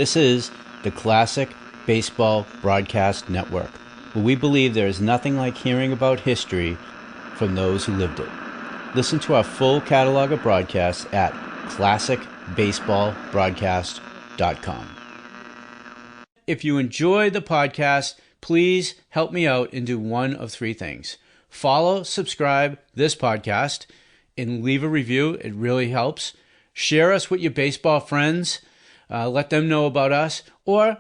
This is the Classic Baseball Broadcast Network, where we believe there is nothing like hearing about history from those who lived it. Listen to our full catalog of broadcasts at classicbaseballbroadcast.com. If you enjoy the podcast, please help me out and do one of three things. Follow, subscribe this podcast, and leave a review. It really helps. Share us with your baseball friends. Let them know about us. Or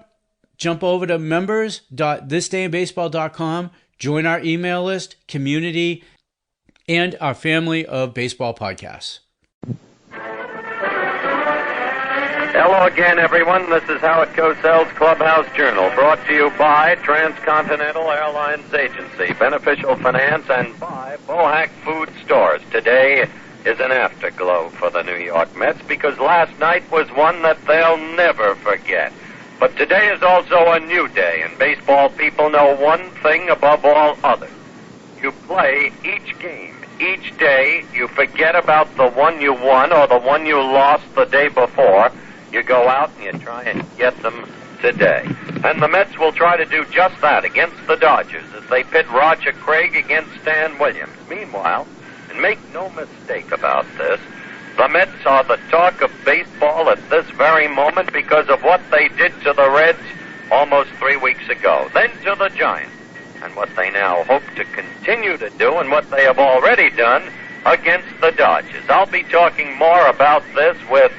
jump over to members.ThisDayInBaseball.com. Join our email list, community, and our family of baseball podcasts. Hello again, everyone. This is Howard Cosell's Clubhouse Journal, brought to you by Transcontinental Airlines Agency, Beneficial Finance, and by Bohack Food Stores. Today is an afterglow for the New York Mets because last night was one that they'll never forget. But today is also a new day, and baseball people know one thing above all others. You play each game. Each day, you forget about the one you won or the one you lost the day before. You go out and you try and get them today. And the Mets will try to do just that against the Dodgers as they pit Roger Craig against Stan Williams. Meanwhile, and make no mistake about this, the Mets are the talk of baseball at this very moment because of what they did to the Reds almost 3 weeks ago, then to the Giants, and what they now hope to continue to do and what they have already done against the Dodgers. I'll be talking more about this with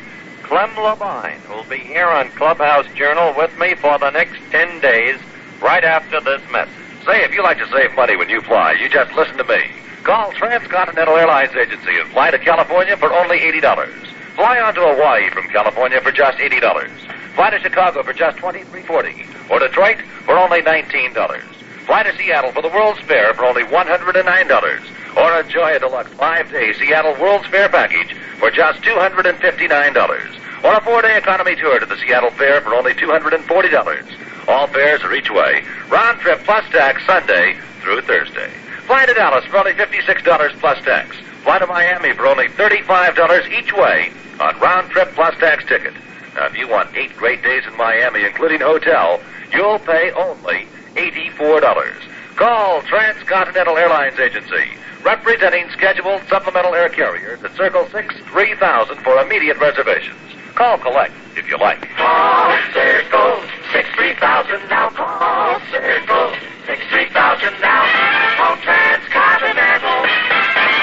Clem Levine, who'll be here on Clubhouse Journal with me for the next 10 days, right after this message. Say, if you like to save money when you fly, you just listen to me. Call Transcontinental Airlines Agency and fly to California for only $80. Fly on to Hawaii from California for just $80. Fly to Chicago for just $23.40. Or Detroit for only $19. Fly to Seattle for the World's Fair for only $109. Or enjoy a deluxe 5-day Seattle World's Fair package for just $259. Or a 4-day economy tour to the Seattle Fair for only $240. All fares are each way. Round trip plus tax Sunday through Thursday. Fly to Dallas for only $56 plus tax. Fly to Miami for only $35 each way on round trip plus tax ticket. Now, if you want 8 great days in Miami, including hotel, you'll pay only $84. Call Transcontinental Airlines Agency, representing scheduled supplemental air carriers at Circle 6 3000 for immediate reservations. Call collect if you like. Call Circle 6 3000 now. Call Circle 6 3000 now. Call Transcontinental.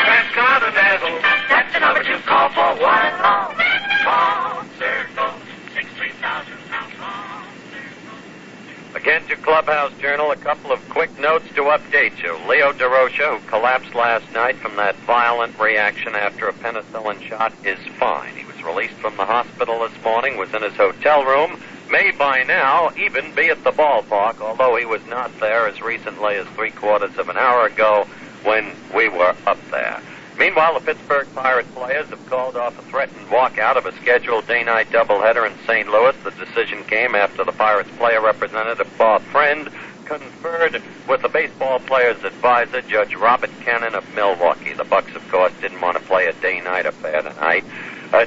Transcontinental. That's the number to call for one and all. Call Circle 6 3000 now. Call Circle. Again to Clubhouse Journal, a couple of quick notes to update you. Leo DeRocha, who collapsed last night from that violent reaction after a penicillin shot, is fine. He was released from the hospital this morning, was in his hotel room, may by now even be at the ballpark, although he was not there as recently as 3/4 of an hour ago when we were up there. Meanwhile, the Pittsburgh Pirates players have called off a threatened walkout of a scheduled day-night doubleheader in St. Louis. The decision came after the Pirates player representative Bob Friend conferred with the baseball players' advisor, Judge Robert Cannon of Milwaukee. The Bucks, of course, didn't want to play a day-night affair tonight.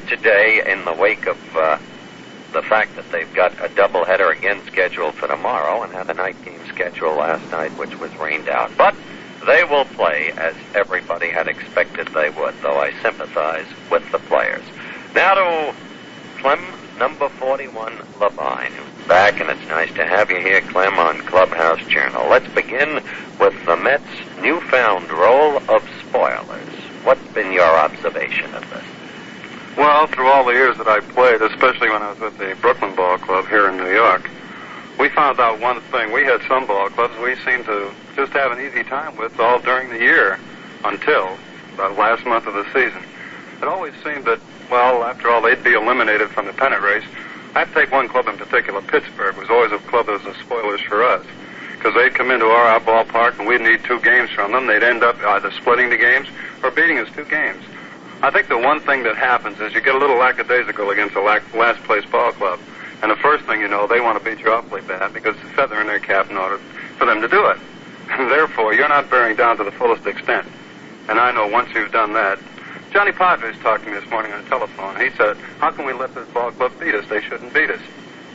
Today, in the wake of the fact that they've got a doubleheader again scheduled for tomorrow and had a night game scheduled last night, which was rained out. But they will play as everybody had expected they would, though I sympathize with the players. Now to Clem, number 41, Levine, who's back, and it's nice to have you here, Clem, on Clubhouse Journal. Let's begin with the Mets' newfound role of spoilers. What's been your observation of this? Well, through all the years that I played, especially when I was with the Brooklyn Ball Club here in New York, we found out one thing. We had some ball clubs we seemed to just have an easy time with all during the year until about last month of the season. It always seemed that, well, after all, they'd be eliminated from the pennant race. I'd take one club in particular. Pittsburgh was always a club that was the spoilers for us, because they'd come into our ballpark and we'd need 2 games from them. They'd end up either splitting the games or beating us 2 games. I think the one thing that happens is you get a little lackadaisical against a last-place ball club. And the first thing you know, they want to beat you awfully bad because it's a feather in their cap in order for them to do it. And therefore, you're not bearing down to the fullest extent. And I know once you've done that, Johnny Padres talked to me this morning on the telephone. He said, how can we let this ball club beat us? They shouldn't beat us.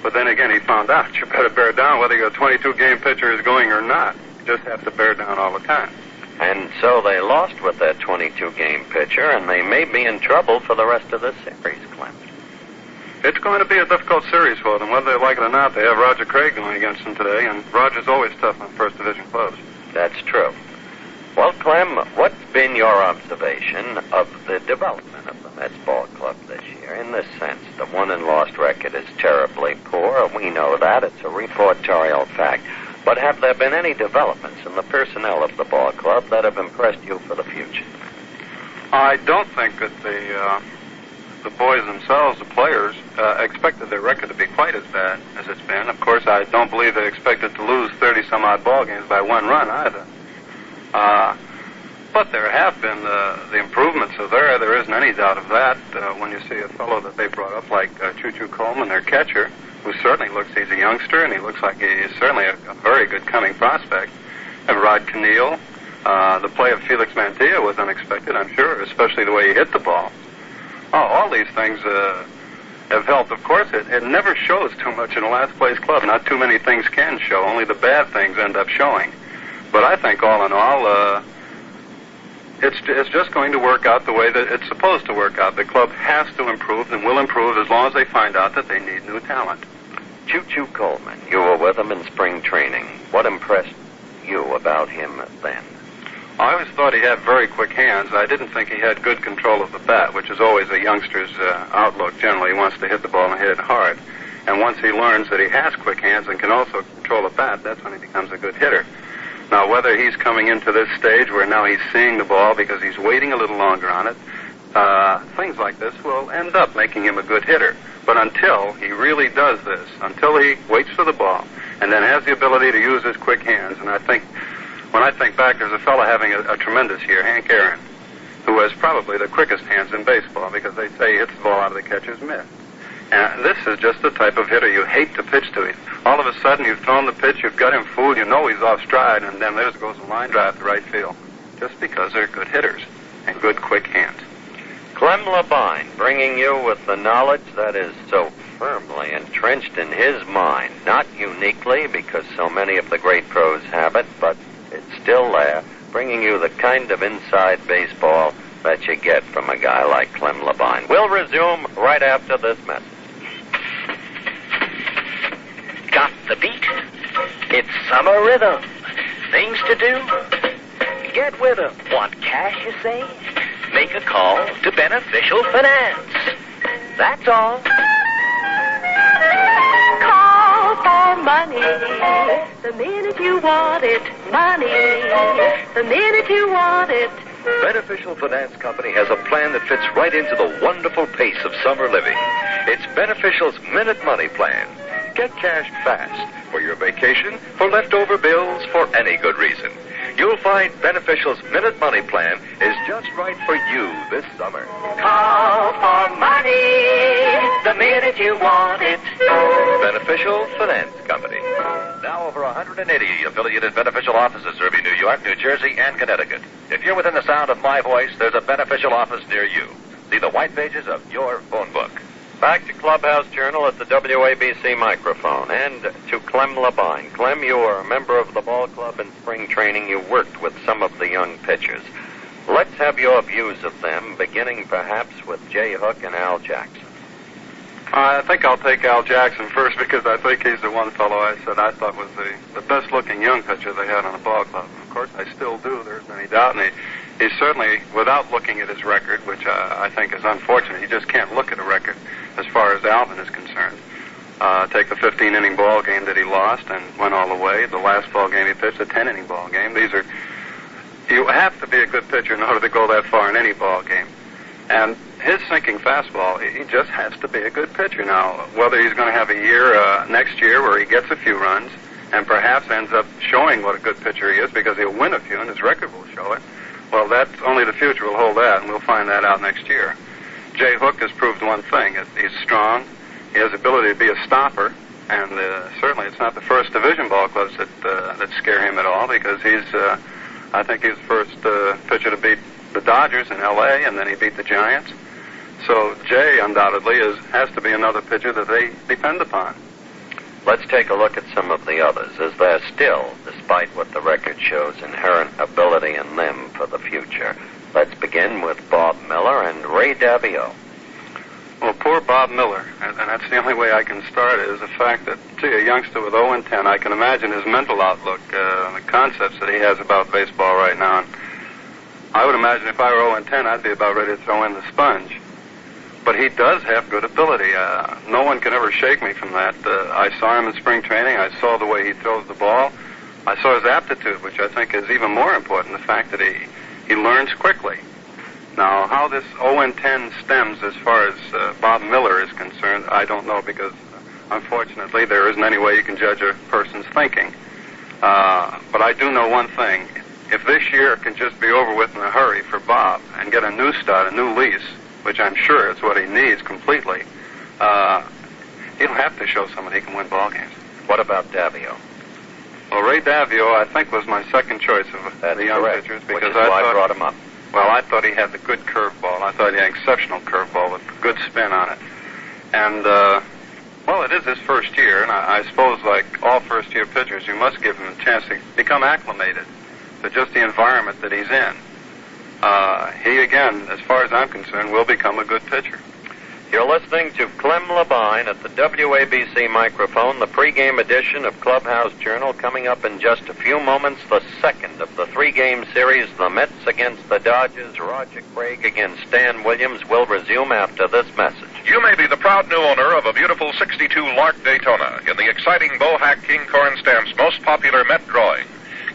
But then again, he found out you better bear down whether your 22-game pitcher is going or not. You just have to bear down all the time. And so they lost with that 22-game pitcher, and they may be in trouble for the rest of the series, Clem. It's going to be a difficult series for them. Whether they like it or not, they have Roger Craig going against them today, and Roger's always tough on first division clubs. That's true. Well, Clem, what's been your observation of the development of the Mets ball club this year? In this sense, the won and lost record is terribly poor. We know that. It's a reportorial fact. But have there been any developments in the personnel of the ball club that have impressed you for the future? I don't think that the boys themselves, the players, expected their record to be quite as bad as it's been. Of course, I don't believe they expected to lose 30-some-odd ball games by one run either. But there have been the improvements are there. There isn't any doubt of that. When you see a fellow that they brought up like Choo-Choo Coleman, their catcher, who certainly looks, he's a youngster, and he looks like he's certainly a very good coming prospect. And Rod Keneal, the play of Felix Mantilla was unexpected, I'm sure, especially the way he hit the ball. Oh, all these things have helped. Of course, it never shows too much in a last-place club. Not too many things can show. Only the bad things end up showing. But I think, all in all, it's just going to work out the way that it's supposed to work out. The club has to improve and will improve as long as they find out that they need new talent. Choo-Choo Coleman, you were with him in spring training. What impressed you about him then? I always thought he had very quick hands. I didn't think he had good control of the bat, which is always a youngster's outlook. Generally, he wants to hit the ball and hit it hard. And once he learns that he has quick hands and can also control the bat, that's when he becomes a good hitter. Now, whether he's coming into this stage where now he's seeing the ball because he's waiting a little longer on it, things like this will end up making him a good hitter. But until he really does this, until he waits for the ball and then has the ability to use his quick hands, and I think, when I think back, there's a fellow having a tremendous year, Hank Aaron, who has probably the quickest hands in baseball because they say he hits the ball out of the catcher's mitt. And this is just the type of hitter you hate to pitch to him. All of a sudden, you've thrown the pitch, you've got him fooled, you know he's off stride, and then there goes a line drive to right field. Just because they're good hitters and good quick hands. Clem Labine, bringing you with the knowledge that is so firmly entrenched in his mind, not uniquely because so many of the great pros have it, but it's still there, bringing you the kind of inside baseball that you get from a guy like Clem Labine. We'll resume right after this message. Got the beat? It's summer rhythm. Things to do? Get with 'em. Want cash, you say? Make a call to Beneficial Finance. That's all. Call for money the minute you want it. Money the minute you want it. Beneficial Finance Company has a plan that fits right into the wonderful pace of summer living. It's Beneficial's Minute Money Plan. Get cash fast for your vacation, for leftover bills, for any good reason. You'll find Beneficial's Minute Money Plan is just right for you this summer. Call for money the minute you want it. Beneficial Finance Company. Now over 180 affiliated Beneficial offices serving New York, New Jersey, and Connecticut. If you're within the sound of my voice, there's a Beneficial office near you. See the white pages of your phone book. Back to Clubhouse Journal at the WABC microphone, and to Clem Labine. Clem, you were a member of the ball club in spring training. You worked with some of the young pitchers. Let's have your views of them, beginning perhaps with Jay Hook and Al Jackson. I think I'll take Al Jackson first because I think he's the one fellow I said I thought was the best-looking young pitcher they had on the ball club. Of course, I still do. There's any doubt. And he's certainly, without looking at his record, which I think is unfortunate, he just can't look at a record as far as Alvin is concerned. Take the 15-inning ball game that he lost and went all the way. The last ball game he pitched, a 10-inning ball game. You have to be a good pitcher in order to go that far in any ball game. And his sinking fastball, he just has to be a good pitcher. Now, whether he's going to have a year next year where he gets a few runs and perhaps ends up showing what a good pitcher he is because he'll win a few and his record will show it, well, that's only the future will hold that, and we'll find that out next year. Jay Hook has proved one thing. He's strong. He has the ability to be a stopper, and certainly it's not the first division ball clubs that scare him at all because I think he's the first pitcher to beat the Dodgers in L.A., and then he beat the Giants. So Jay undoubtedly has to be another pitcher that they depend upon. Let's take a look at some of the others. Is there still, despite what the record shows, inherent ability in them for the future? Let's begin with Bob Miller and Ray Davio. Well, poor Bob Miller, and that's the only way I can start it, is the fact that, gee, a youngster with 0-10, I can imagine his mental outlook, the concepts that he has about baseball right now. And I would imagine if I were 0-10, I'd be about ready to throw in the sponge. But he does have good ability. No one can ever shake me from that. I saw him in spring training. I saw the way he throws the ball. I saw his aptitude, which I think is even more important, the fact that he learns quickly. Now, how this 0-10 stems as far as Bob Miller is concerned, I don't know, because unfortunately there isn't any way you can judge a person's thinking. But I do know one thing. If this year can just be over with in a hurry for Bob and get a new start, a new lease, which I'm sure is what he needs completely, he'll have to show someone he can win ball games. What about Davio? Well, Ray Davio, I think, was my second choice of the young pitchers, because which is why I brought him up. Well, I thought he had the good curveball. I thought he had exceptional curveball with good spin on it. And, well, it is his first year, and I suppose, like all first-year pitchers, you must give him a chance to become acclimated to just the environment that he's in. He, again, as far as I'm concerned, will become a good pitcher. You're listening to Clem Labine at the WABC microphone, the pregame edition of Clubhouse Journal. Coming up in just a few moments, the second of the three-game series, the Mets against the Dodgers. Roger Craig against Stan Williams will resume after this message. You may be the proud new owner of a beautiful 62 Lark Daytona in the exciting Bohack King Corn Stamp's most popular Met drawing.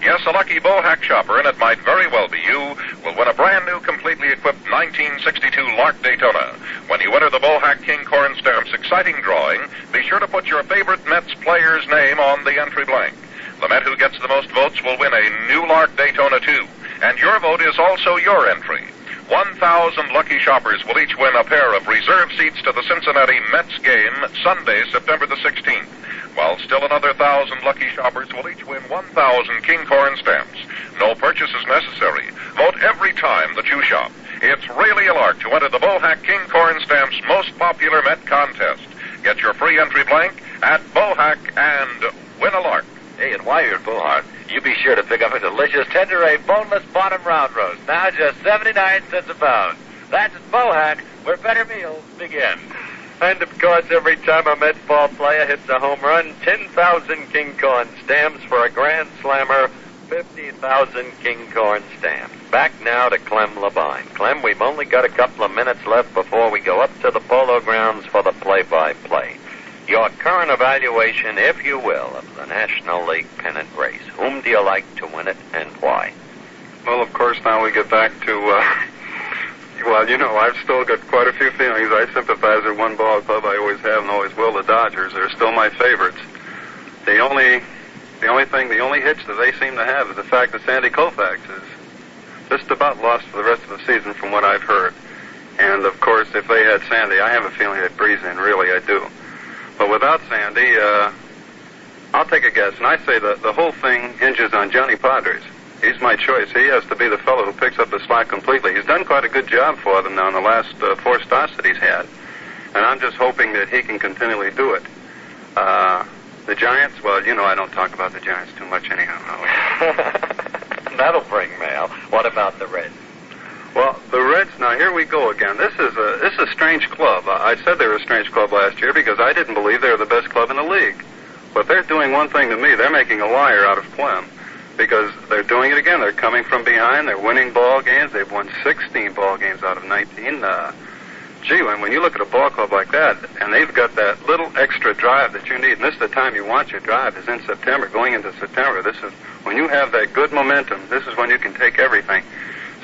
Yes, a lucky Bohack shopper, and it might very well be you, will win a brand new, completely equipped 1962 Lark Daytona. When you enter the Bohack King Corn Stamp's exciting drawing, be sure to put your favorite Mets player's name on the entry blank. The Met who gets the most votes will win a new Lark Daytona, too. And your vote is also your entry. 1,000 lucky shoppers will each win a pair of reserve seats to the Cincinnati Mets game Sunday, September the 16th. While still another 1,000 lucky shoppers will each win 1,000 King Corn stamps. No purchase is necessary. Vote every time that you shop. It's really a lark to enter the Bohack King Corn Stamp's most popular Met contest. Get your free entry blank at Bohack and win a lark. Hey, and while you're at Bohack, you be sure to pick up a delicious Tenderay boneless bottom round roast. Now just 79 cents a pound. That's at Bohack, where better meals begin. And, of course, every time a Met ball player hits a home run, 10,000 King Corn stamps. For a Grand Slammer, 50,000 King Corn stamps. Back now to Clem Labine. Clem, we've only got a couple of minutes left before we go up to the polo grounds for the play-by-play. Your current evaluation, if you will, of the National League pennant race. Whom do you like to win it, and why? Well, of course, now we get back to... Well, you know, I've still got quite a few feelings. I sympathize with one ball club. I always have and always will. The Dodgers are still my favorites. The only hitch that they seem to have is the fact that Sandy Koufax is just about lost for the rest of the season, from what I've heard. And of course, if they had Sandy, I have a feeling they'd breeze in. Really, I do. But without Sandy, I'll take a guess, and I say that the whole thing hinges on Johnny Padres. He's my choice. He has to be the fellow who picks up the slack completely. He's done quite a good job for them now in the last 4 starts that he's had. And I'm just hoping that he can continually do it. The Giants, well, you know, I don't talk about the Giants too much anyhow. That'll bring mail. What about the Reds? Well, the Reds, now here we go again. This is a strange club. I said they were a strange club last year because I didn't believe they were the best club in the league. But they're doing one thing to me. They're making a liar out of Clem. Because they're doing it again. They're coming from behind. They're winning ball games. They've won 16 ball games out of 19. Gee, when you look at a ball club like that, and they've got that little extra drive that you need, and this is the time you want your drive, is in September, going into September. This is when you have that good momentum. This is when you can take everything.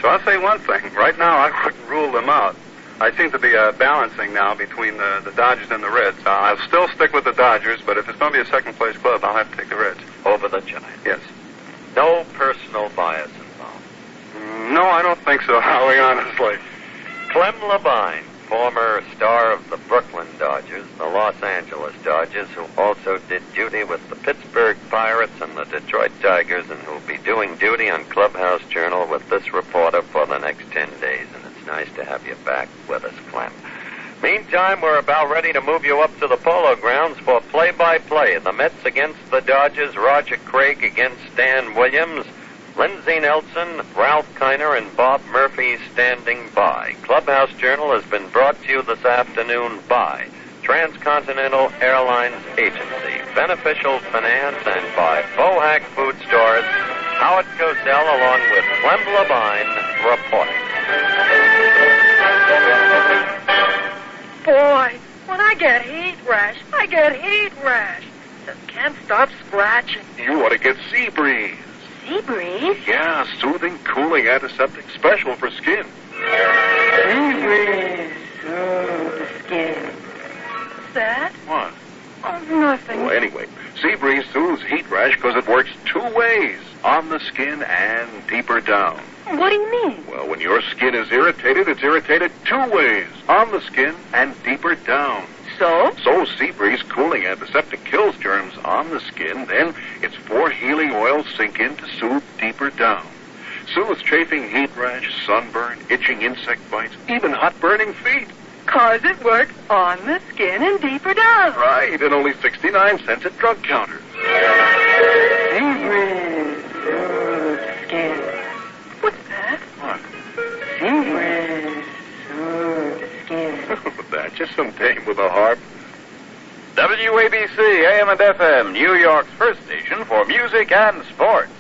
So I'll say one thing. Right now, I wouldn't rule them out. I seem to be balancing now between the Dodgers and the Reds. I'll still stick with the Dodgers, but if it's going to be a second-place club, I'll have to take the Reds. Over the Giants? Yes. No personal bias involved. No, I don't think so, Howie, honestly. Clem Labine, former star of the Brooklyn Dodgers, the Los Angeles Dodgers, who also did duty with the Pittsburgh Pirates and the Detroit Tigers, and who'll be doing duty on Clubhouse Journal with this reporter for the next 10 days. And it's nice to have you back with us, Clem. Meantime, we're about ready to move you up to the Polo Grounds for play-by-play. The Mets against the Dodgers, Roger Craig against Stan Williams, Lindsey Nelson, Ralph Kiner, and Bob Murphy standing by. Clubhouse Journal has been brought to you this afternoon by Transcontinental Airlines Agency, Beneficial Finance, and by Bohack Food Stores. Howard Cosell along with Clem Levine reporting. Boy, when I get heat rash, I get heat rash. Just can't stop scratching. You ought to get Sea Breeze. Sea breeze? Yeah, soothing, cooling antiseptic special for skin. Sea breeze. The skin. What's that? What? Oh, nothing. Well, anyway, Sea Breeze soothes heat rash because it works two ways, on the skin and deeper down. What do you mean? Well, when your skin is irritated, it's irritated two ways, on the skin and deeper down. So? So Sea Breeze cooling antiseptic kills germs on the skin, then its 4 healing oils sink in to soothe deeper down. Soothes chafing heat rash, sunburn, itching insect bites, even hot burning feet. 'Cause it works on the skin and deeper down. Right, and only 69 cents at drug counters. Sea breeze. The skin. What's that? What? Sea breeze. The skin. That's just some dame with a harp. WABC, AM and FM, New York's first station for music and sports.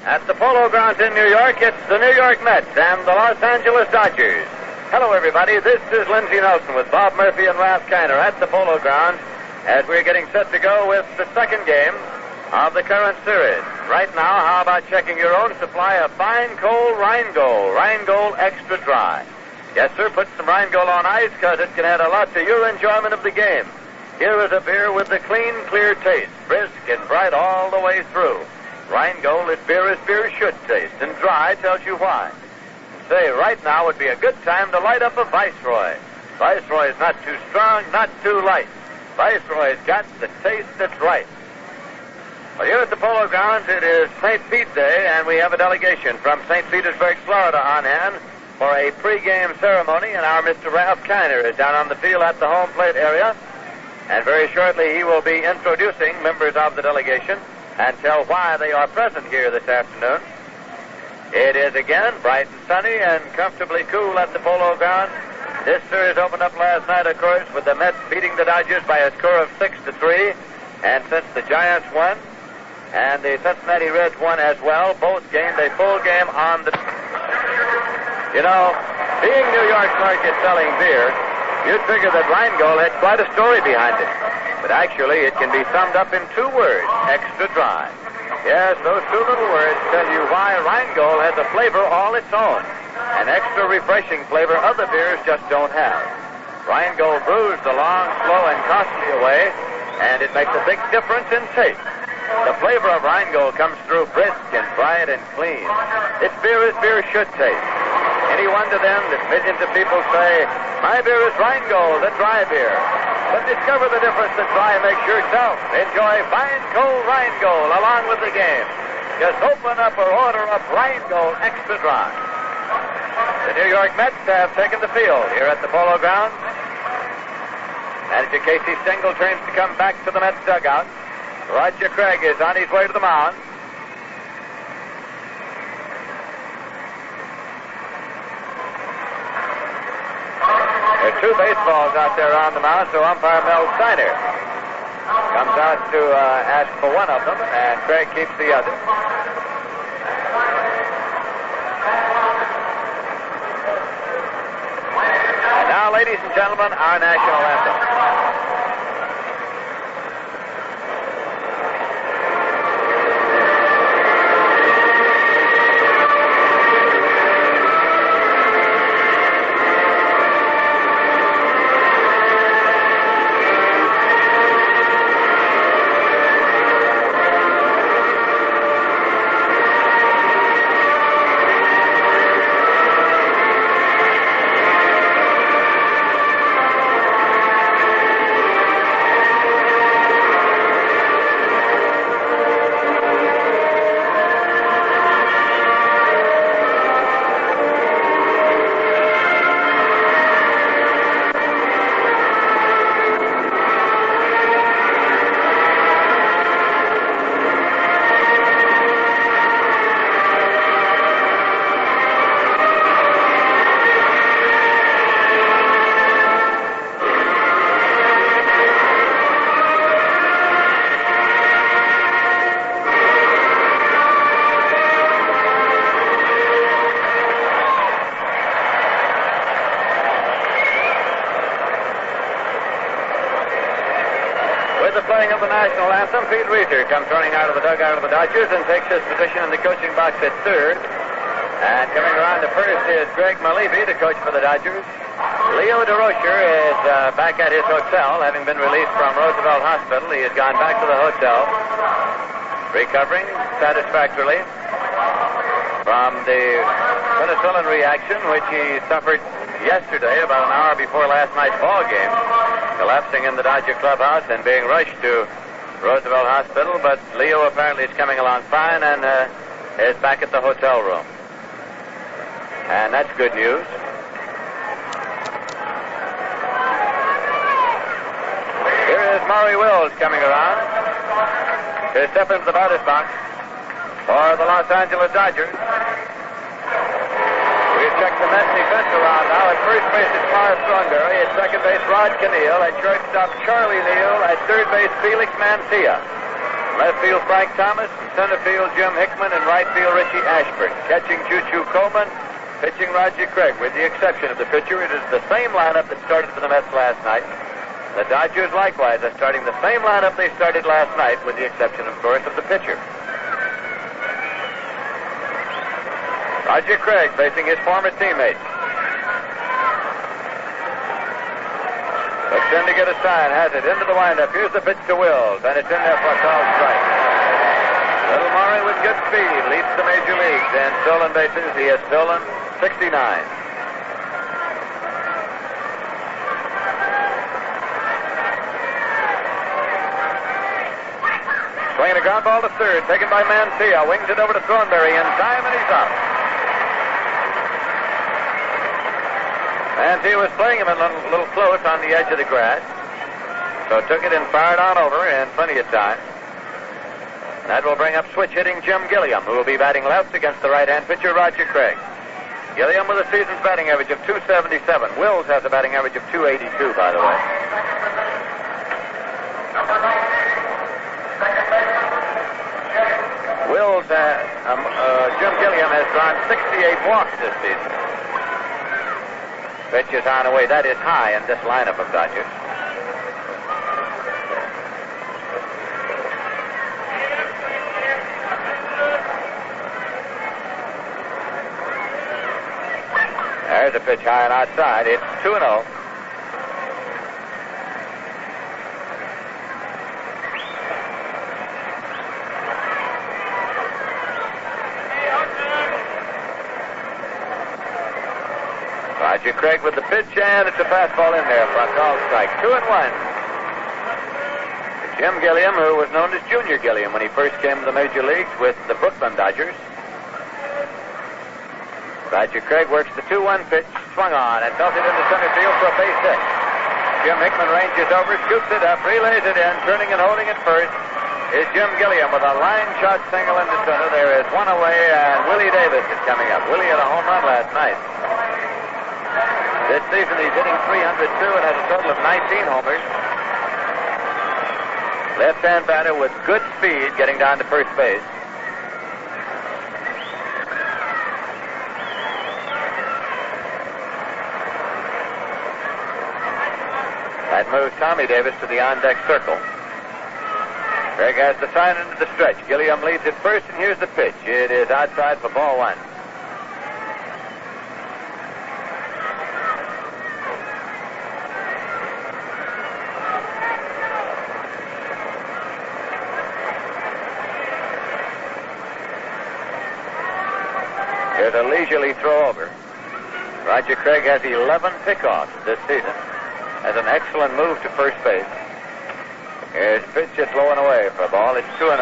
At the Polo Grounds in New York, it's the New York Mets and the Los Angeles Dodgers. Hello, everybody. This is Lindsey Nelson with Bob Murphy and Ralph Kiner at the Polo Grounds as we're getting set to go with the second game of the current series. Right now, how about checking your own supply of fine cold Rheingold, Rheingold Extra Dry? Yes, sir, put some Rheingold on ice because it can add a lot to your enjoyment of the game. Here is a beer with the clean, clear taste, brisk and bright all the way through. Rheingold is beer as beer should taste, and dry tells you why. Say, right now would be a good time to light up a Viceroy. Viceroy is not too strong, not too light. Viceroy's got the taste that's right. Well, here at the Polo Grounds, it is St. Pete Day, and we have a delegation from St. Petersburg, Florida on hand for a pregame ceremony, and our Mr. Ralph Kiner is down on the field at the home plate area, and very shortly he will be introducing members of the delegation and tell why they are present here this afternoon. It is again bright and sunny and comfortably cool at the Polo Grounds. This series opened up last night, of course, with the Mets beating the Dodgers by a score of 6-3, and since the Giants won and the Cincinnati Reds won as well, both gained a full game on the... You know, being New York's market selling beer, you'd figure that Rheingold had quite a story behind it. But actually, it can be summed up in 2 words, extra dry. Yes, those 2 little words tell you why Rheingold has a flavor all its own, an extra refreshing flavor other beers just don't have. Rheingold brews the long, slow, and costly way, and it makes a big difference in taste. The flavor of Rheingold comes through brisk and bright and clean. It's beer as beer should taste. Any wonder then that millions of people say, my beer is Rheingold, a dry beer. But discover the difference that dry makes yourself. Enjoy fine cold Rheingold along with the game. Just open up or order up Rheingold Extra Dry. The New York Mets have taken the field here at the Polo Grounds. Manager Casey Stengel turns to come back to the Mets dugout. Roger Craig is on his way to the mound. There are 2 baseballs out there on the mound, so umpire Mel Steiner comes out to ask for one of them, and Craig keeps the other. And now, ladies and gentlemen, our national anthem. the playing of the national anthem, Pete Reeser comes running out of the dugout of the Dodgers and takes his position in the coaching box at third. And coming around to first is Greg Malibu, the coach for the Dodgers. Leo DeRocher is back at his hotel, having been released from Roosevelt Hospital. He has gone back to the hotel, recovering satisfactorily from the penicillin reaction, which he suffered yesterday, about an hour before last night's ball game, collapsing in the Dodger clubhouse and being rushed to Roosevelt Hospital. But Leo apparently is coming along fine and is back at the hotel room. And that's good news. Here is Maury Wills coming around to step into the batter's box for the Los Angeles Dodgers. We've checked the Mets defense around now. At first base, it's Morris Thornberry. At second base, Rod Canneel. At shortstop, Charlie Neal. At third base, Felix Mancia. Left field, Frank Thomas. Center field, Jim Hickman. And right field, Richie Ashburn. Catching, Choo-Choo Coleman. Pitching, Roger Craig. With the exception of the pitcher, it is the same lineup that started for the Mets last night. The Dodgers, likewise, are starting the same lineup they started last night, with the exception, of course, of the pitcher. Roger Craig facing his former teammate. Looks in to get a sign, has it into the windup. Here's the pitch to Wills, and it's in there for a called strike. Little Maury with good speed leads the major leagues in stolen bases. He has stolen 69. Swinging a ground ball to third, taken by Mancia. Wings it over to Thornberry in time, and he's out. Mancia was playing him a little close on the edge of the grass, so took it and fired on over in plenty of time. And that will bring up switch hitting Jim Gilliam, who will be batting left against the right-hand pitcher, Roger Craig. Gilliam with a season's batting average of .277. Wills has a batting average of .282, by the way. Wills, Jim Gilliam has drawn 68 walks this season. Pitch is on the way. That is high in this lineup of Dodgers. There's a pitch high and outside. It's 2-0. Roger Craig with the pitch, and it's a fastball in there for a called strike. 2-1. Jim Gilliam, who was known as Junior Gilliam when he first came to the major leagues with the Brooklyn Dodgers. Roger Craig works the 2-1 pitch, swung on, and belted into center field for a base hit. Jim Hickman ranges over, scoops it up, relays it in, turning and holding it first is Jim Gilliam with a line shot single into center. There is one away, and Willie Davis is coming up. Willie had a home run last night. This season he's hitting .302 and has a total of 19 homers. Left-hand batter with good speed getting down to first base. That moves Tommy Davis to the on-deck circle. Craig has the sign into the stretch. Gilliam leads it first, and here's the pitch. It is outside for ball one. Here's a leisurely throw over. Roger Craig has 11 pickoffs this season. Has an excellent move to first base. Here's pitch, it's low and away for a ball. It's 2-0.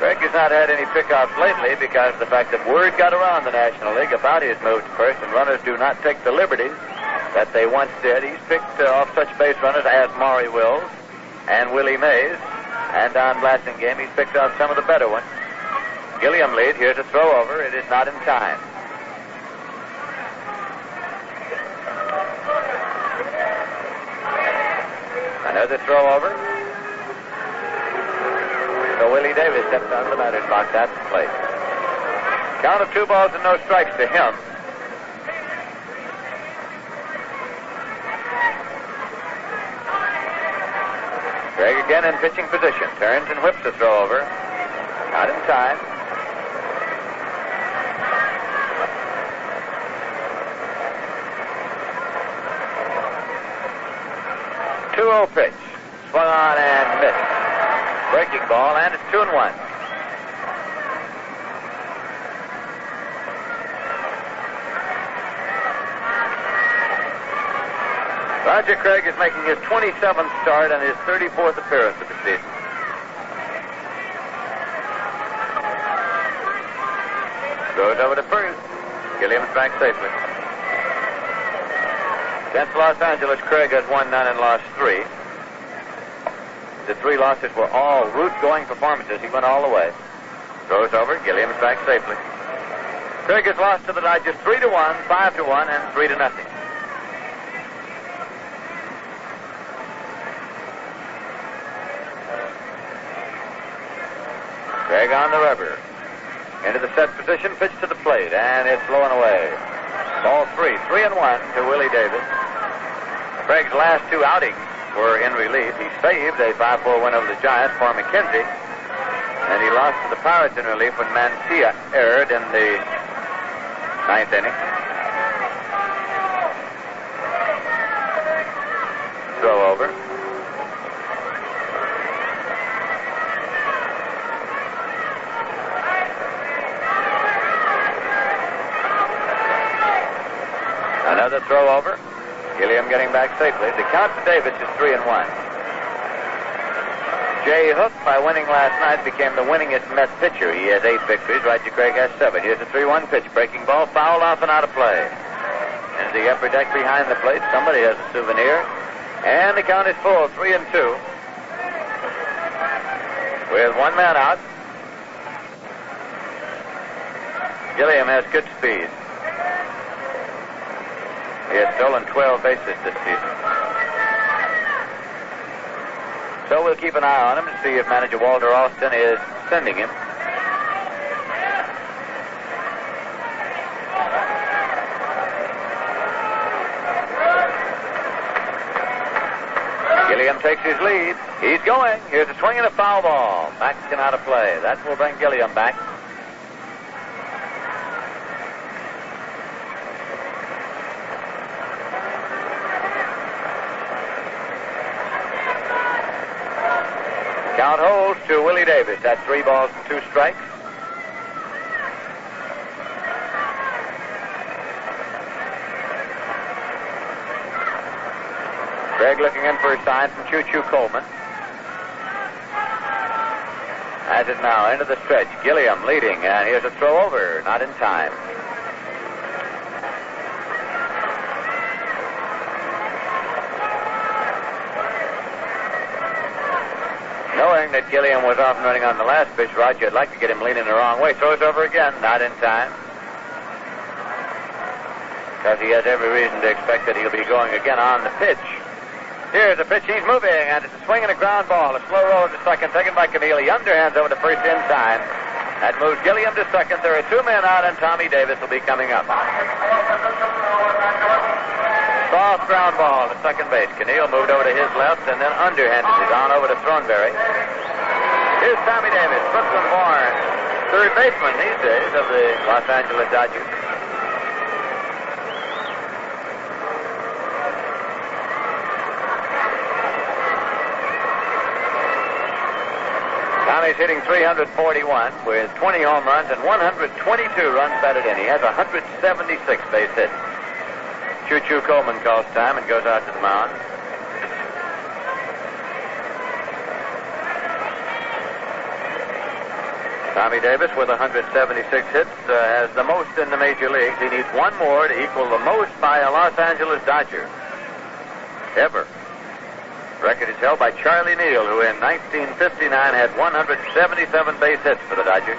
Craig has not had any pickoffs lately because of the fact that word got around the National League about his move to first, and runners do not take the liberties that they once did. He's picked off such base runners as Maury Wills and Willie Mays, and on Blasingame he's picked off some of the better ones. Gilliam lead. Here's a throw over. It is not in time. Another throw over. So Willie Davis steps out of the batter's box at the plate. Count of 2 balls and no strikes to him. Craig again in pitching position. Turns and whips the throw over. Not in time. Two-0 pitch. Swung on and missed. Breaking ball, and it's 2-1. Roger Craig is making his 27th start and his 34th appearance of the season. Goes over to first. Gilliam's back safely. Against Los Angeles, Craig has won none and lost 3. The 3 losses were all route-going performances. He went all the way. Throws over. Gilliam's back safely. Craig has lost to the Dodgers 3-1, 5-1, and 3-0. Craig on the rubber. Into the set position, pitch to the plate, and it's low and away. Ball 3, 3-1 to Willie Davis. Craig's last 2 outings were in relief. He saved a 5-4 win over the Giants for McKenzie, and he lost to the Pirates in relief when Mancia erred in the 9th inning. Throw over. Another throw over. Gilliam getting back safely. The count to Davis is 3-1. Jay Hook, by winning last night, became the winningest Met pitcher. He has 8 victories. Roger Craig has 7. Here's a 3-1 pitch. Breaking ball, fouled off and out of play. And the upper deck behind the plate. Somebody has a souvenir. And the count is full, 3-2. With 1 man out. Gilliam has good speed. He has stolen 12 bases this season. So we'll keep an eye on him to see if manager Walter Alston is sending him. Gilliam takes his lead. He's going. Here's a swing and a foul ball. Back and out of play. That will bring Gilliam back. Count holds to Willie Davis. That's 3 balls and 2 strikes. Craig looking in for a sign from Choo-Choo Coleman. Has it now into the stretch. Gilliam leading, and here's a throw over. Not in time. Knowing that Gilliam was off and running on the last pitch, Roger would like to get him leaning the wrong way. Throws over again, not in time. Because he has every reason to expect that he'll be going again on the pitch. Here's a pitch, he's moving, and it's a swing and a ground ball. A slow roll to second, taken by Camille. He underhands over to first in time. That moves Gilliam to second. There are 2 men out, and Tommy Davis will be coming up. Soft ground ball to second base. Cannell moved over to his left and then underhanded it on over to Thornberry. Here's Tommy Davis, Brooklyn-born third baseman these days of the Los Angeles Dodgers. Tommy's hitting .341 with 20 home runs and 122 runs batted in. He has 176 base hits. Choo-Choo Coleman calls time and goes out to the mound. Tommy Davis with 176 hits has the most in the major leagues. He needs 1 more to equal the most by a Los Angeles Dodger ever. The record is held by Charlie Neal, who in 1959 had 177 base hits for the Dodgers.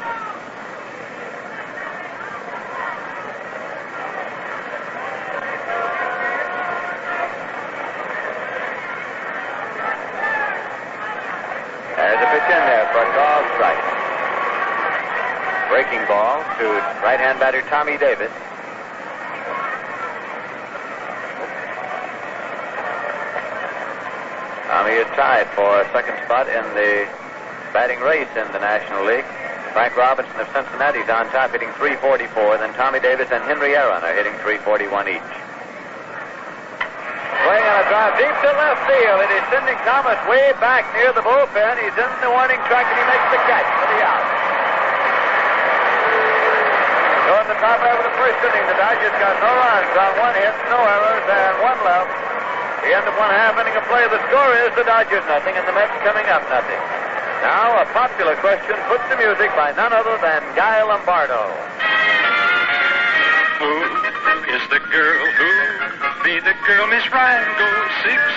Breaking ball to right-hand batter Tommy Davis. Tommy is tied for second spot in the batting race in the National League. Frank Robinson of Cincinnati is on top, hitting .344. Then Tommy Davis and Henry Aaron are hitting .341 each. Swing on a drive deep to left field. It is sending Thomas way back near the bullpen. He's in the warning track, and he makes the catch for the out. So in the top half of the first inning, the Dodgers got no runs on one hit, no errors, and one left. The end of one half inning of play, the score is the Dodgers nothing, and the Mets coming up nothing. Now, a popular question put to music by none other than Guy Lombardo. Who is the girl? Who be the girl? Miss Rheingold, 63.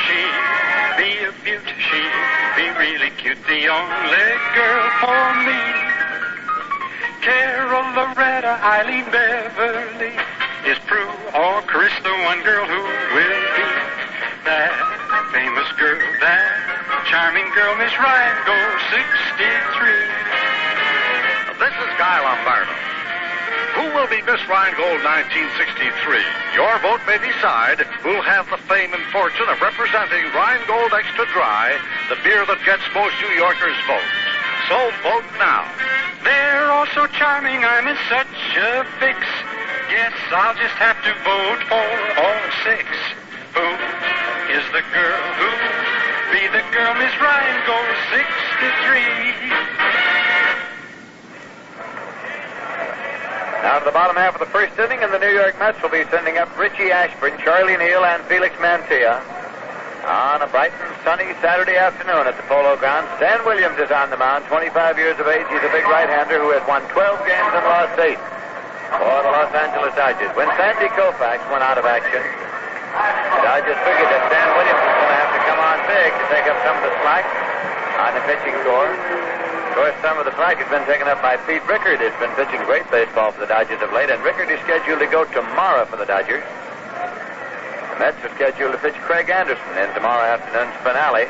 She be a beaut. She be really cute. The only girl for me. Carol, Loretta, Eileen, Beverly. Is Prue or Carissa one girl who will be that famous girl, that charming girl, Miss Rheingold, 63. This is Guy Lombardo. Who will be Miss Rheingold 1963? Your vote may decide who'll have the fame and fortune of representing Rheingold Extra Dry, the beer that gets most New Yorkers' votes. So vote now. They're all so charming, I'm in such a fix. Yes, I'll just have to vote for all six. Who is the girl? Who be the girl? Miss Rheingold, 63. Now to the bottom half of the first inning, and the New York Mets will be sending up Richie Ashburn, Charlie Neal, and Felix Mantilla. On a bright and sunny Saturday afternoon at the Polo Grounds, Stan Williams is on the mound, 25 years of age. He's a big right-hander who has won 12 games and lost 8 for the Los Angeles Dodgers. When Sandy Koufax went out of action, the Dodgers figured that Stan Williams was going to have to come on big to take up some of the slack on the pitching corps. Of course, some of the slack has been taken up by Pete Rickard. It's been pitching great baseball for the Dodgers of late, and Rickard is scheduled to go tomorrow for the Dodgers. The Mets are scheduled to pitch Craig Anderson in tomorrow afternoon's finale.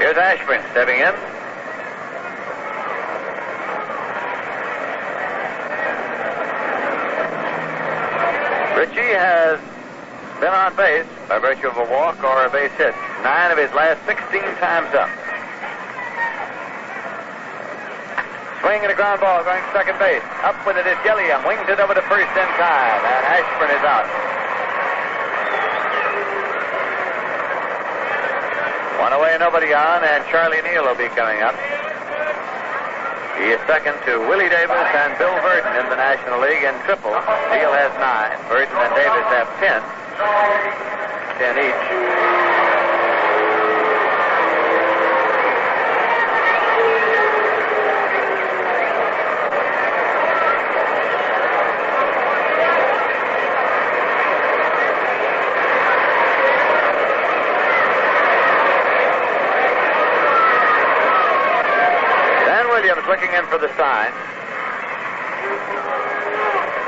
Here's Ashburn stepping in. Richie has been on base by virtue of a walk or a base hit 9 of his last 16 times up. Swing and a ground ball going to second base. Up with it is Gilliam. Wings it over to first in time, and Ashburn is out. One away, nobody on, and Charlie Neal will be coming up. He is second to Willie Davis and Bill Verdon in the National League in triple. Neal has 9. Verdon and Davis have 10. 10 each. Looking in for the sign.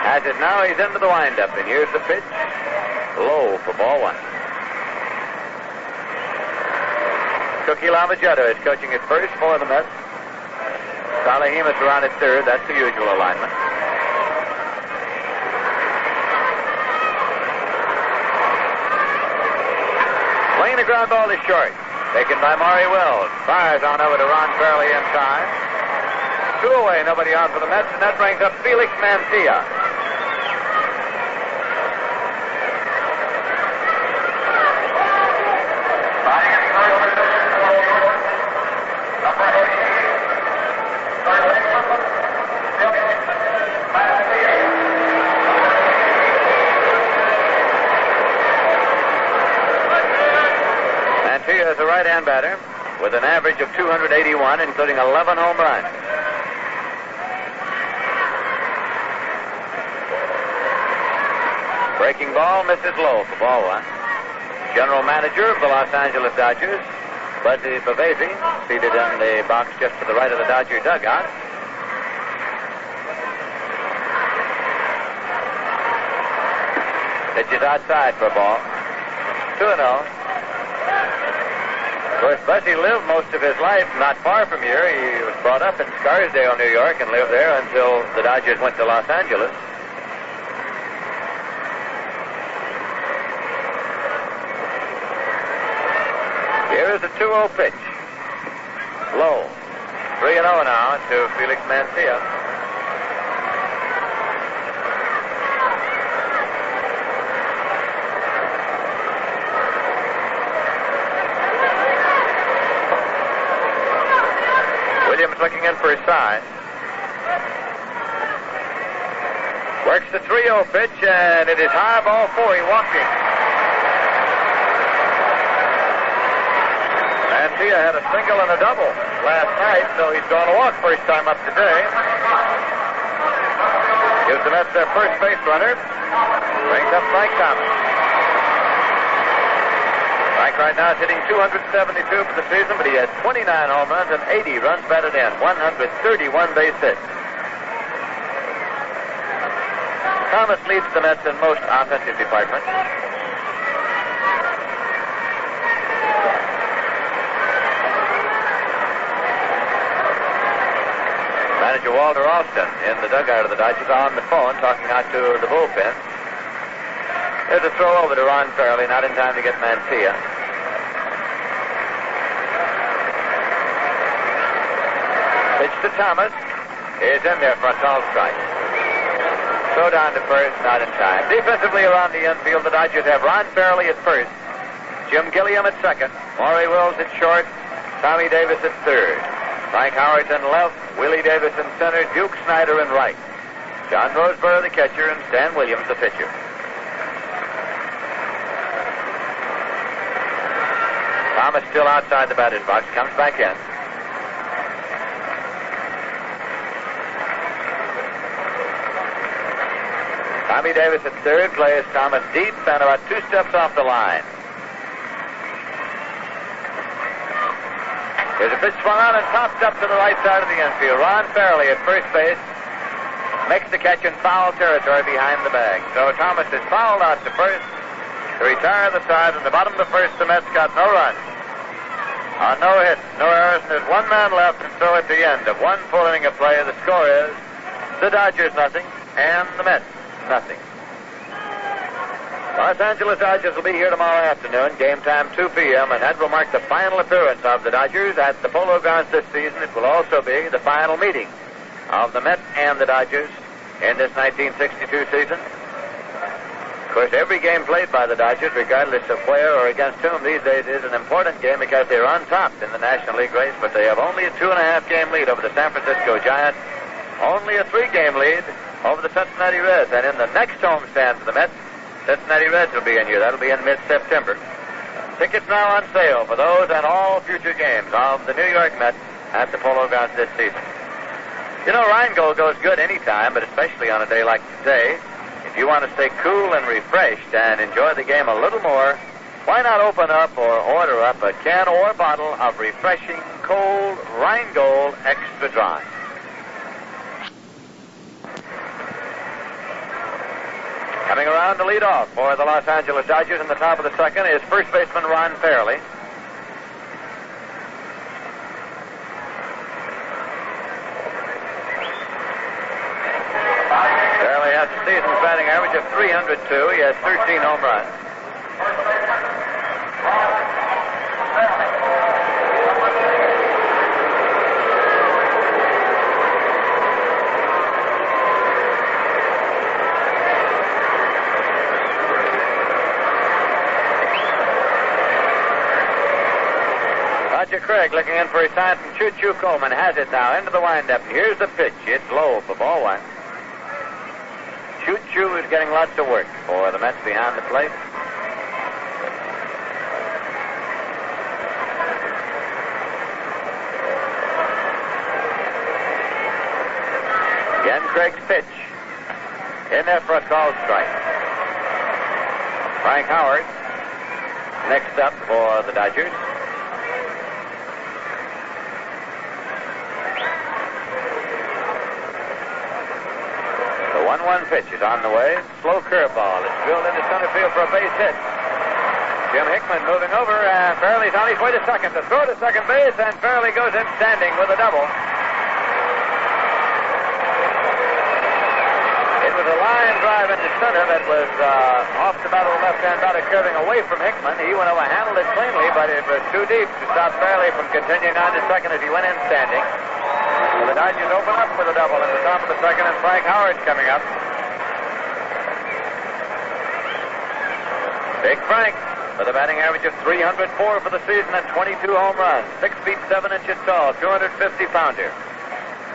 Has it now, he's into the windup, and here's the pitch. Low for ball 1. Cookie Lavagetta is coaching at first for the Mets. Salahimas around at third. That's the usual alignment. Playing the ground ball is short. Taken by Maury Wells. Fires on over to Ron Fairley in time. 2 away, nobody on for the Mets, and that brings up Felix Mantilla. Mantilla is a right-hand batter with an average of 281, including 11 home runs. Breaking ball misses low for ball 1. General manager of the Los Angeles Dodgers, Buzzy Bavesi, seated in the box just to the right of the Dodger dugout. Pitch is outside for a ball. 2-0. Of course, Buzzy lived most of his life not far from here. He was brought up in Scarsdale, New York, and lived there until the Dodgers went to Los Angeles. Here's a 2-0 pitch. Low. 3-0 now to Felix Mancia. Williams looking in for his side. Works the 3-0 pitch, and it is high ball 4. He walked him. Mancia had a single and a double last night, so he's going to walk first time up today. Gives the Mets their first base runner. Brings up Frank Thomas. Frank right now is hitting 272 for the season, but he has 29 home runs and 80 runs batted in. 131 base hits. Thomas leads the Mets in most offensive departments. Manager Walter Austin in the dugout of the Dodgers on the phone talking out to the bullpen. There's a throw over to Ron Farley, not in time to get Mancia. Pitch to Thomas. Is in there for a call strike. Throw down to first, not in time. Defensively around the infield, the Dodgers have Ron Farley at first, Jim Gilliam at second, Maury Wills at short, Tommy Davis at third. Frank Howard in left, Willie Davis in center, Duke Snyder in right. John Roseborough the catcher, and Stan Williams the pitcher. Thomas still outside the batter's box, comes back in. Tommy Davis at third, plays Thomas deep and about 2 steps off the line. Here's a pitch swung on and popped up to the right side of the infield. Ron Farley at first base makes the catch in foul territory behind the bag. So Thomas is fouled out to first to retire the side. In the bottom of the first, the Mets got no runs. No hits, no errors, and there's 1 man left. And so at the end of 1 full inning of play, the score is the Dodgers nothing and the Mets nothing. Los Angeles Dodgers will be here tomorrow afternoon, game time 2 p.m., and that will mark the final appearance of the Dodgers at the Polo Grounds this season. It will also be the final meeting of the Mets and the Dodgers in this 1962 season. Of course, every game played by the Dodgers, regardless of where or against whom these days, is an important game because they're on top in the National League race, but they have only a 2.5-game lead over the San Francisco Giants, only a 3-game lead over the Cincinnati Reds, and in the next homestand for the Mets, Cincinnati Reds will be in here. That'll be in mid-September. Tickets now on sale for those and all future games of the New York Mets at the Polo Grounds this season. You know, Rheingold goes good anytime, but especially on a day like today. If you want to stay cool and refreshed and enjoy the game a little more, why not open up or order up a can or bottle of refreshing, cold Rheingold Extra Dry. Coming around to lead off for the Los Angeles Dodgers in the top of the second is first baseman Ron Farley. Farley has a season's batting average of 302. He has 13 home runs. Roger Craig looking in for his sign from Choo Choo Coleman. Has it now into the windup. Here's the pitch. It's low for ball 1. Choo Choo is getting lots of work for the Mets behind the plate. Again, Craig's pitch. In there for a call strike. Frank Howard next up for the Dodgers. The 1-1 pitch is on the way. Slow curveball. It's drilled into center field for a base hit. Jim Hickman moving over, and Farley's on his way to second. The throw to second base, and Farley goes in standing with a double. It was a line drive into center that was off the bat of the left left-hand batter curving away from Hickman. He went over, handled it cleanly, but it was too deep to stop Fairley from continuing on to second as he went in standing. So the Dodgers open up with a double in the top of the second, and Frank Howard's coming up. Big Frank with a batting average of 304 for the season and 22 home runs. 6 feet 7 inches tall, 250-pounder.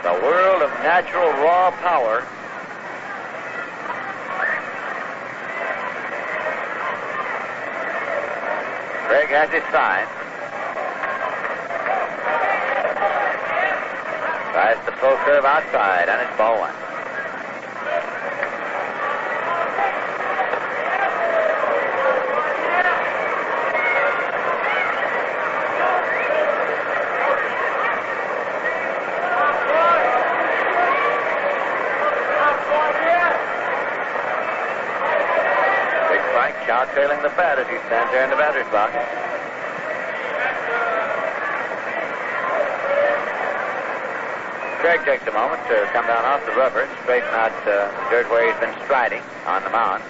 The world of natural raw power. Craig has his sign. Tries the full curve outside, and it's ball one. Trailing the bat as he stands there in the batter's box. Craig takes a moment to come down off the rubber and straighten out the dirt where he's been striding on the mound.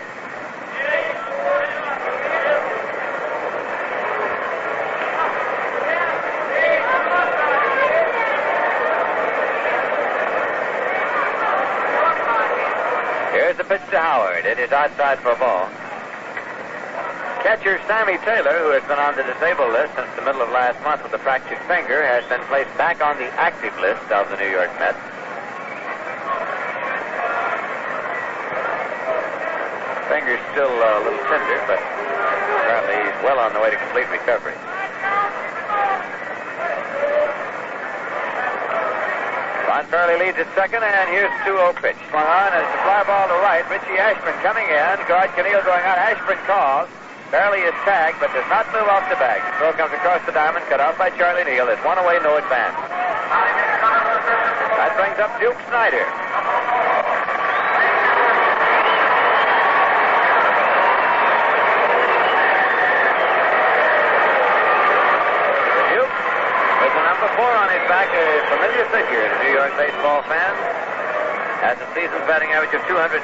Here's the pitch to Howard. It is outside for a ball. Catcher Sammy Taylor, who has been on the disabled list since the middle of last month with a fractured finger, has been placed back on the active list of the New York Mets. Finger's still a little tender, but apparently he's well on the way to complete recovery. Ron Fairley leads at second, and here's the 2-0 pitch. Swung on as the fly ball to right. Richie Ashburn coming in. Gord Keneal going out. Ashburn calls. Fairley is tagged, but does not move off the bag. The throw comes across the diamond, cut off by Charlie Neal. It's one away, no advance. That brings up Duke Snyder. Duke, with the number 4 on his back, a familiar figure to New York baseball fans. Has a season's batting average of 273.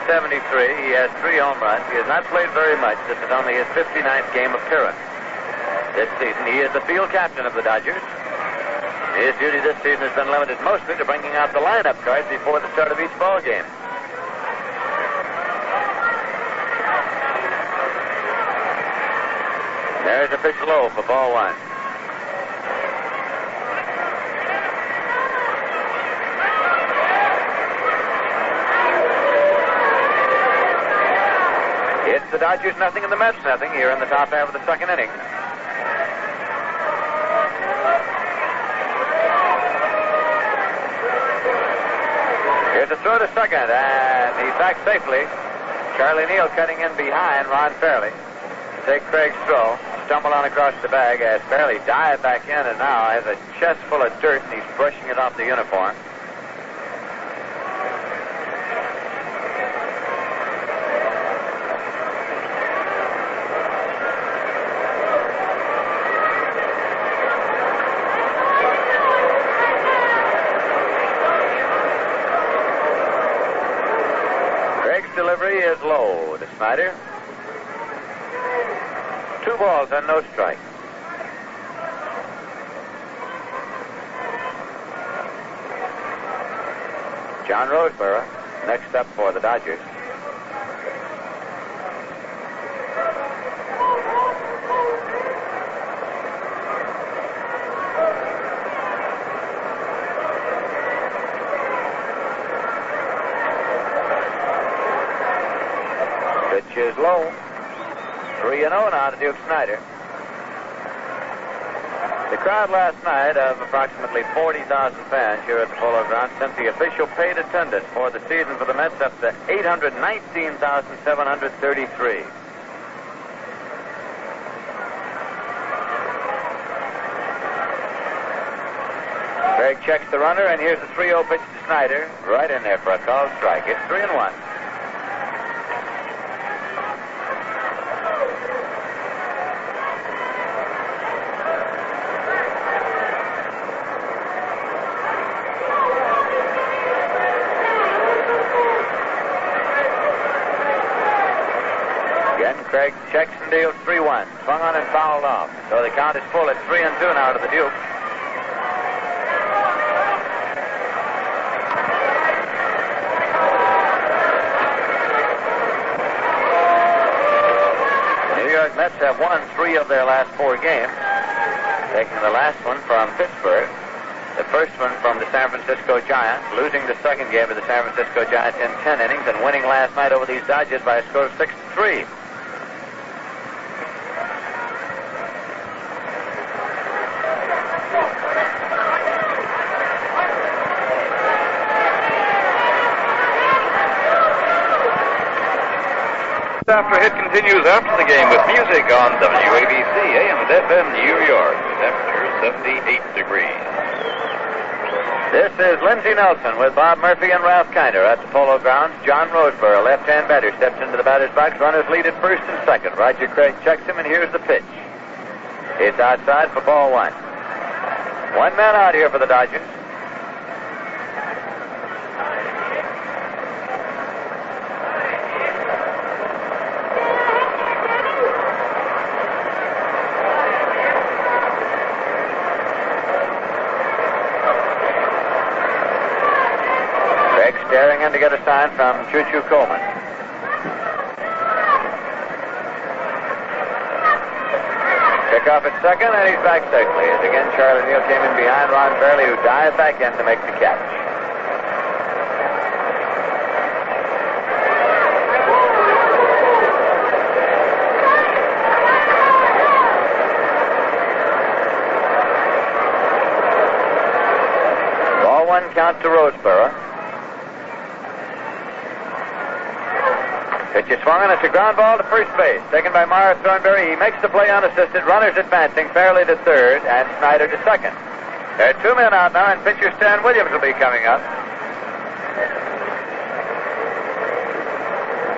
He has 3 home runs. He has not played very much. This is only his 59th game appearance. This season, he is the field captain of the Dodgers. His duty this season has been limited mostly to bringing out the lineup cards before the start of each ball game. There's a pitch low for ball one. It's the Dodgers nothing and the Mets nothing here in the top half of the second inning. Here's a throw to second, and he's back safely. Charlie Neal cutting in behind Ron Fairley. Take Craig's throw, stumble on across the bag as Fairley dives back in and now has a chest full of dirt and he's brushing it off the uniform. Delivery is low to Snyder. 2 balls and no strike. John Roseborough next up for the Dodgers. Is low. 3-0 now to Duke Snyder. The crowd last night of approximately 40,000 fans here at the Polo Grounds sent the official paid attendance for the season for the Mets up to 819,733. Craig checks the runner, and here's the 3-0 pitch to Snyder. Right in there for a called strike. It's 3-1. Craig checks and deals 3-1. Swung on and fouled off. So the count is full at 3-2 now to the Duke. New York Mets have won 3 of their last 4 games, taking the last one from Pittsburgh, the first one from the San Francisco Giants, losing the second game to the San Francisco Giants in 10 innings, and winning last night over these Dodgers by a score of 6-3. After Hit continues after the game with music on WABC AM and FM New York. Temperature 78 degrees. This is Lindsey Nelson with Bob Murphy and Ralph Kiner at the Polo Grounds. John Roseborough, left-hand batter, steps into the batter's box. Runners lead at first and second. Roger Craig checks him, and here's the pitch. It's outside for ball 1. 1 man out here for the Dodgers. Staring in to get a sign from Choo-Choo Coleman. Pick off at second, and he's back safely. As again, Charlie Neal came in behind Ron Fairley, who dived back in to make the catch. Ball 1 count to Roseborough. Pitch is swung, and it's a ground ball to first base. Taken by Mara Thornberry. He makes the play unassisted. Runners advancing. Fairley to third, and Snyder to second. There are 2 men out now, and pitcher Stan Williams will be coming up.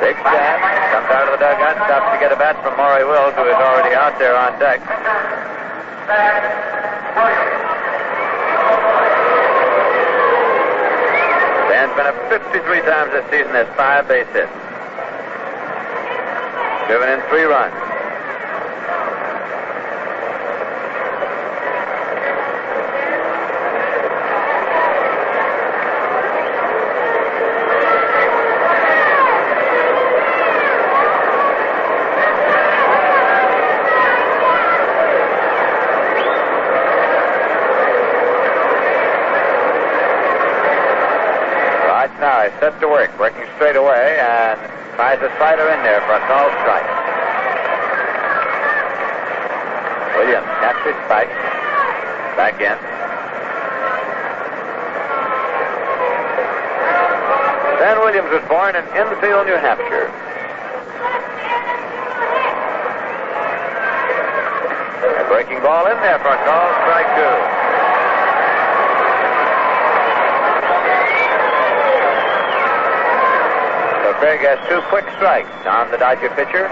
Big Stan comes out of the dugout, stops to get a bat from Maury Wills, who is already out there on deck. Stan's been up 53 times this season, has 5 base hits. Driven in 3 runs. Right now he's set to work, working straight away, and tries a slider in there for a called strike. Williams captures spike. Back in. Stan Williams was born in Enfield, New Hampshire. A breaking ball in there for a called strike 2. Craig has 2 quick strikes on the Dodger pitcher.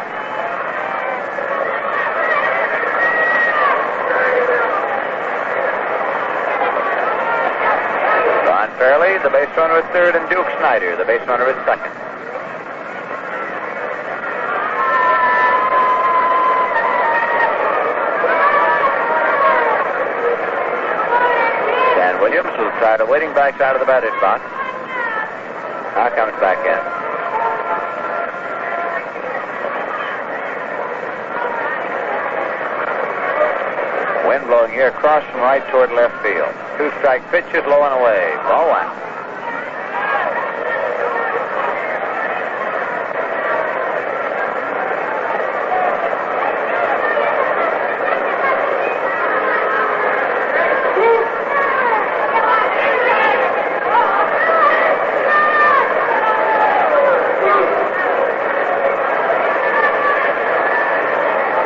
Ron Fairley, the base runner at third, and Duke Snyder, the base runner at second. Dan Williams will try to waiting back out of the batter's box. Now comes back in. Wind blowing here across from right toward left field. 2-strike pitch is low and away. Ball 1.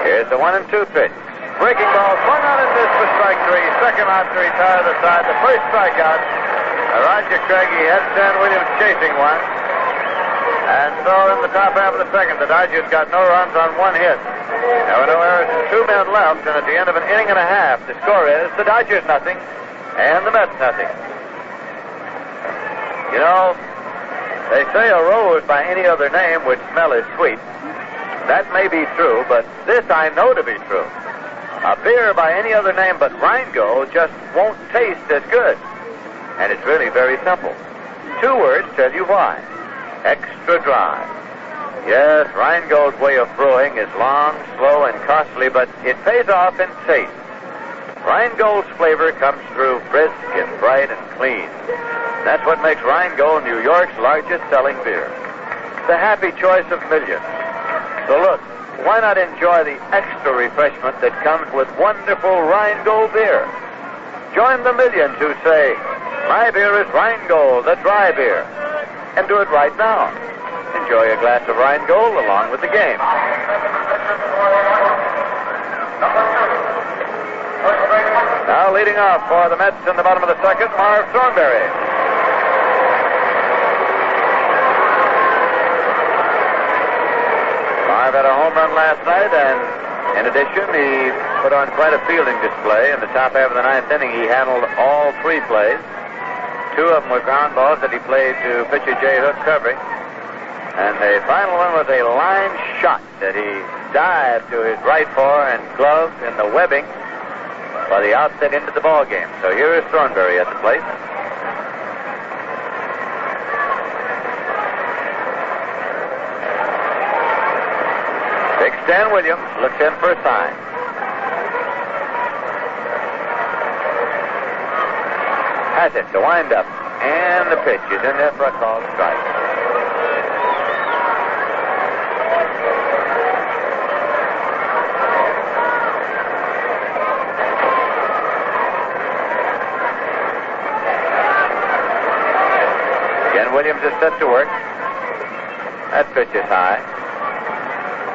Here's the 1-2 pitch. Breaking ball, swung on and missed for strike 3. Second out to retire the side. The first strikeout. Roger Craig, he had Stan Williams chasing one. And so in the top half of the second, the Dodgers got no runs on 1 hit. There were no errors and 2 men left, and at the end of an inning and a half, the score is the Dodgers nothing and the Mets nothing. You know, they say a rose by any other name would smell as sweet. That may be true, but this I know to be true. A beer by any other name but Rheingold just won't taste as good. And it's really very simple. 2 words tell you why. Extra dry. Yes, Rheingold's way of brewing is long, slow, and costly, but it pays off in taste. Rheingold's flavor comes through brisk and bright and clean. That's what makes Rheingold New York's largest selling beer. The happy choice of millions. So look, why not enjoy the extra refreshment that comes with wonderful Rheingold beer? Join the millions who say, my beer is Rheingold, the dry beer. And do it right now. Enjoy a glass of Rheingold along with the game. Now leading off for the Mets in the bottom of the second, Marv Thornberry. Marv had a home run last night, and in addition, he put on quite a fielding display. In the top half of the 9th inning, he handled all 3 plays. 2 of them were ground balls that he played to pitcher Jay Hook covering. And the final one was a line shot that he dived to his right for and gloved in the webbing by the outset into the ball game. So here is Thornberry at the plate. Big Stan Williams looks in for a sign. Has it, the windup, and the pitch is in there for a called strike. Williams is set to work. That pitch is high.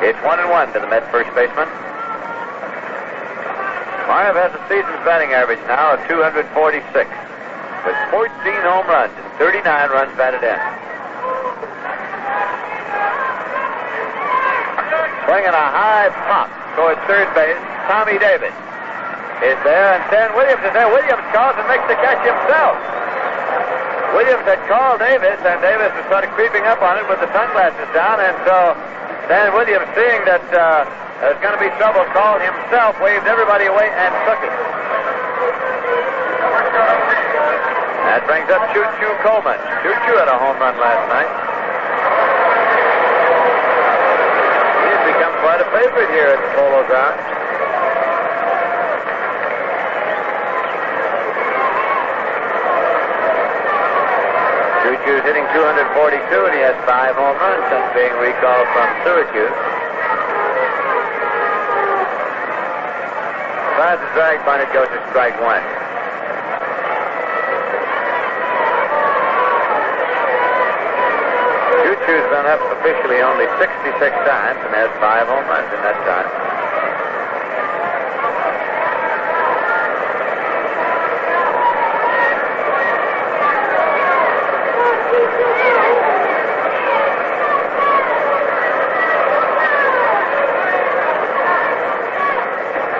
It's 1-1 to the Met first baseman. Marv has a season's batting average now of 246 with 14 home runs and 39 runs batted in. Swinging a high pop towards third base. Tommy Davis is there, and Stan Williams is there. Williams calls and makes the catch himself. Williams had called Davis, and Davis was sort of creeping up on it with the sunglasses down, and so Stan Williams, seeing that there's going to be trouble, called himself, waved everybody away, and took it. That brings up Choo Choo Coleman. Choo Choo had a home run last night. He has become quite a favorite here at the Polo Grounds. Choo-Choo's hitting 242, and he has 5 home runs since being recalled from Syracuse. Tries to drag bunt, it goes to strike 1. Choo-Choo's been up officially only 66 times and has 5 home runs in that time.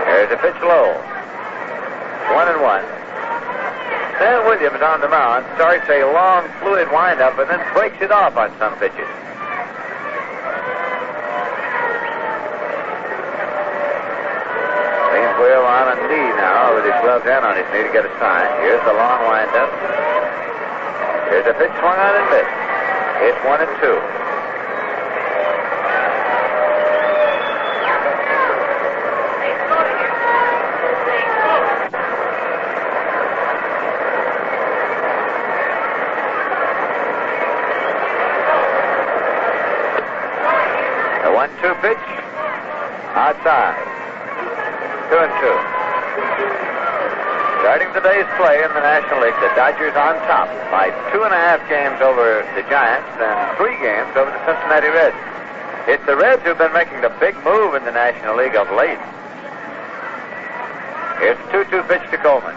There's a pitch low. 1-1. Stan Williams on the mound starts a long, fluid windup and then breaks it off on some pitches. Wheel on a knee now with his gloved hand on his knee to get a sign. Here's the long windup. Here's a pitch swung on and missed. It's 1-2. The 1-2 pitch outside. 2-2. Starting today's play in the National League, the Dodgers on top by 2.5 games over the Giants and 3 games over the Cincinnati Reds. It's the Reds who've been making the big move in the National League of late. Here's the 2-2 pitch to Coleman.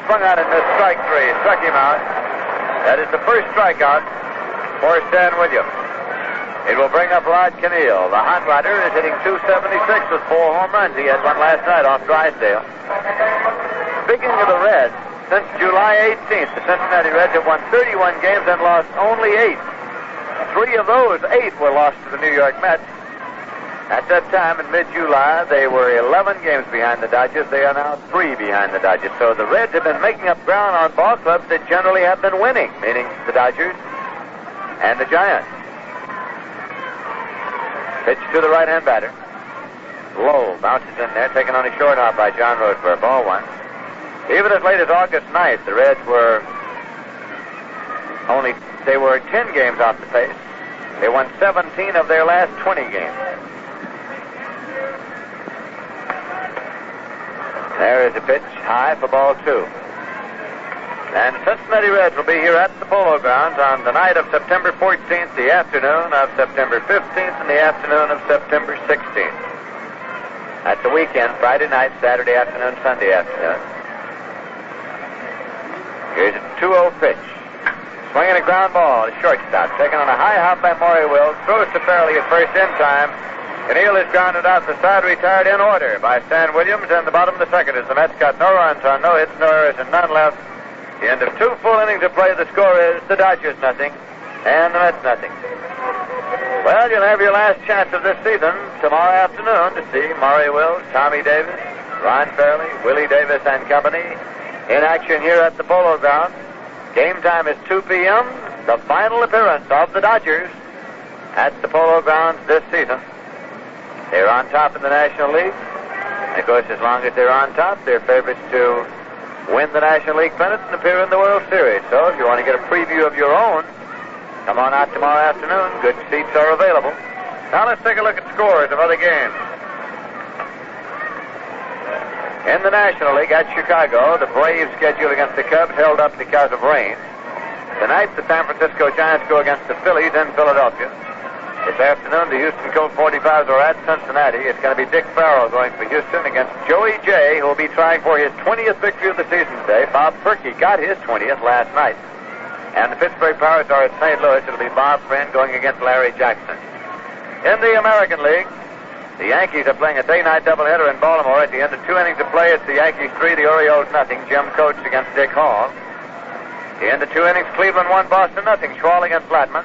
Swung out and missed, strike 3. Struck him out. That is the first strikeout for Stan Williams. It will bring up Rod Keneal. The hot rodder is hitting 276 with 4 home runs. He had one last night off Drysdale. Speaking of the Reds, since July 18th, the Cincinnati Reds have won 31 games and lost only 8. 3 of those 8 were lost to the New York Mets. At that time in mid-July, they were 11 games behind the Dodgers. They are now 3 behind the Dodgers. So the Reds have been making up ground on ball clubs that generally have been winning, meaning the Dodgers and the Giants. Pitch to the right-hand batter. Low bounces in there, taken on a short hop by John Rose for a ball 1. Even as late as August 9th, the Reds were 10 games off the pace. They won 17 of their last 20 games. There is a pitch high for ball 2. And Cincinnati Reds will be here at the Polo Grounds on the night of September 14th, the afternoon of September 15th, and the afternoon of September 16th. That's the weekend, Friday night, Saturday afternoon, Sunday afternoon. Here's a 2-0 pitch. Swinging a ground ball, a shortstop. Taken on a high hop by Maury Wills. Throws to Fairley at first in time. Cannell is grounded out. The side retired in order by Stan Williams. And the bottom of the second as the Mets got no runs on no hits, no errors, and none left. The end of 2 full innings of play. The score is the Dodgers nothing and the Mets nothing. Well, you'll have your last chance of this season tomorrow afternoon to see Maury Wills, Tommy Davis, Ron Fairley, Willie Davis and company in action here at the Polo Grounds. Game time is 2 p.m. The final appearance of the Dodgers at the Polo Grounds this season. They're on top in the National League. And of course, as long as they're on top, they're favorites to win the National League pennant and appear in the World Series. So if you want to get a preview of your own, come on out tomorrow afternoon. Good seats are available. Now let's take a look at scores of other games. In the National League at Chicago, the Braves schedule against the Cubs held up because of rain. Tonight, the San Francisco Giants go against the Phillies in Philadelphia. This afternoon, the Houston Colt 45s are at Cincinnati. It's going to be Dick Farrell going for Houston against Joey J, who will be trying for his 20th victory of the season today. Bob Perky got his 20th last night. And the Pittsburgh Pirates are at St. Louis. It'll be Bob Friend going against Larry Jackson. In the American League, the Yankees are playing a day-night doubleheader in Baltimore. At the end of 2 innings of play, it's the Yankees 3, the Orioles nothing. Jim Coates against Dick Hall. At the end of 2 innings, Cleveland 1, Boston nothing. Schwal against Flatman.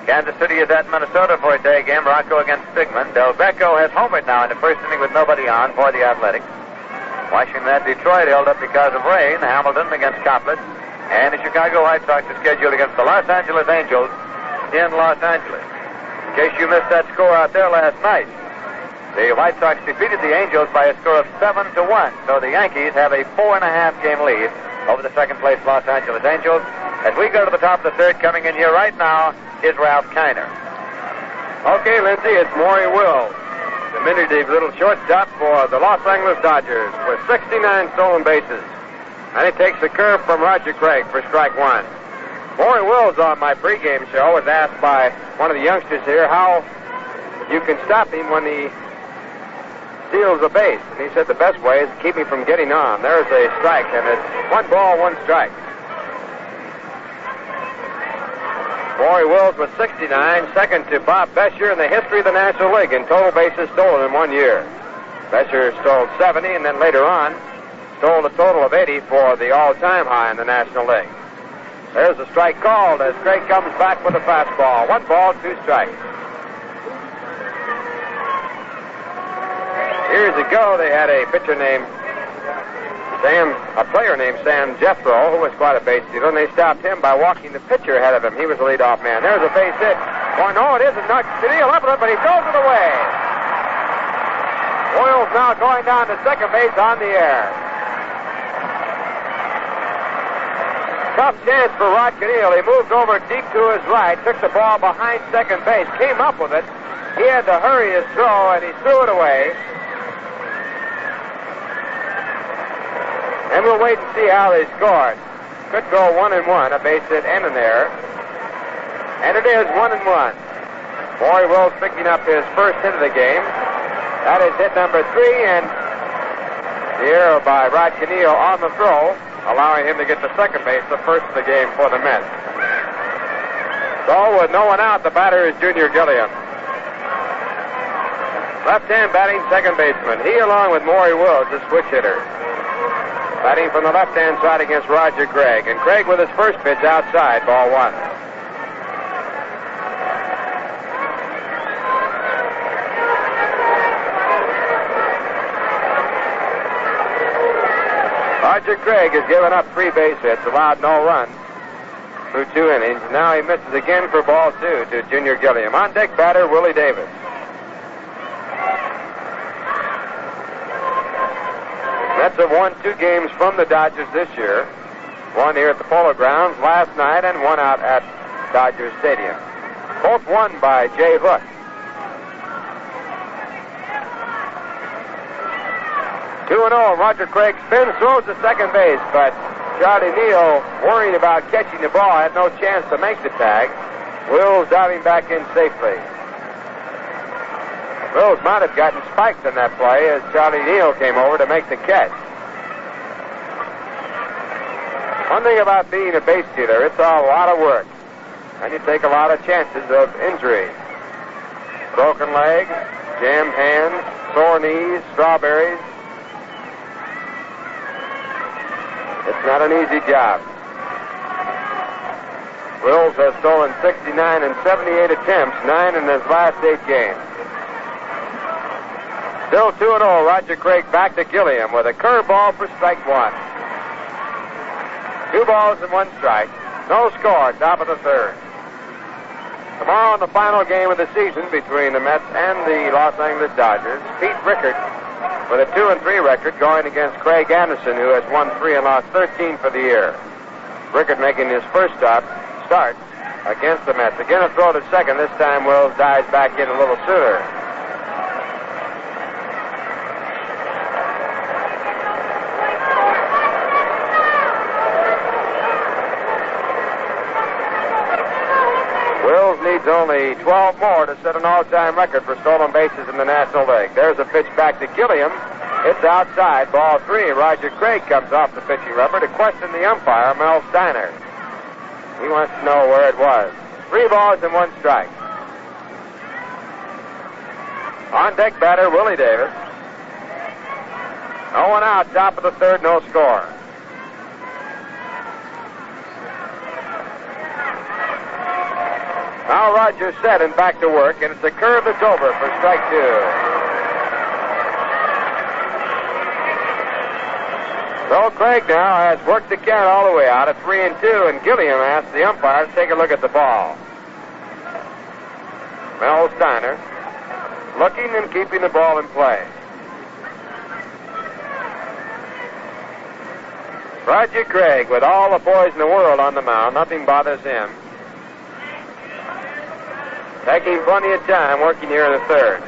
Kansas City is at Minnesota for a day game. Rocco against Stigman. Del Becco has homered now in the first inning with nobody on for the Athletics. Washington at Detroit held up because of rain. Hamilton against Coplett. And the Chicago White Sox are scheduled against the Los Angeles Angels in Los Angeles. In case you missed that score out there last night, the White Sox defeated the Angels by a score of 7-1. So the Yankees have a 4.5-game lead over the second-place Los Angeles Angels. As we go to the top of the third, coming in here right now is Ralph Kiner. Okay, Lindsay, it's Maury Wills, diminutive little shortstop for the Los Angeles Dodgers with 69 stolen bases. And he takes the curve from Roger Craig for strike 1. Maury Wills on my pregame show was asked by one of the youngsters here how you can stop him when he steals a base. And he said the best way is to keep him from getting on. There's a strike, and it's 1 ball, 1 strike. Maury Wills with 69, second to Bob Bescher in the history of the National League in total bases stolen in 1 year. Bescher stole 70, and then later on stole a total of 80 for the all-time high in the National League. There's a strike called as Craig comes back with a fastball. 1 ball, 2 strikes. Years ago, they had a player named Sam Jethro, who was quite a base stealer, and they stopped him by walking the pitcher ahead of him. He was the leadoff man. There's a base hit. Oh, no, it isn't. Cannell up with it, but he throws it away. Wills now going down to second base on the air. Tough chance for Rod Cannell. He moved over deep to his right, took the ball behind second base, came up with it. He had to hurry his throw, and he threw it away. And we'll wait and see how they scored. Could go 1-1, a base hit and an error. And it is 1-1. Maury Wills picking up his first hit of the game. That is hit number 3, and the error by Rod Cannell on the throw, allowing him to get to second base, the first of the game for the Mets. So with no one out, the batter is Junior Gilliam. Left-hand batting second baseman. He, along with Maury Wills, is switch hitter. Batting from the left-hand side against Roger Craig. And Craig with his first pitch outside, ball 1. Roger Craig has given up 3 base hits, allowed no runs through 2 innings. Now he misses again for ball 2 to Junior Gilliam. On deck batter, Willie Davis. Mets have won 2 games from the Dodgers this year. One here at the Polo Grounds last night and one out at Dodger Stadium. Both won by Jay Hook. 2-0. Roger Craig spins, throws to second base, but Charlie Neal, worried about catching the ball, had no chance to make the tag. Wills diving back in safely. Wills might have gotten spiked in that play as Charlie Neal came over to make the catch. One thing about being a base stealer, it's a lot of work. And you take a lot of chances of injury. Broken leg, jammed hands, sore knees, strawberries. It's not an easy job. Wills has stolen 69 in 78 attempts, 9 in his last 8 games. Still 2-0. Roger Craig back to Gilliam with a curveball for strike 1. 2 balls and 1 strike. No score, top of the 3rd. Tomorrow in the final game of the season between the Mets and the Los Angeles Dodgers, Pete Rickard with a 2-3 record going against Craig Anderson, who has won 3 and lost 13 for the year. Rickard making his first start against the Mets. Again a throw to second. This time Wills dives back in a little sooner. Wills needs only 12 more to set an all-time record for stolen bases in the National League. There's a pitch back to Gilliam. It's outside, ball 3. Roger Craig comes off the pitching rubber to question the umpire, Mel Steiner. He wants to know where it was. 3 balls and 1 strike. On deck batter, Willie Davis. 0 out, top of the 3rd, no score. Now Roger's set and back to work, and it's a curve that's over for strike 2. So Craig now has worked the count all the way out at 3-2, and Gilliam asks the umpire to take a look at the ball. Mel Steiner looking and keeping the ball in play. Roger Craig, with all the poise in the world on the mound, nothing bothers him. Taking plenty of time working here in the 3rd.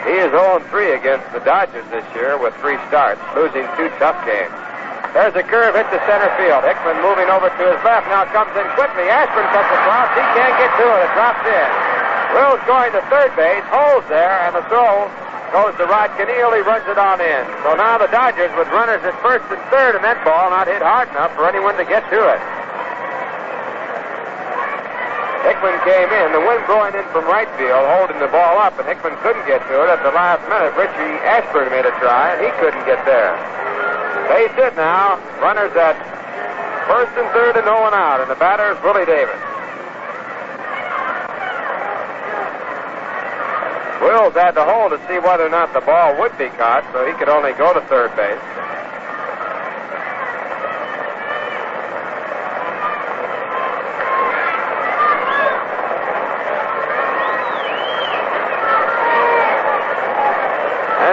He is 0-3 against the Dodgers this year with 3 starts, losing 2 tough games. There's a curve hit to center field. Hickman moving over to his left, now comes in quickly. Ashburn cuts across. He can't get to it. It drops in. Wills going to third base, holds there, and the throw goes to Rod Keneal. He runs it on in. So now the Dodgers with runners at first and third, and that ball not hit hard enough for anyone to get to it. Hickman came in, the wind blowing in from right field, holding the ball up, and Hickman couldn't get to it. At the last minute, Richie Ashburn made a try, and he couldn't get there. Base hit now. Runners at first and third and 0 out, and the batter is Willie Davis. Wills had to hold to see whether or not the ball would be caught, so he could only go to third base.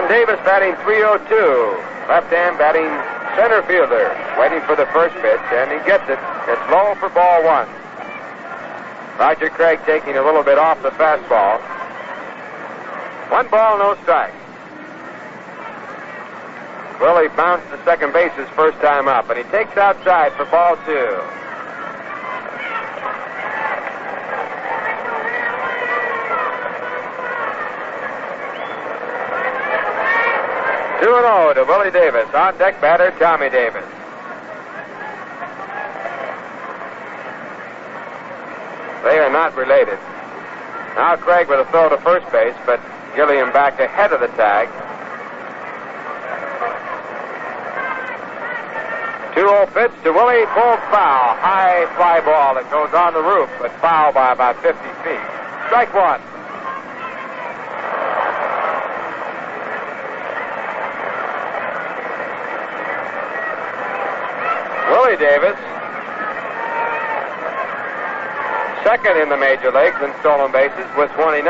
Davis batting .302. Left hand batting center fielder. Waiting for the first pitch, and he gets it. It's low for ball 1. Roger Craig taking a little bit off the fastball. 1 ball, no strike. Willie bounced to second base his first time up, and he takes outside for ball 2. To Willie Davis. On deck batter, Tommy Davis. They are not related. Now Craig with a throw to first base, but Gilliam back ahead of the tag. 2-0 pitch to Willie, pulled foul. High fly ball that goes on the roof, but foul by about 50 feet. Strike 1. Willie Davis, second in the major leagues in stolen bases with 29.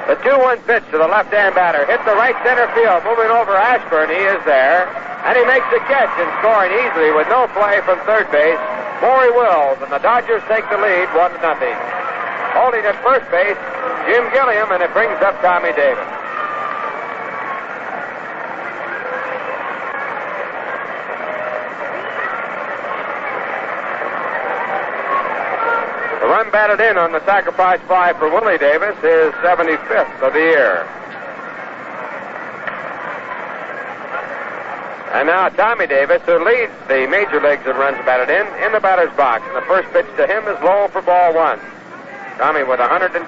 The 2-1 pitch to the left-hand batter. Hit the right center field. Moving over Ashburn. He is there. And he makes the catch and scoring easily with no play from third base. Maury Wills. And the Dodgers take the lead 1-0. Holding at first base, Jim Gilliam. And it brings up Tommy Davis. The run batted in on the sacrifice fly for Willie Davis is 75th of the year. And now Tommy Davis, who leads the major leagues in runs batted in the batter's box. And the first pitch to him is low for ball one. Tommy with 122.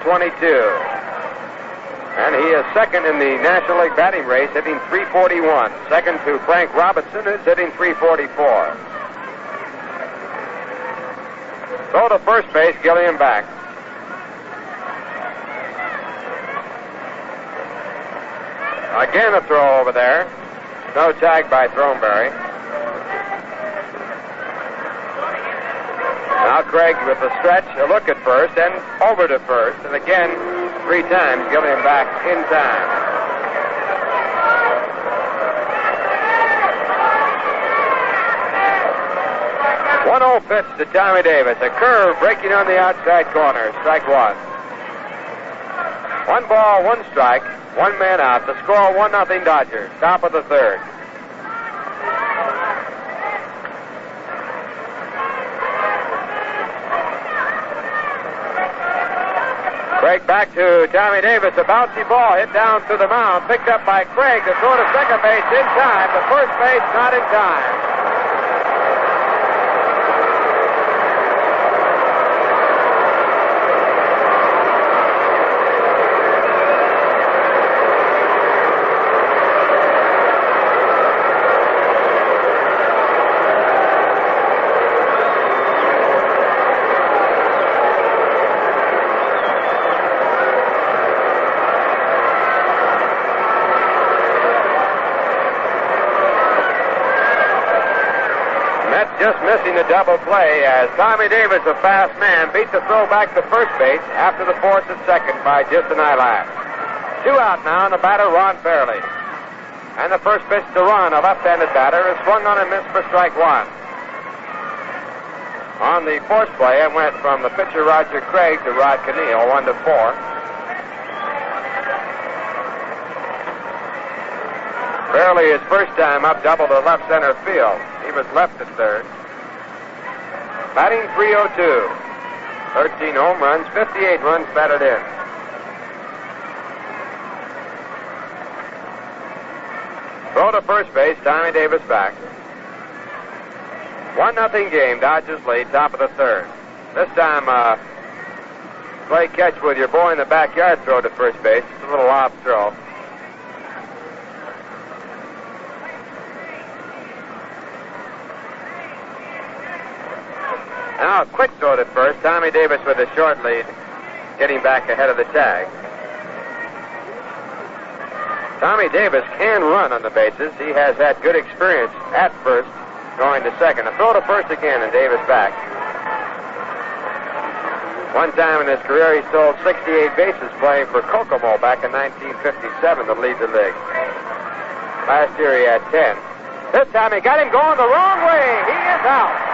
And he is second in the National League batting race, hitting .341. Second to Frank Robinson, who's hitting .344. Throw to first base, Gilliam back. Again a throw over there. No tag by Throneberry. Now Craig with the stretch, a look at first, and over to first. And again, 3 times, Gilliam back in time. One-0 pitch to Tommy Davis. A curve breaking on the outside corner. Strike one. 1 ball, 1 strike. 1 man out. The score 1-0 Dodgers. Top of the third. Craig back to Tommy Davis. A bouncy ball hit down to the mound. Picked up by Craig to throw to second base in time. To first base not in time. Just missing the double play as Tommy Davis, a fast man, beat the throw back to first base after the force at second by just an eyelash. 2 out now, and the batter, Ron Fairley. And the first pitch to Ron, a left-handed batter, is swung on and missed for strike one. On the force play, it went from the pitcher Roger Craig to Rod Cannell, 1-4. Fairley, his first time up, doubled to left center field. He was left at third. Batting .302. 13 home runs, 58 runs batted in. Throw to first base, Tommy Davis back. 1-0 game, Dodgers lead, top of the third. This time, play catch with your boy in the backyard throw to first base. It's a little off throw. Now a quick throw at first. Tommy Davis with a short lead, getting back ahead of the tag. Tommy Davis can run on the bases. He has had good experience at first, going to second. A throw to first again, and Davis back. One time in his career, he stole 68 bases playing for Kokomo back in 1957 to lead the league. Last year he had 10. This time he got him going the wrong way. He is out.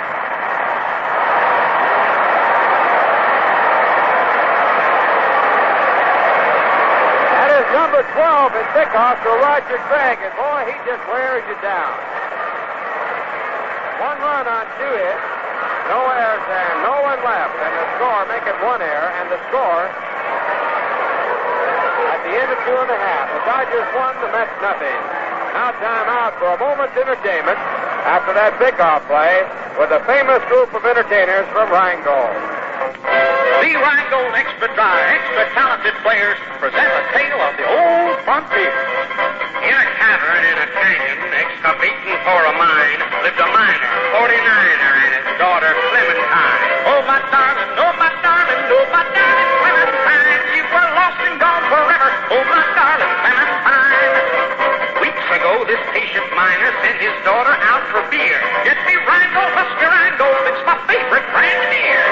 Number 12 is pickoff to Roger Craig, and boy, he just wears you down. 1 run on 2 hits, no errors, and no one left, and the score, make it 1 error, and the score at the end of 2 1/2. The Dodgers won, the Mets nothing. Now time out for a moment's entertainment after that pickoff play with a famous group of entertainers from Rheingold. The Rheingold Extra Dry, extra talented players present a tale of the old frontier. In a cavern in a canyon, excavating for a mine, lived a miner, 49er, and his daughter Clementine. Oh, my darling, oh, my darling, oh, my darling Clementine, you were lost and gone forever. Oh, my darling Clementine. daughter out for beer. Get me Rheingold, Husker Rheingold, it's my favorite brand of beer.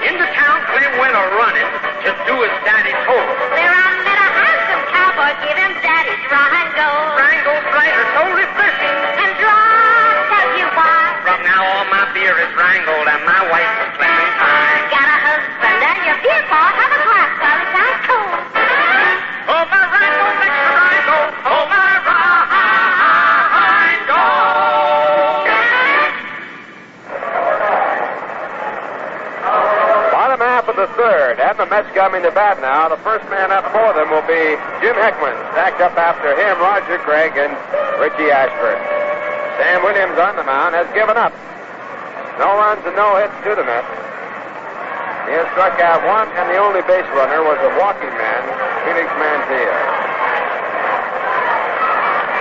Into town Clem went a-running to do as Daddy told. There I met a handsome cowboy, give him Daddy's Rheingold. Rheingold Strider so refreshing. And draw, tell you why. From now on my beer is Rheingold and my wife is Clementine. Got a husband and your beer paw, have a glass while it's out cold. Oh, my Rheingold, extra Rheingold. Oh, my Rheingold. Bottom half of the third, and the Mets coming to bat now. The first man up for them will be Jim Hickman. Stacked up after him, Roger Craig and Richie Ashford. Sam Williams on the mound has given up. No runs and no hits to the Mets. He has struck out one, and the only base runner was a walking man, Felix Mantilla.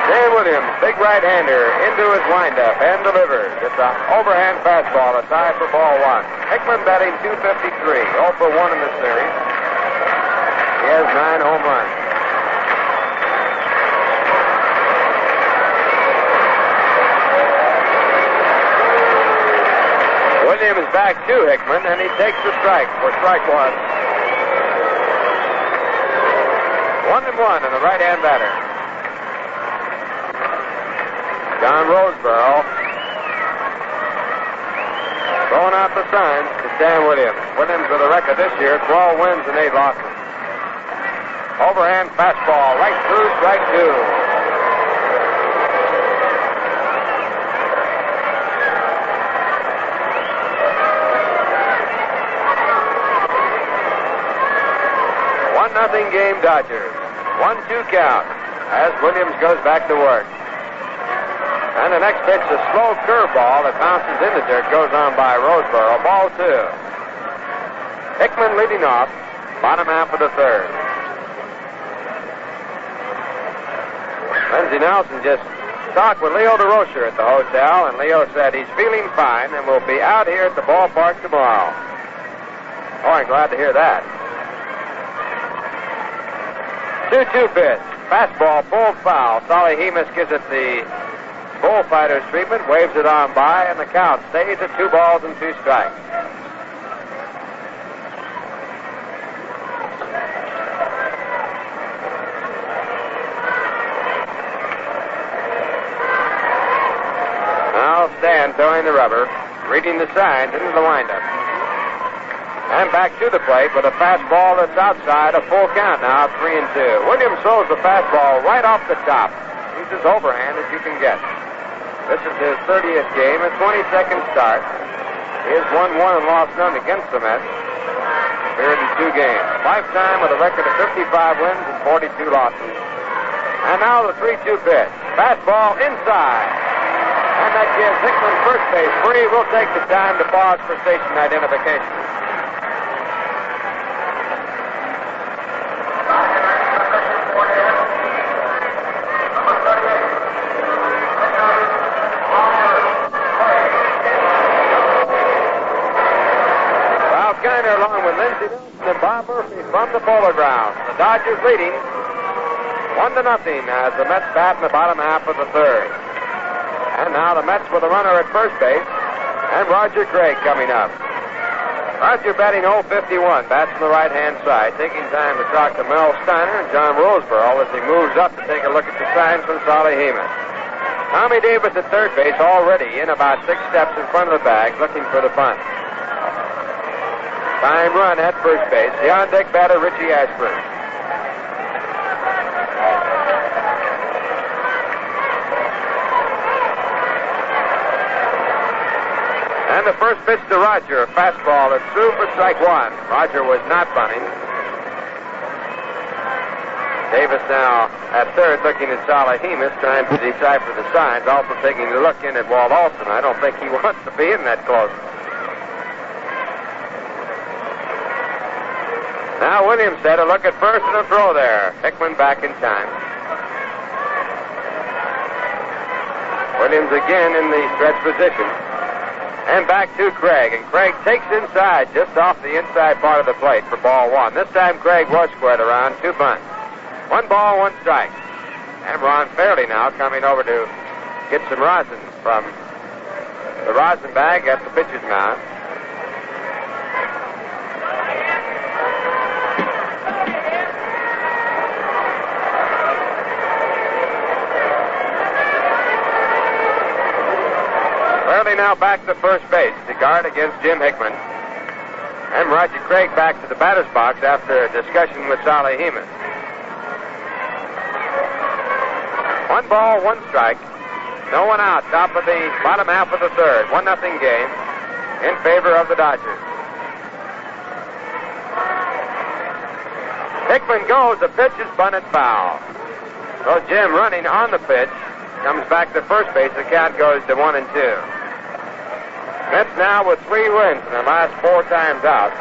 Sam Williams, big right-hander, into his windup and delivers. It's an overhand fastball, a tie for ball one. Hickman batting .253, 0 for 1 in the series. He has 9 home runs. Williams back to Hickman, and he takes the strike for strike one. 1-1 and the right-hand batter. John Roseboro throwing out the signs to Sam Williams. Williams with a record this year, 12 wins and 8 losses. Overhand fastball, right through, strike two. Nothing game Dodgers. 1-2 count as Williams goes back to work. And the next pitch, a slow curveball that bounces in the dirt, goes on by Roseboro. Ball two. Hickman leading off, bottom half of the third. Lindsey Nelson just talked with Leo DeRocher at the hotel, and Leo said he's feeling fine and will be out here at the ballpark tomorrow. Oh, I'm glad to hear that. 2-2 pitch. Fastball pulled foul. Solly Hemus gives it the bullfighter's treatment, waves it on by, and the count stays at 2 balls and 2 strikes. Now Stan throwing the rubber, reading the signs into the windup. And back to the plate with a fastball that's outside, a full count now, 3-2. Williams throws the fastball right off the top. He's as overhand as you can get. This is his 30th game, a 22nd start. He has won 1 and lost none against the Mets. Appeared in 2 games. Lifetime with a record of 55 wins and 42 losses. And now the 3-2 pitch. Fastball inside. And that gives Hickman first base free. We'll take the time to pause for station identification. Along with Lindsey Nelson and Bob Murphy from the Polo Grounds. The Dodgers leading 1-0 as the Mets bat in the bottom half of the third. And now the Mets with a runner at first base and Roger Craig coming up. Roger batting 0-51, bats on the right-hand side, taking time to talk to Mel Steiner and John Roseboro as he moves up to take a look at the signs from Solly Hemus. Tommy Davis at third base already in about 6 steps in front of the bag looking for the bunt. Fine run at first base. The on-deck batter, Richie Ashburn. And the first pitch to Roger, a fastball that's through for strike one. Roger was not bunting. Davis now at third looking at Solly Hemus, trying to decipher the signs, also taking a look in at Walt Olson. I don't think he wants to be in that close. Now Williams said a look at first and a throw there. Hickman back in time. Williams again in the stretch position. And back to Craig. And Craig takes inside just off the inside part of the plate for ball one. This time Craig was squared around, 2 bunts. 1 ball, 1 strike. And Ron Fairley now coming over to get some rosin from the rosin bag at the pitcher's mound. Early now back to first base to guard against Jim Hickman. And Roger Craig back to the batter's box after a discussion with Sally Heeman. 1 ball, 1 strike. No one out. Top of the bottom half of the third. 1-0 game in favor of the Dodgers. Hickman goes. The pitch is bunted foul. So Jim running on the pitch comes back to first base. The count goes to 1-2. Mets now with 3 wins in their last 4 times out.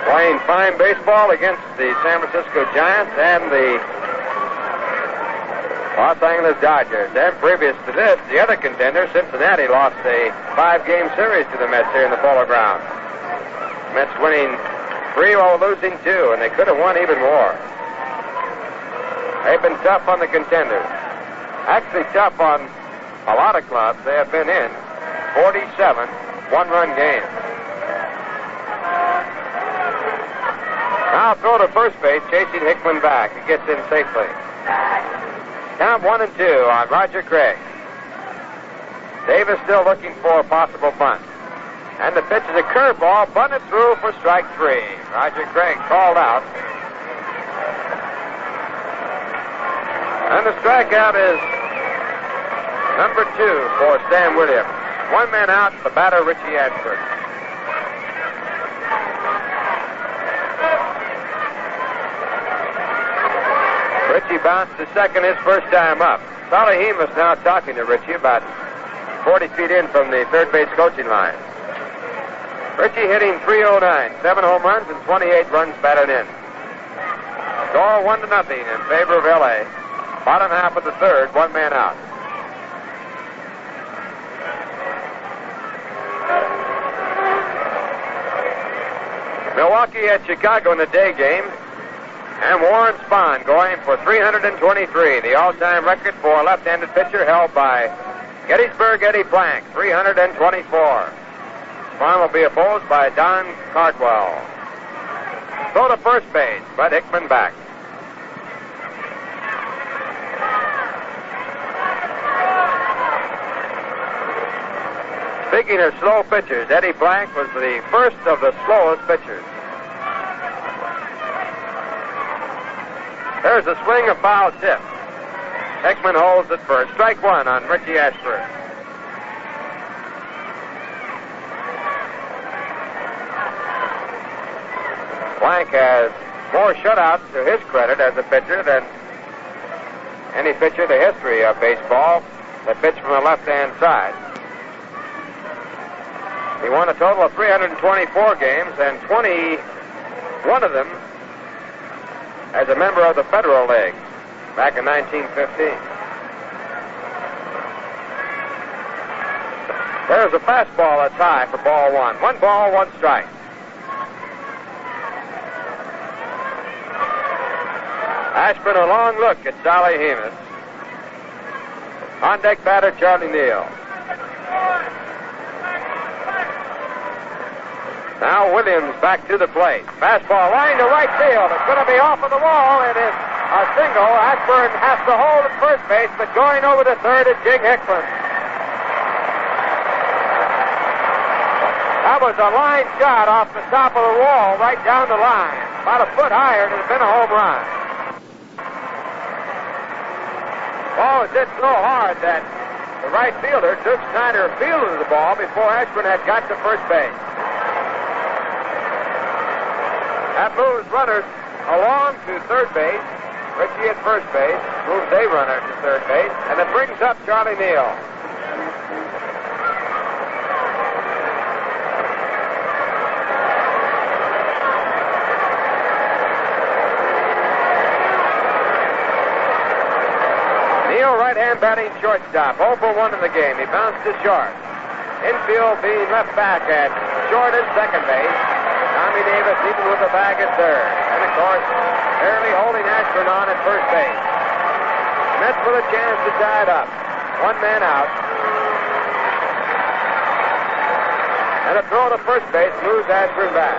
Playing fine baseball against the San Francisco Giants and the Los Angeles Dodgers. And previous to this, the other contender, Cincinnati, lost a 5-game series to the Mets here in the Polo Grounds. Mets winning 3 while losing 2, and they could have won even more. They've been tough on the contenders. Actually tough on a lot of clubs. They have been in 47 one-run games. Now throw to first base, chasing Hickman back. He gets in safely. Count 1-2 on Roger Craig. Davis still looking for a possible bunt. And the pitch is a curveball, bunted through for strike 3. Roger Craig called out. And the strikeout is number 2 for Stan Williams. 1 man out, the batter, Richie Ashford. Richie bounced to second his first time up. Sally Heeman is now talking to Richie about 40 feet in from the third base coaching line. Richie hitting .309, 7 home runs and 28 runs batted in. Score 1-0 in favor of L.A. Bottom half of the third, 1 man out. Milwaukee at Chicago in the day game. And Warren Spahn going for 323, the all-time record for a left-handed pitcher held by Gettysburg Eddie Plank, 324. Spahn will be opposed by Don Cardwell. Throw to first base, but Hickman back. Speaking of slow pitchers, Eddie Plank was the first of the slowest pitchers. There's a swing, a foul tip. Hickman holds it first. Strike 1 on Richie Ashford. Plank has more shutouts to his credit as a pitcher than any pitcher in the history of baseball that pitched from the left-hand side. He won a total of 324 games, and 21 of them as a member of the Federal League back in 1915. There's a fastball that's high for ball 1. 1 ball, 1 strike. Ashburn, a long look at Sally Heeman. On deck batter, Charlie Neal. Now Williams back to the plate. Fastball line to right field. It's going to be off of the wall. It is a single. Ashburn has to hold at first base, but going over to third is Jig Hickman. That was a line shot off the top of the wall right down the line. About a foot higher, and it has been a home run. Ball was hit so hard that the right fielder took Snyder fielded the ball before Ashburn had got to first base. That moves runners along to third base. Richie at first base moves a runner to third base, and it brings up Charlie Neal. Neal, right-hand batting shortstop, 0 for 1 in the game. He bounced to short. Infield being left back at short and second base. Tommy Davis even with the bag at third. And, of course, barely holding Ashburn on at first base. Mets with a chance to tie it up. One man out. And a throw to first base moves Ashburn back.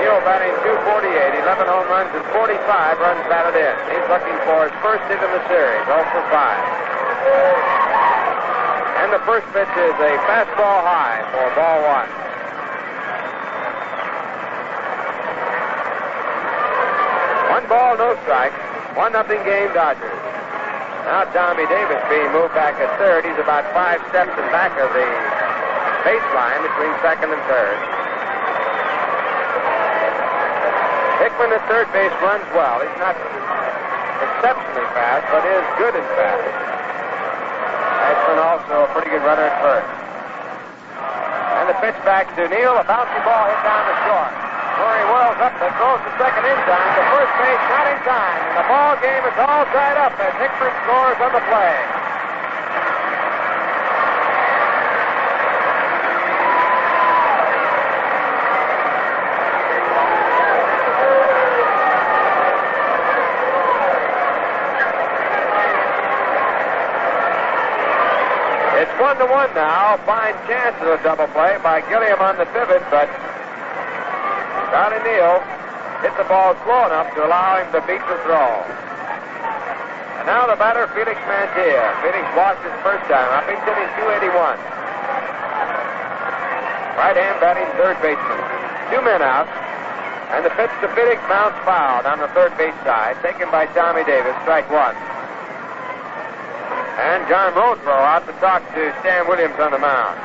Neal batting .248, 11 home runs and 45 runs batted in. He's looking for his first hit in the series, 0 for 5. And the first pitch is a fastball high for ball one. One ball, no strikes. 1-0 game, Dodgers. Now Tommy Davis being moved back at third. He's about 5 steps in back of the baseline between second and third. Hickman at third base runs well. He's not exceptionally fast, but is good and fast. Ashburn also a pretty good runner at first. And the pitch back to Neal. A bouncy ball hit down the short. Murray whirls up and throws to second in time. To first base, not in time. And the ball game is all tied up as Hickman scores on the play. It's 1-1 now. Fine chance of a double play by Gilliam on the pivot, but Charlie Neal hit the ball slow enough to allow him to beat the throw. And now the batter, Felix Mantilla. Felix walked his first time up. He's hitting .281. Right-hand batting third baseman. 2 men out. And the pitch to Felix mounts foul down the third base side, taken by Tommy Davis, strike one. And John Roseboro out to talk to Stan Williams on the mound.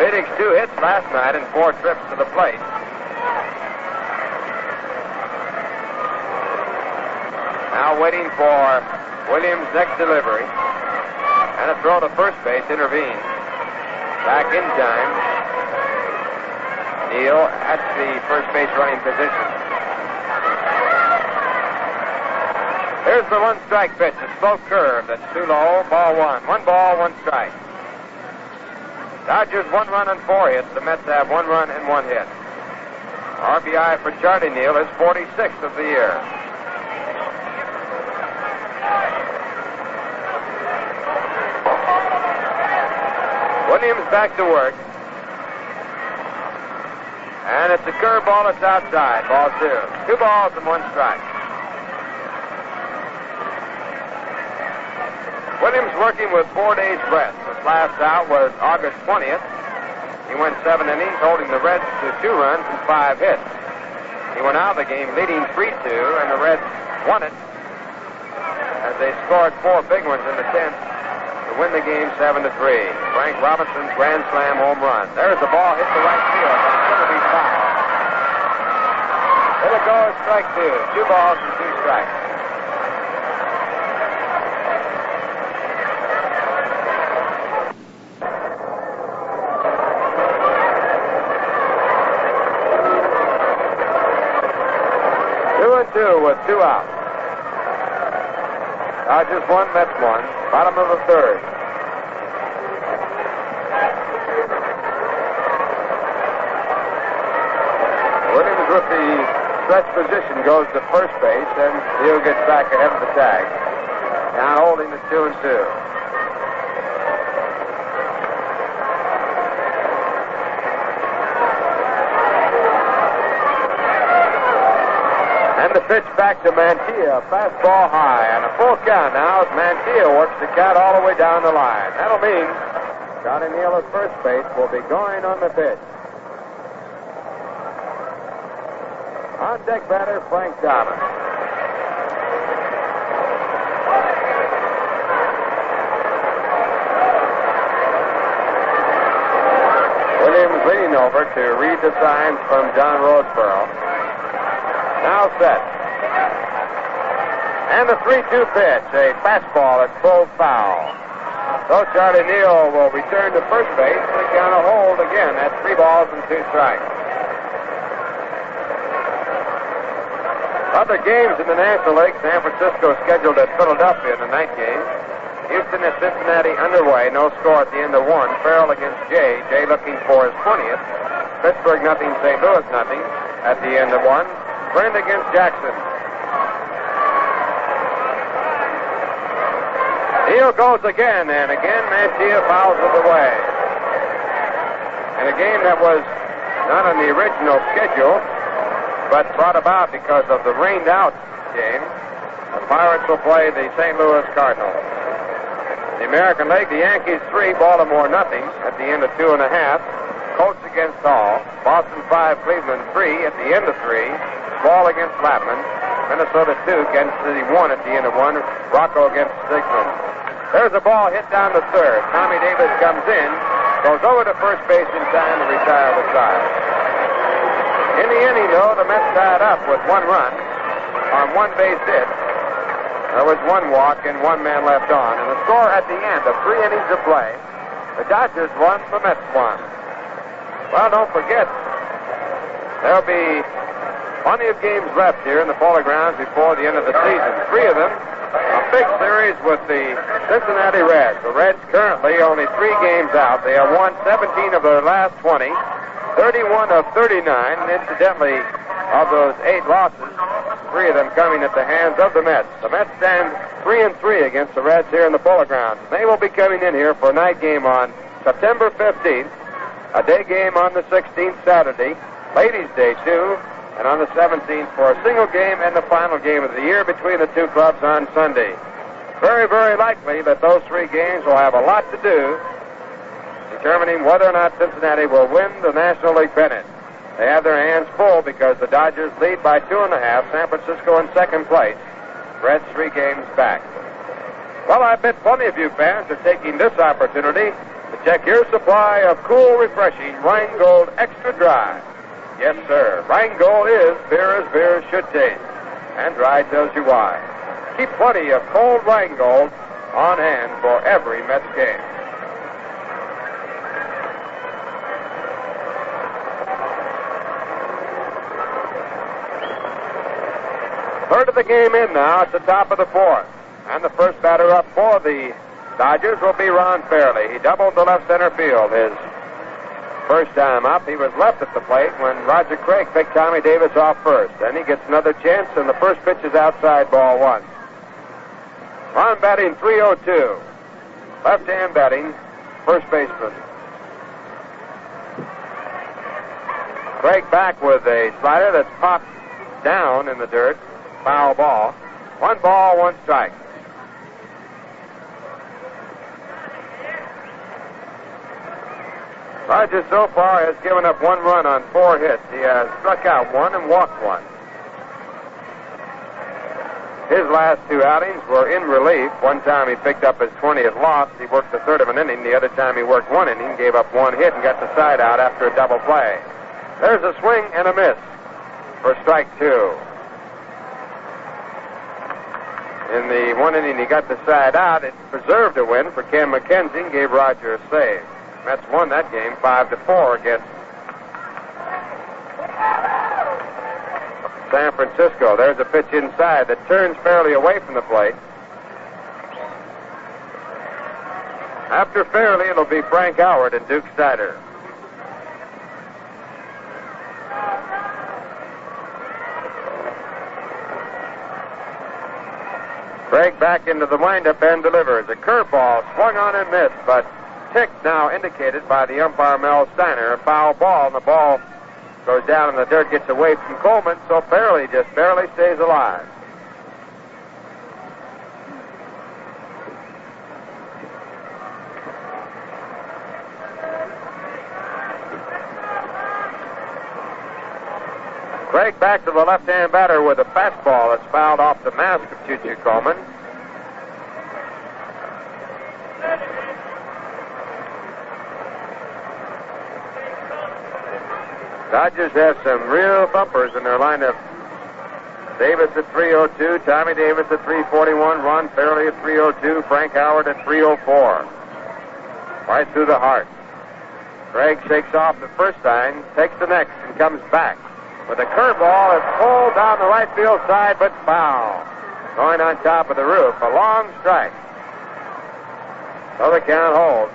Felix 2 hits last night and 4 trips to the plate. Now waiting for Williams' next delivery. And a throw to first base intervenes. Back in time. Neal at the first base running position. Here's the 1-strike pitch. A slow curve that's too low. Ball one. 1 ball, 1 strike. Dodgers 1 run and 4 hits. The Mets have 1 run and 1 hit. RBI for Charlie Neal is 46th of the year. Williams back to work. And it's a curveball that's outside. Ball 2. 2 balls and 1 strike. Williams working with 4 days rest. His last out was August 20th. He went 7 innings, holding the Reds to 2 runs and 5 hits. He went out of the game leading 3-2, and the Reds won it as they scored 4 big ones in the 10th to win the game 7-3. Frank Robinson's grand slam home run. There's the ball, hit the right field, and it's going to be foul. It'll go as strike 2. 2 balls and 2 strikes. With 2 outs. Dodgers 1, Mets 1. Bottom of the third. Williams with the stretch position goes to first base, and Neal gets back ahead of the tag. Now holding the 2-2. And the pitch back to Mantilla, fastball high, and a full count now as Mantilla works the count all the way down the line. That'll mean Johnny Neal at first base will be going on the pitch. On deck batter, Frank Dobbin. Williams leaning over to read the signs from John Roseboro. Now set. And the 3-2 pitch, a fastball that's full foul. So Charlie Neal will return to first base and count a hold again. That's 3 balls and 2 strikes. Other games in the National League, San Francisco scheduled at Philadelphia in the night game. Houston and Cincinnati underway. No score at the end of one. Farrell against Jay. Jay looking for his 20th. Pittsburgh nothing, St. Louis nothing at the end of one. Friend against Jackson. Neal goes again, and again Mantilla fouls it away. In a game that was not on the original schedule, but brought about because of the rained-out game, the Pirates will play the St. Louis Cardinals. The American League, the Yankees 3, Baltimore nothing at the end of 2.5. Colts against Hall. Boston 5, Cleveland 3 at the end of 3. Ball against Lapman. Minnesota 2, Kansas City 1 at the end of 1. Rocco against Sigmund. There's a ball hit down to third. Tommy Davis comes in, goes over to first base in time to retire the side. In the inning, though, the Mets tied up with 1 run on 1 base hit. There was 1 walk and 1 man left on. And the score at the end of 3 innings of play, the Dodgers won, the Mets won. Well, don't forget, there'll be plenty of games left here in the Polo Grounds before the end of the season. 3 of them, a big series with the Cincinnati Reds. The Reds currently only 3 games out. They have won 17 of their last 20, 31 of 39, and incidentally, of those 8 losses, 3 of them coming at the hands of the Mets. The Mets stand 3-3 against the Reds here in the Polo Grounds. They will be coming in here for a night game on September 15th, a day game on the 16th, Saturday, Ladies' Day, too, and on the 17th for a single game and the final game of the year between the 2 clubs on Sunday. Very, very likely that those 3 games will have a lot to do determining whether or not Cincinnati will win the National League pennant. They have their hands full because the Dodgers lead by 2.5, San Francisco in second place, Reds 3 games back. Well, I bet plenty of you fans are taking this opportunity to check your supply of cool, refreshing Rheingold Extra Dry. Yes, sir. Rheingold is beer as beer should taste. And Dry tells you why. Keep plenty of cold Rheingold on hand for every Mets game. Third of the game in now at the top of the 4th. And the first batter up for the Dodgers will be Ron Fairley. He doubled the left center field. His first time up, he was left at the plate when Roger Craig picked Tommy Davis off first. Then he gets another chance, and the first pitch is outside, ball 1. Ron batting .302. Left-hand batting, first baseman. Craig back with a slider that's popped down in the dirt. Foul ball. 1 ball, 1 strike. Rogers so far has given up 1 run on 4 hits. He has struck out 1 and walked 1. His last 2 outings were in relief. One time he picked up his 20th loss. He worked the third of an inning. The other time he worked 1 inning, gave up 1 hit, and got the side out after a double play. There's a swing and a miss for strike 2. In the 1 inning he got the side out. It preserved a win for Ken McKenzie and gave Roger a save. Mets won that game 5-4 against San Francisco. There's a pitch inside that turns Fairley away from the plate. After Fairley, it'll be Frank Howard and Duke Snyder. Craig back into the windup and delivers. A curveball swung on and missed, but tick now indicated by the umpire Mel Steiner. A foul ball, and the ball goes down in the dirt, gets away from Coleman, so Fairley just barely stays alive. Craig back to the left-hand batter with a fastball that's fouled off the mask of Choo-Choo Coleman. Dodgers have some real bumpers in their lineup. Davis at 302, Tommy Davis at 341, Ron Fairley at 302, Frank Howard at 304. Right through the heart. Craig shakes off the first time, takes the next, and comes back with a curveball that's pulled down the right field side, but foul. Going on top of the roof, a long strike. So the count holds.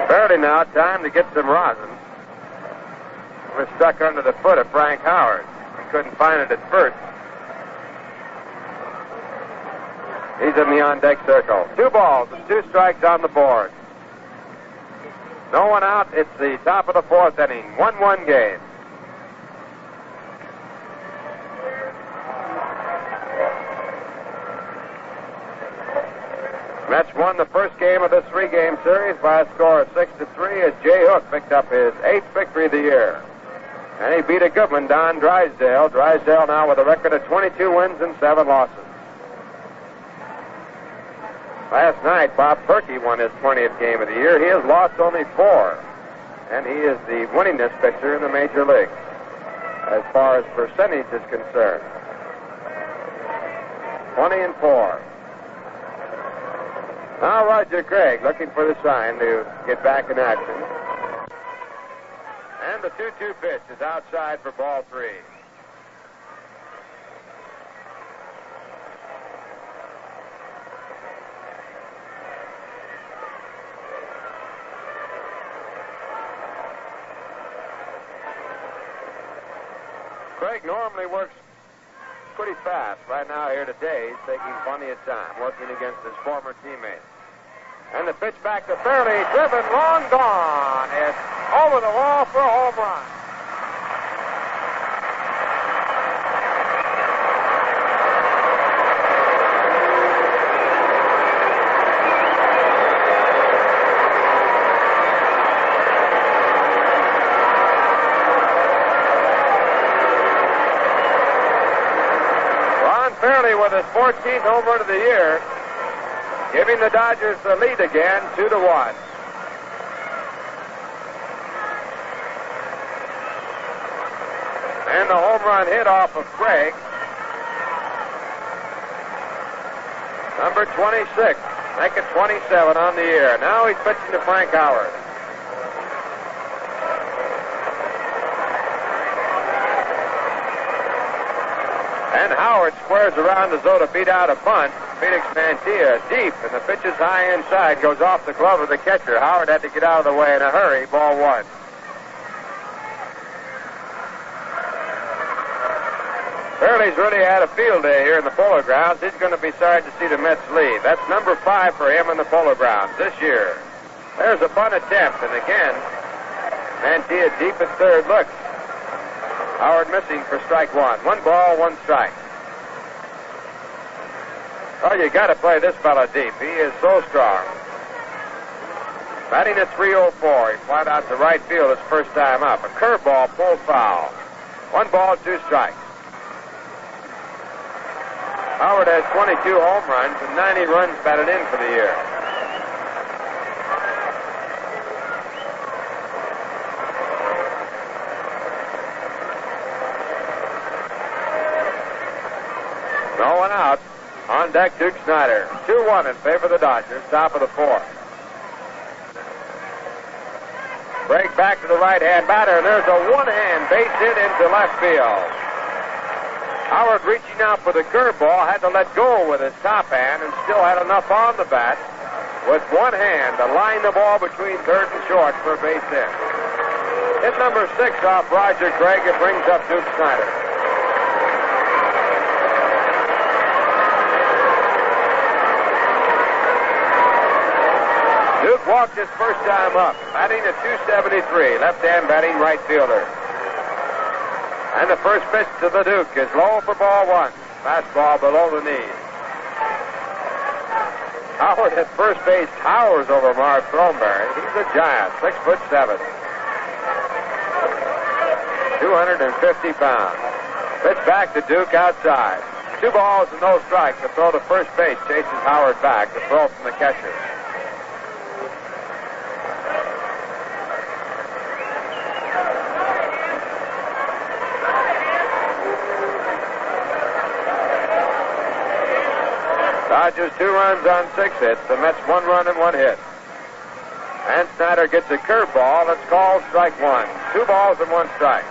Fairly now, time to get some rosin. It was stuck under the foot of Frank Howard. He couldn't find it at first. He's in the on-deck circle. 2 balls and 2 strikes on the board. No one out. It's the top of the 4th inning. 1-1 game. Mets won the first game of this 3-game series by a score of 6-3 as Jay Hook picked up his 8th victory of the year. And he beat a good one, Don Drysdale. Drysdale now with a record of 22 wins and 7 losses. Last night, Bob Perky won his 20th game of the year. He has lost only 4. And he is the winningest pitcher in the major leagues as far as percentage is concerned. 20-4. Now Roger Craig looking for the sign to get back in action. And the 2-2 pitch is outside for ball 3. Craig normally works pretty fast. Right now here today, he's taking plenty of time, working against his former teammates. And the pitch back to Fairley, driven, long gone. It's over the wall for a home run. Ron Fairley with his 14th home run of the year, giving the Dodgers the lead again, 2-1. And the home run hit off of Craig. Number 26. Make it 27 on the year. Now he's pitching to Frank Howard. And Howard squares around as though to beat out a bunt. Felix Mantilla deep, and the pitch is high inside, goes off the glove of the catcher. Howard had to get out of the way in a hurry. Ball 1. Fairley's really had a field day here in the Polo Grounds. He's going to be sorry to see the Mets leave. That's number 5 for him in the Polo Grounds this year. There's a bunt attempt, and again, Mantilla deep at third. Look, Howard missing for strike 1. 1 ball, 1 strike. Well, you got to play this fella deep. He is so strong. Batting at .304. He flied out to right field his first time up. A curveball pulled foul. 1 ball, 2 strikes. Howard has 22 home runs and 90 runs batted in for the year. No one out. On deck, Duke Snyder. 2-1 in favor of the Dodgers, top of the 4th. Break back to the right-hand batter, and there's a one-hand base hit into left field. Howard reaching out for the curveball, had to let go with his top hand and still had enough on the bat with one hand to line the ball between third and short for a base hit. Hit number 6 off Roger Craig. It brings up Duke Snyder. Duke walked his first time up, batting at .273, left-hand batting right fielder. And the first pitch to the Duke is low for ball 1. Fastball below the knees. Howard at first base towers over Marv Throneberry. He's a giant, 6'7", 250 pounds. Pitch back to Duke outside. 2 balls and no strikes. The throw to first base chases Howard back. The throw from the catcher. Dodgers 2 runs on 6 hits. The Mets 1 run and 1 hit. And Snyder gets a curveball. That's called strike one. 2 balls and 1 strike.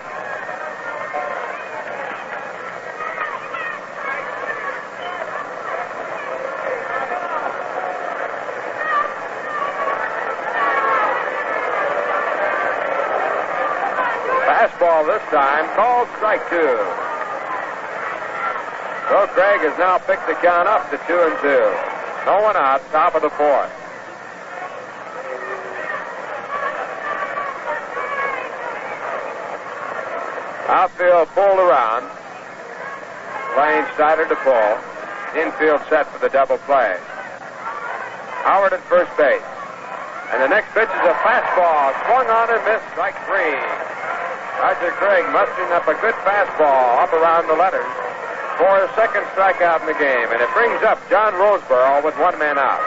Fastball this time, called strike 2. So Craig has now picked the count up to 2-2. No one out, top of the 4th. Outfield pulled around. Playing Snyder to pull. Infield set for the double play. Howard at first base. And the next pitch is a fastball. Swung on and missed. Strike 3. Roger Craig mustering up a good fastball up around the letters for his second strikeout in the game. And it brings up John Roseboro with 1 man out.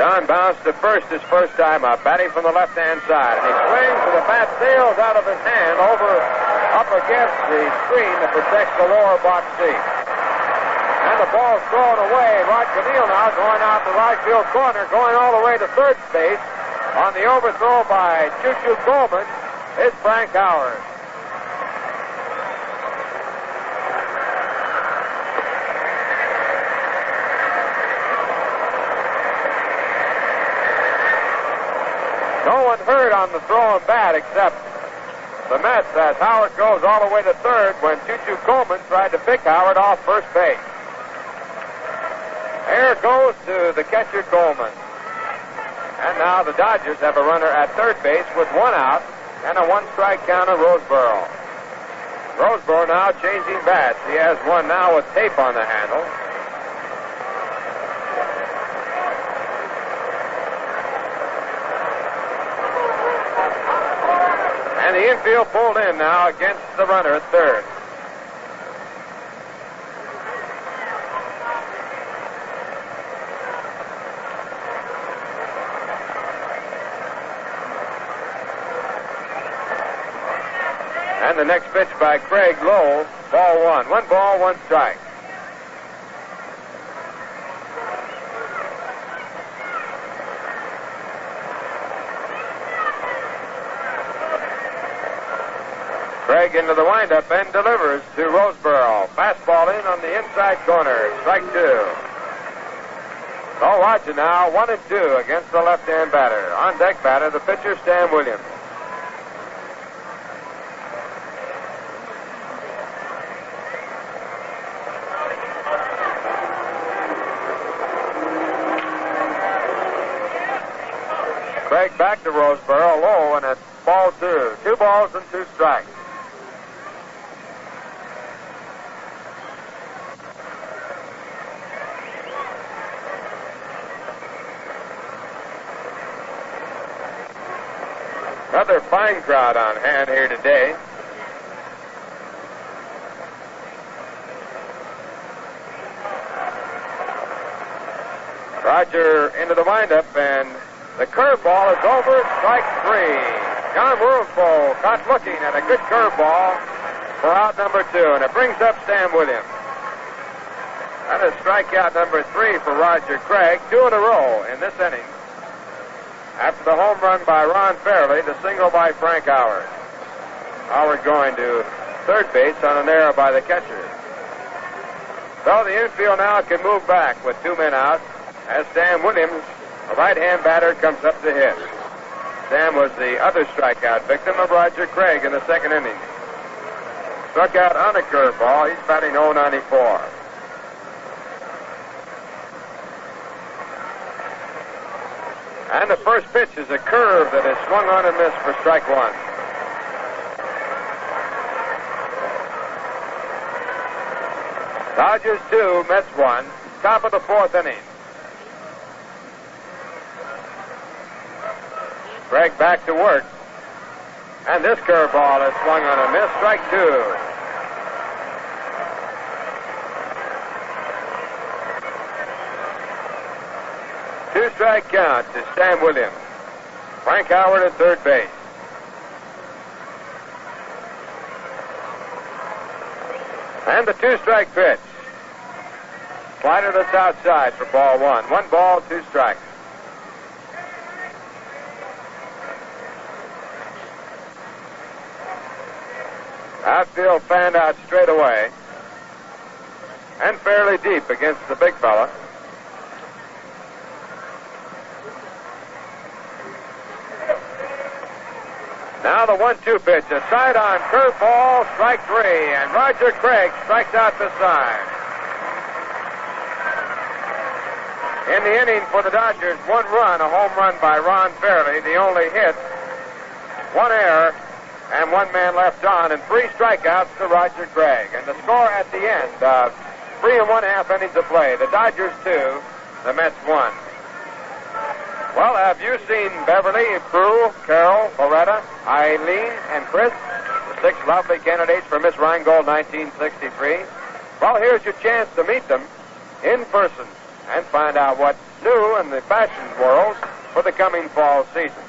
John bounced to first his first time up, batting from the left-hand side. And he swings and the bat sails out of his hand up against the screen that protects the lower box seat. And the ball's thrown away. Rod Camille now going out the right field corner, going all the way to third base. On the overthrow by Choo-Choo Coleman is Frank Howard. No one hurt on the throwing bat except the Mets as Howard goes all the way to third when Choo-Choo Coleman tried to pick Howard off first base. Here goes to the catcher Coleman. And now the Dodgers have a runner at third base with 1 out and a 1-strike count on Roseboro. Roseboro now changing bats. He has one now with tape on the handle. And the infield pulled in now against the runner at third. And the next pitch by Craig low, ball 1. 1 ball, 1 strike. Craig into the windup and delivers to Roseboro. Fastball in on the inside corner. Strike 2. So watch it now. 1-2 against the left-hand batter. On deck batter, the pitcher, Stan Williams. Craig back to Roseboro, low, and it's ball 2. 2 balls and 2 strikes. Another fine crowd on hand here today. Roger into the windup, and the curveball is over. Strike 3. John Roseboro caught looking at a good curveball for out number 2, and it brings up Sam Williams. That is strikeout number 3 for Roger Craig, 2 in a row in this inning. After the home run by Ron Fairley, the single by Frank Howard. Howard going to third base on an error by the catcher. So the infield now can move back with 2 men out as Sam Williams, a right-hand batter, comes up to hit. Sam was the other strikeout victim of Roger Craig in the second inning. Struck out on a curveball. He's batting .094. And the first pitch is a curve that is swung on and missed for strike 1. Dodgers 2, Mets 1. Top of the 4th inning. Craig back to work. And this curveball is swung on and missed. Strike 2. Two-strike count to Sam Williams. Frank Howard at third base. And the 2-strike pitch. Slider that's outside for ball 1. 1 ball, 2 strikes. Outfield fanned out straight away. And fairly deep against the big fella. Now the 1-2 pitch, a side-on curveball, strike 3, and Roger Craig strikes out the side. In the inning for the Dodgers, 1 run, a home run by Ron Fairley, the only hit, 1 error, and 1 man left on, and 3 strikeouts to Roger Craig. And the score at the end, 3 1/2 innings of play. The Dodgers 2, the Mets 1. Well, have you seen Beverly, Prue, Carol, Loretta, Eileen, and Chris, the 6 lovely candidates for Miss Rheingold 1963? Well, here's your chance to meet them in person and find out what's new in the fashion world for the coming fall season.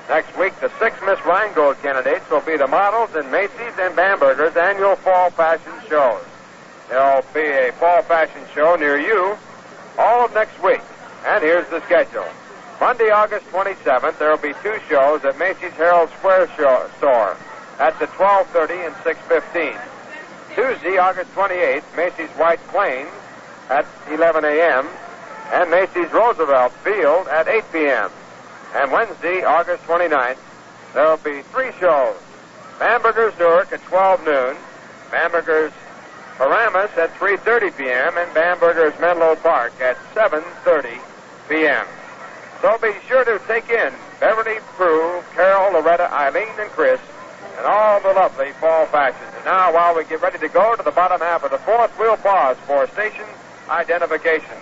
Next week, the 6 Miss Rheingold candidates will be the models in Macy's and Bamberger's annual fall fashion shows. There'll be a fall fashion show near you all of next week. And here's the schedule. Monday, August 27th, there will be 2 shows at Macy's Herald Square store at the 12:30 and 6:15. Tuesday, August 28th, Macy's White Plains at 11 a.m. and Macy's Roosevelt Field at 8 p.m. And Wednesday, August 29th, there will be 3 shows. Bamberger's Newark at 12 noon, Bamberger's Paramus at 3:30 p.m., and Bamberger's Menlo Park at 7:30 p.m. So be sure to take in Beverly, Prue, Carol, Loretta, Eileen, and Chris, and all the lovely fall fashions. And now, while we get ready to go to the bottom half of the 4th, we'll pause for station identification.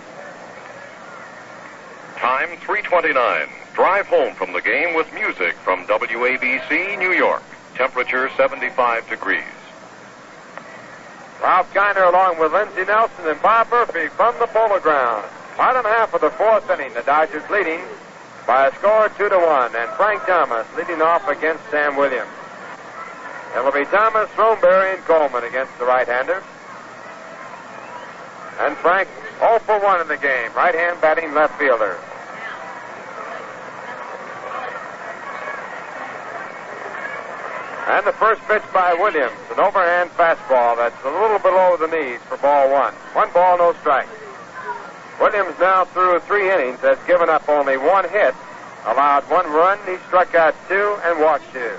Time 3:29. Drive home from the game with music from WABC, New York. Temperature 75 degrees. Ralph Kiner along with Lindsey Nelson and Bob Murphy from the Polo Ground. Bottom half of the 4th inning, the Dodgers leading by a score of 2-1, and Frank Thomas leading off against Sam Williams. It will be Thomas, Throneberry, and Coleman against the right-hander. And Frank 0 for 1 in the game, right-hand batting left fielder. And the first pitch by Williams, an overhand fastball that's a little below the knees for ball 1. 1 ball, no strike. Williams now through 3 innings has given up only 1 hit, allowed 1 run, he struck out 2 and walked 2.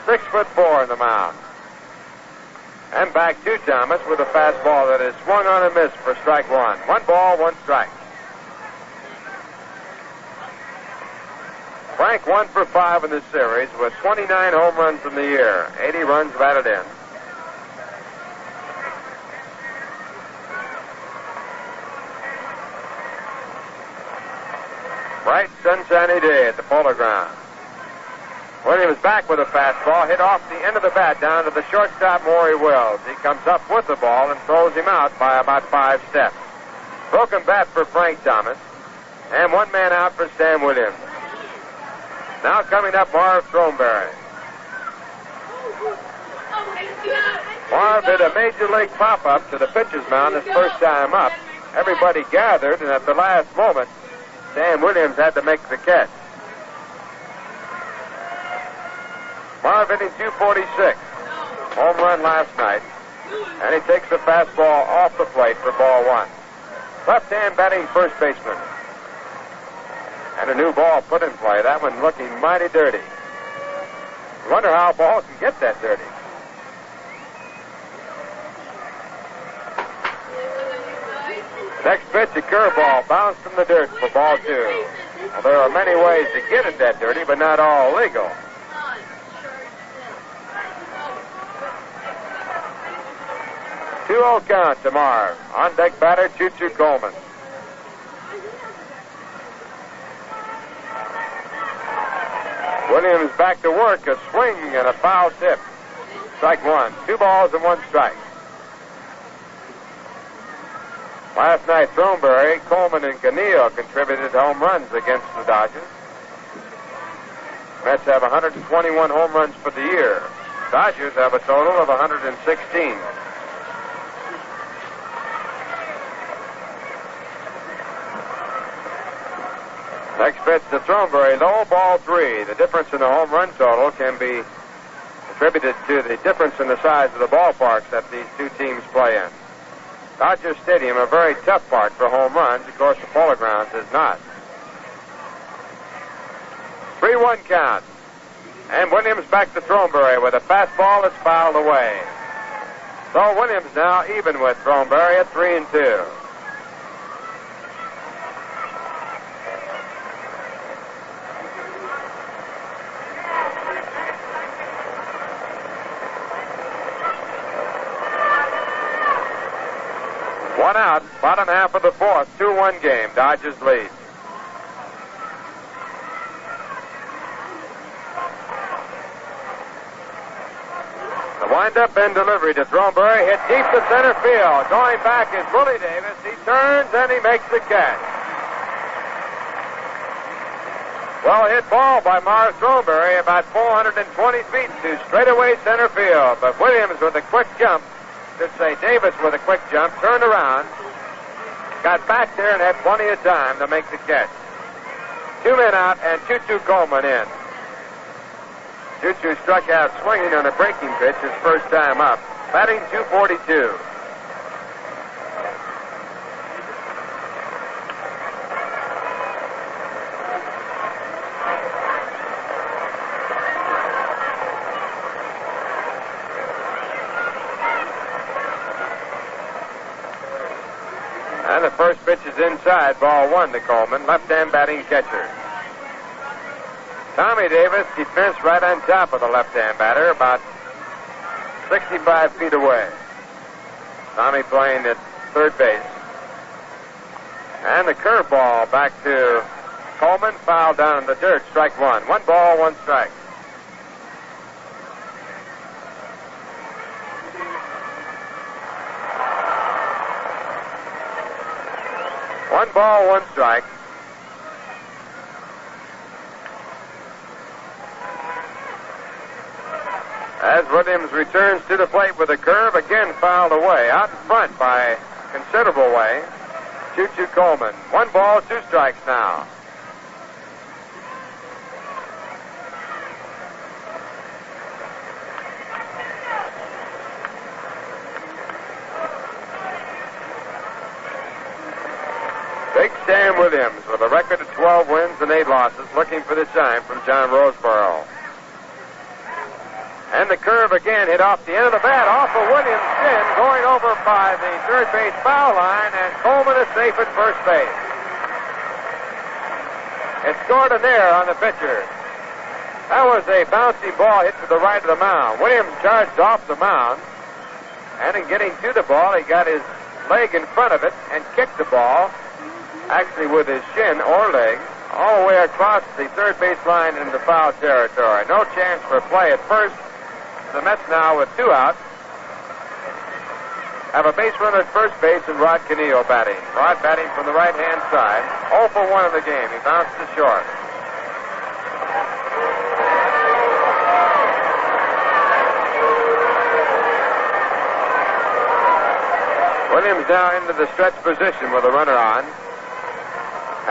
6'4" in the mound. And back to Thomas with a fastball that is swung on and missed for strike 1. 1 ball, 1 strike. Frank 1 for 5 in this series with 29 home runs in the year, 80 runs batted in. Bright, sunshiny day at the Polo Ground. Williams back with a fastball, hit off the end of the bat down to the shortstop, Maury Wells. He comes up with the ball and throws him out by about 5 steps. Broken bat for Frank Thomas, and 1 man out for Sam Williams. Now coming up, Marv Throneberry. Marv did a major league pop-up to the pitcher's mound his first time up. Everybody gathered, and at the last moment, Sam Williams had to make the catch. Marv hitting .246. Home run last night. And he takes the fastball off the plate for ball 1. Left-hand batting first baseman. And a new ball put in play. That one looking mighty dirty. You wonder how a ball can get that dirty. Next pitch, a curveball, bounced from the dirt for ball 2. Well, there are many ways to get it that dirty, but not all legal. Two-0 count to Marv. On deck batter, Choo-Choo Coleman. Williams back to work, a swing and a foul tip. Strike 1. 2 balls and 1 strike. Last night, Throneberry, Coleman, and Canillo contributed home runs against the Dodgers. Mets have 121 home runs for the year. Dodgers have a total of 116. Next pitch to Throneberry, low, ball 3. The difference in the home run total can be attributed to the difference in the size of the ballparks that these two teams play in. Dodger Stadium, a very tough park for home runs. Of course, the Polo Grounds is not. 3-1 count. And Williams back to Throneberry with a fastball that's fouled away. So Williams now even with Throneberry at 3-2. One out, bottom half of the fourth, 2-1 game. Dodgers lead. The windup and delivery to Throneberry, hit deep to center field. Going back is Willie Davis. He turns and he makes the catch. Well hit ball by Mars Throneberry, about 420 feet to straightaway center field. But Williams with a quick jump, should say Davis with a quick jump, turned around, got back there and had plenty of time to make the catch. 2 men out and Choo-Choo Coleman in. Choo-Choo struck out swinging on a breaking pitch his first time up, batting .242. And the first pitch is inside, ball 1 to Coleman, left-hand batting catcher. Tommy Davis, defense right on top of the left-hand batter, about 65 feet away. Tommy playing at third base. And the curveball back to Coleman, fouled down in the dirt, strike 1. 1 ball, 1 strike. One ball, 1 strike. As Williams returns to the plate with a curve, again fouled away, out in front by considerable way. Choo-Choo Coleman. 1 ball, 2 strikes now. Big Stan Williams with a record of 12 wins and 8 losses, looking for the sign from John Roseboro. And the curve again hit off the end of the bat, off of Williams' chin, going over by the third base foul line, and Coleman is safe at first base. It scored an error on the pitcher. That was a bouncy ball hit to the right of the mound. Williams charged off the mound, and in getting to the ball, he got his leg in front of it and kicked the ball, actually with his shin or leg, all the way across the third base line into foul territory. No chance for play at first. The Mets now with 2 outs have a base runner at first base and Rod Canillo batting. Rod batting from the right-hand side. 0 for 1 in the game. He bounced to short. Williams now into the stretch position with a runner on.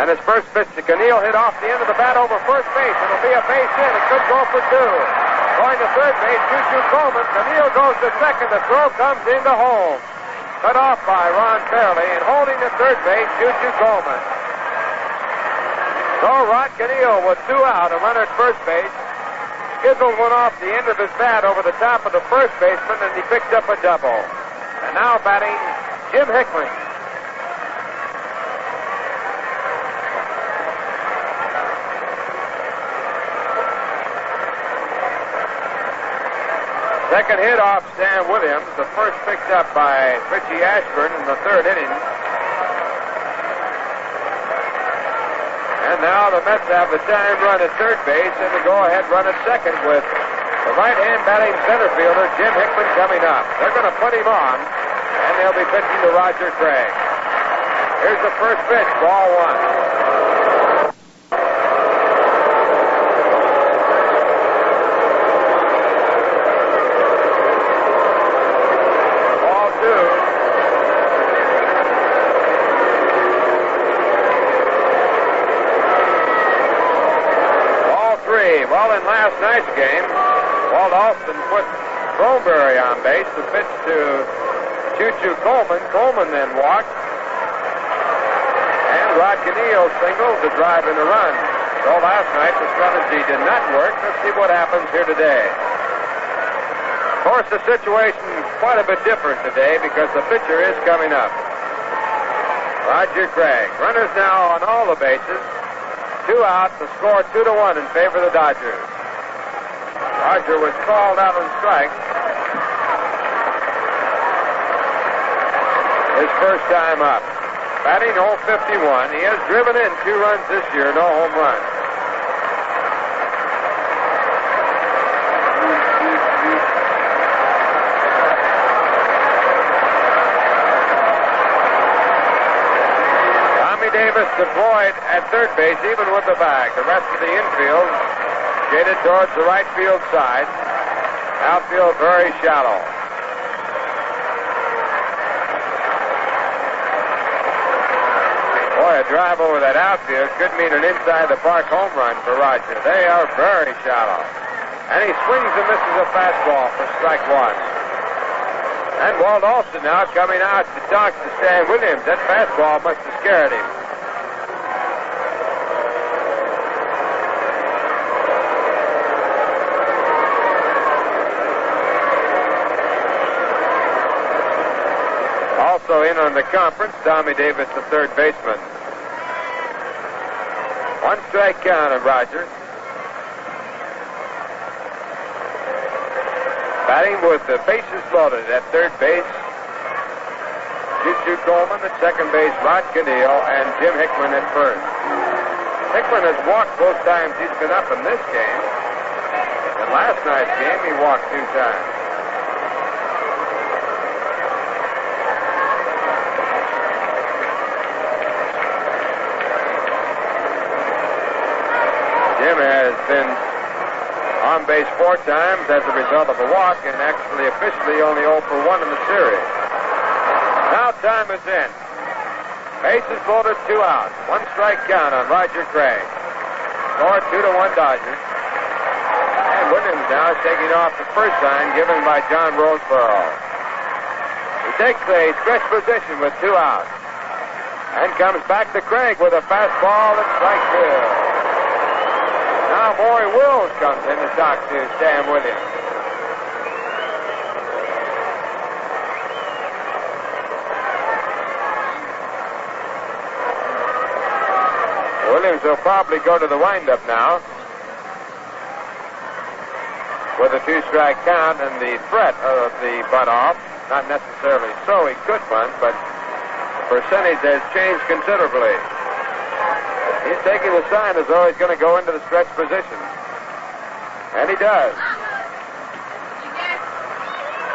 And his first pitch to Canillo hit off the end of the bat over first base. It'll be a base hit. It could go for 2. Going to third base, Choo-Choo Coleman. Canillo goes to second. The throw comes into home. Cut off by Ron Fairley, and holding at third base, Choo-Choo Coleman. So Rod Canillo with 2 out, a runner at first base. Skizzled one off the end of his bat over the top of the first baseman, and he picked up a double. And now batting Jim Hickman. Second hit off Stan Williams. The first picked up by Richie Ashburn in the 3rd inning. And now the Mets have the time run at third base and the go-ahead run at second with the right-hand batting center fielder Jim Hickman coming up. They're going to put him on, and they'll be pitching to Roger Craig. Here's the first pitch, ball 1. Well, in last night's game, Walt Alston put Throneberry on base to pitch to Choo-Choo Coleman. Coleman then walked. And Rod Canillo singled to drive in a run. So last night the strategy did not work. Let's see what happens here today. Of course, the situation is quite a bit different today because the pitcher is coming up. Roger Craig. Runners now on all the bases. 2 out. The score 2-1 in favor of the Dodgers. Roger was called out on strike. His first time up. Batting 051. He has driven in 2 runs this year, no home runs. Davis deployed at third base, even with the bag. The rest of the infield shaded towards the right field side. Outfield very shallow. Boy, a drive over that outfield could mean an inside-the-park home run for Roger. They are very shallow. And he swings and misses a fastball for strike 1. And Walt Alston now coming out to talk to Stan Williams. That fastball must have scared him. Also in on the conference, Tommy Davis, the third baseman. 1 strike count of Roger. Batting with the bases loaded at third base. Choo-Choo Coleman at second base, Rod Canillo, and Jim Hickman at first. Hickman has walked both times he's been up in this game. In last night's game, he walked 2 times. Jim has been on base 4 times as a result of a walk, and actually officially only 0 for 1 in the series. Now time is in. Bases loaded, 2 out. 1 strike count on Roger Craig. Score 2-1 Dodgers. And Williams now is taking off the first sign given by John Roseboro. He takes a stretch position with 2 out. And comes back to Craig with a fastball at strike 2. Now Maury Wills comes in to talk to Stan Williams. Williams will probably go to the windup now with a 2-strike count and the threat of the bunt off. Not necessarily so, he could bunt, but the percentage has changed considerably. He's taking the sign as though he's going to go into the stretch position. And he does.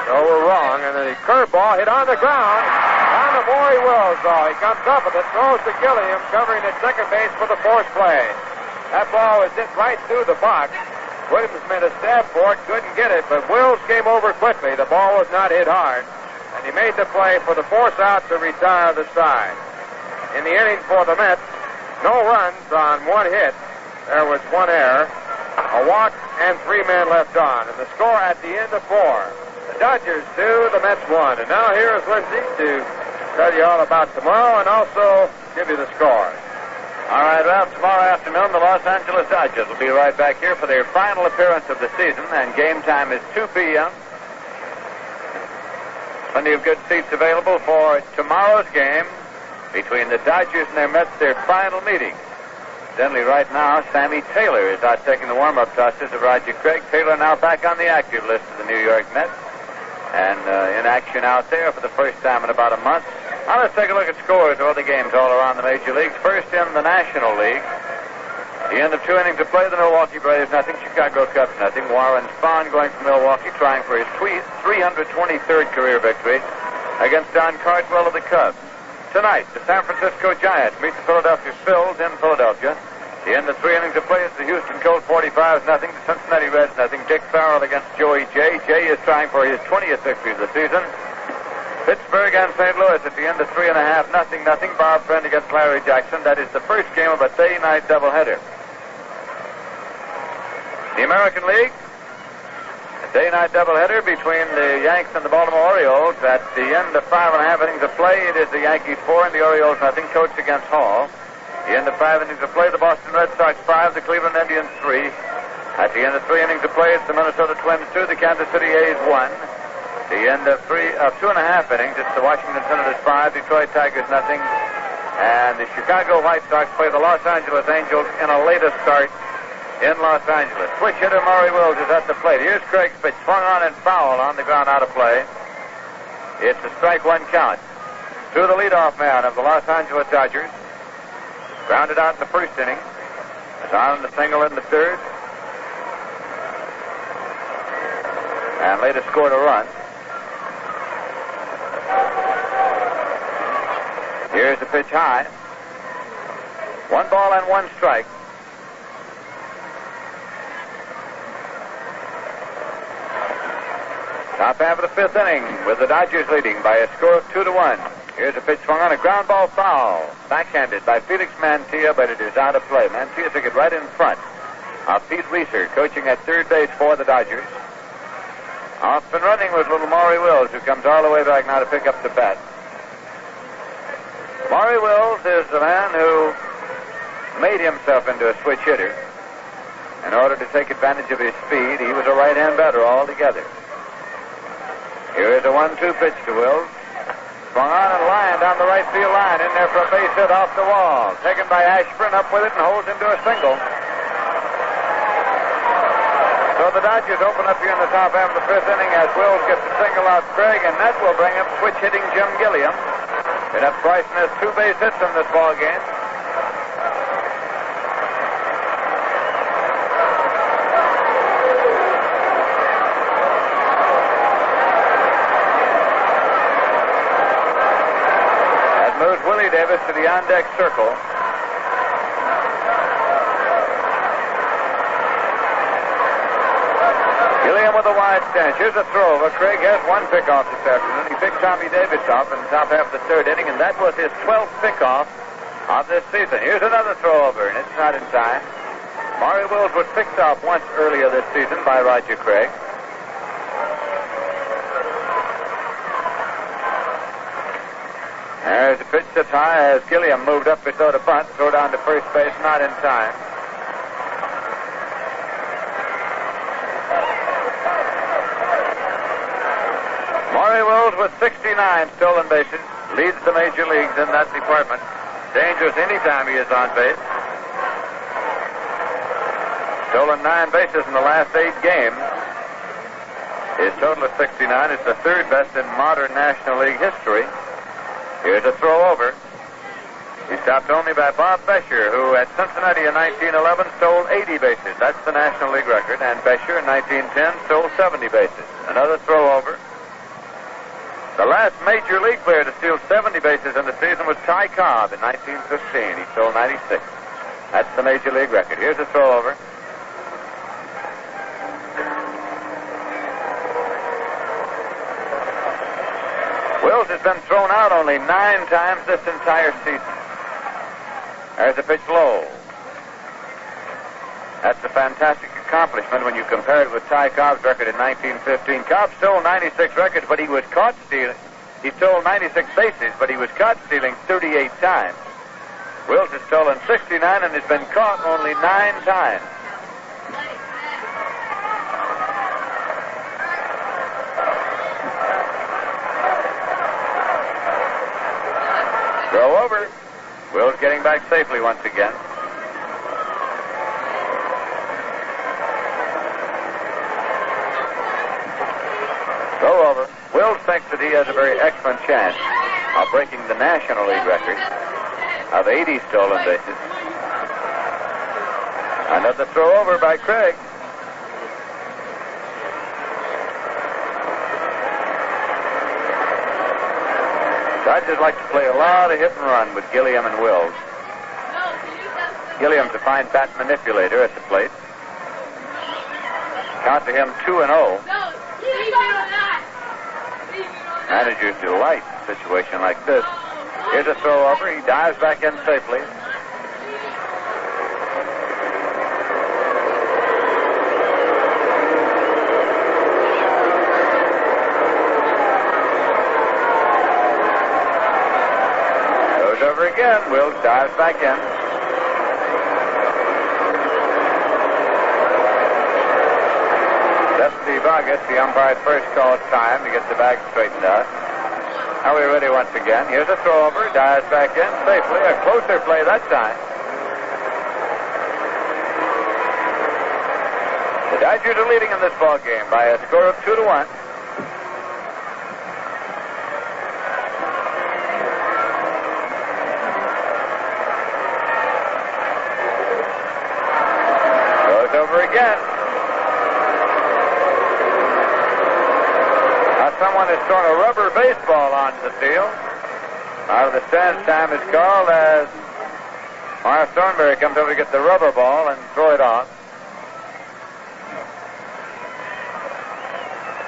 So we're wrong. And then the curveball hit on the ground. On to Maury Wills, though. He comes up with it, throws to Gilliam, covering at second base for the force play. That ball was hit right through the box. Williams made a stab for it, couldn't get it, but Wills came over quickly. The ball was not hit hard. And he made the play for the force out to retire the side. In the inning for the Mets, no runs on 1 hit. There was 1 error, a walk, and 3 men left on. And the score at the end of 4. The Dodgers 2, the Mets 1. And now here is Lindsay to tell you all about tomorrow and also give you the score. All right, well, tomorrow afternoon, the Los Angeles Dodgers will be right back here for their final appearance of the season, and game time is 2 p.m. Plenty of good seats available for tomorrow's game between the Dodgers and their Mets, their final meeting. Incidentally, right now, Sammy Taylor is out taking the warm-up tosses of Roger Craig. Taylor now back on the active list of the New York Mets, and in action out there for the first time in about a month. Now let's take a look at scores of other games all around the Major Leagues. First in the National League. The end of 2 innings of play, the Milwaukee Braves nothing, Chicago Cubs nothing. Warren Spahn going from Milwaukee, trying for his 323rd career victory against Don Cardwell of the Cubs. Tonight, the San Francisco Giants meet the Philadelphia Phils in Philadelphia. The end of 3 innings of play is the Houston Colts 45 nothing, the Cincinnati Reds nothing. Dick Farrell against Joey Jay. Jay is trying for his 20th victory of the season. Pittsburgh and St. Louis at the end of 3.5 nothing. Bob Friend against Larry Jackson. That is the first game of a day-night doubleheader. The American League, a day-night doubleheader between the Yanks and the Baltimore Orioles. At the end of 5.5 innings of play, it is the Yankees 4 and the Orioles nothing. Coach against Hall. At the end of 5 innings of play, the Boston Red Sox 5, the Cleveland Indians 3. At the end of 3 innings of play, it's the Minnesota Twins 2, the Kansas City A's 1. At the end of 2.5 innings, it's the Washington Senators 5, Detroit Tigers nothing. And the Chicago White Sox play the Los Angeles Angels in a latest start in Los Angeles. Switch hitter Maury Wills is at the plate. Here's Craig's pitch, swung on and foul on the ground, out of play. It's a strike one count to the leadoff man of the Los Angeles Dodgers. Grounded out in the first inning. Is on the single in the third. And later scored a run. Here's the pitch high. 1 ball and 1 strike. Top half of the 5th inning with the Dodgers leading by a score of 2-1. Here's a pitch swung on, a ground ball foul. Backhanded by Felix Mantilla, but it is out of play. Mantilla took it right in front of Pete Weiser, coaching at third base for the Dodgers. Off and running was little Maury Wills, who comes all the way back now to pick up the bat. Maury Wills is the man who made himself into a switch hitter. In order to take advantage of his speed, he was a right-hand batter altogether. Here is a 1-2 pitch to Wills. Swung on and lined down the right field line. In there for a base hit off the wall. Taken by Ashburn, up with it and holds him to a single. So the Dodgers open up here in the top half of the 5th inning as Wills gets a single out Craig, and that will bring up switch hitting Jim Gilliam. Enough Bryson has 2 base hits in this ball game. Moves Willie Davis to the on-deck circle. Gilliam with a wide stance. Here's a throw over. Craig has 1 pickoff this afternoon. He picked Tommy Davis off in the top half of the 3rd inning, and that was his 12th pickoff of this season. Here's another throw over, and it's not in time. Maury Wills was picked off once earlier this season by Roger Craig. There's a pitch that's high as Gilliam moved up before the bunt. Throw down to first base, not in time. Maury Wills with 69 stolen bases leads the major leagues in that department. Dangerous anytime he is on base. Stolen 9 bases in the last 8 games. His total of 69 is the 3rd best in modern National League history. Here's a throw over. He's stopped only by Bob Bescher, who at Cincinnati in 1911 stole 80 bases. That's the National League record. And Bescher in 1910 stole 70 bases. Another throw over. The last major league player to steal 70 bases in the season was Ty Cobb in 1915. He stole 96. That's the major league record. Here's a throw over. Wills has been thrown out only 9 times this entire season. There's a pitch low. That's a fantastic accomplishment when you compare it with Ty Cobb's record in 1915. Cobb stole 96 records, but he was caught stealing. He stole 96 bases, but he was caught stealing 38 times. Wills has stolen 69 and has been caught only 9 times. Throw over. Wills getting back safely once again. Throw over. Wills thinks that he has a very excellent chance of breaking the National League record of 80 stolen bases. Another throw over by Craig. Dodgers like to play a lot of hit and run with Gilliam and Wills. Gilliam's a fine bat manipulator at the plate. Count to him 2-0. Managers delight a situation like this. Here's a throw over. He dives back in safely. again. Wills dives back in. Dusty Vargas, the umpire's first call time to get the bag straightened out. Now we're ready once again. Here's a throw over, dives back in safely. A closer play that time. The Dodgers are leading in this ball game by a score of 2-1. Goes over again. Someone has thrown a rubber baseball onto the field. Out of the stands, time is called as Marv Thornberry comes over to get the rubber ball and throw it off.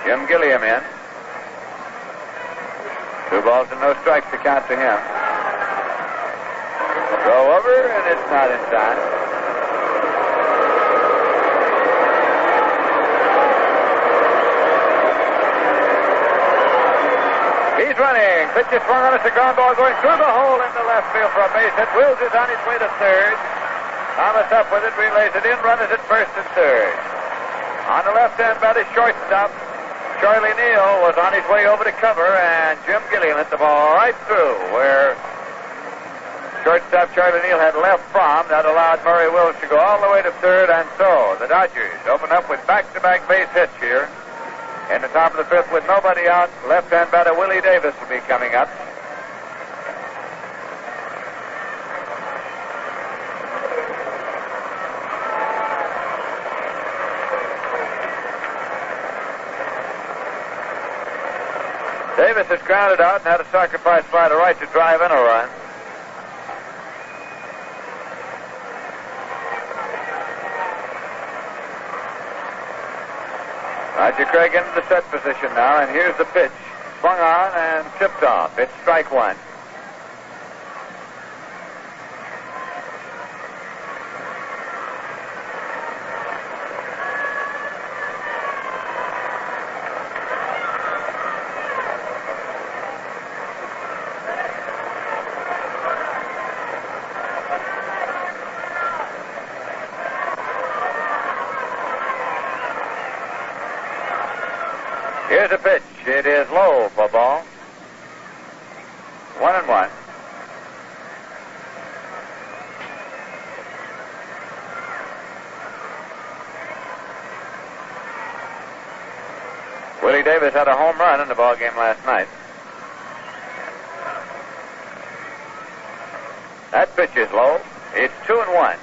Jim Gilliam in. 2 balls and no strikes to count to him. Throw over, and it's not in time. He's running. Pitch is swung on. It's a ground ball going through the hole into left field for a base hit. Wills is on his way to third. Thomas up with it, relays it in, runners at first and third. On the left-hand bat is shortstop. Charlie Neal was on his way over to cover, and Jim Gilliam hit the ball right through where shortstop Charlie Neal had left from. That allowed Murray Wills to go all the way to third, and so the Dodgers open up with back-to-back base hits here. In the top of the fifth with nobody out, left-hand batter Willie Davis will be coming up. Davis has grounded out and had a sacrifice fly to right to drive in a run. Roger Craig into the set position now, and here's the pitch. Swung on and tipped off. It's strike one. Here's a pitch. It is low for ball. 1-1. Willie Davis had a home run in the ball game last night. That pitch is low. It's 2-1.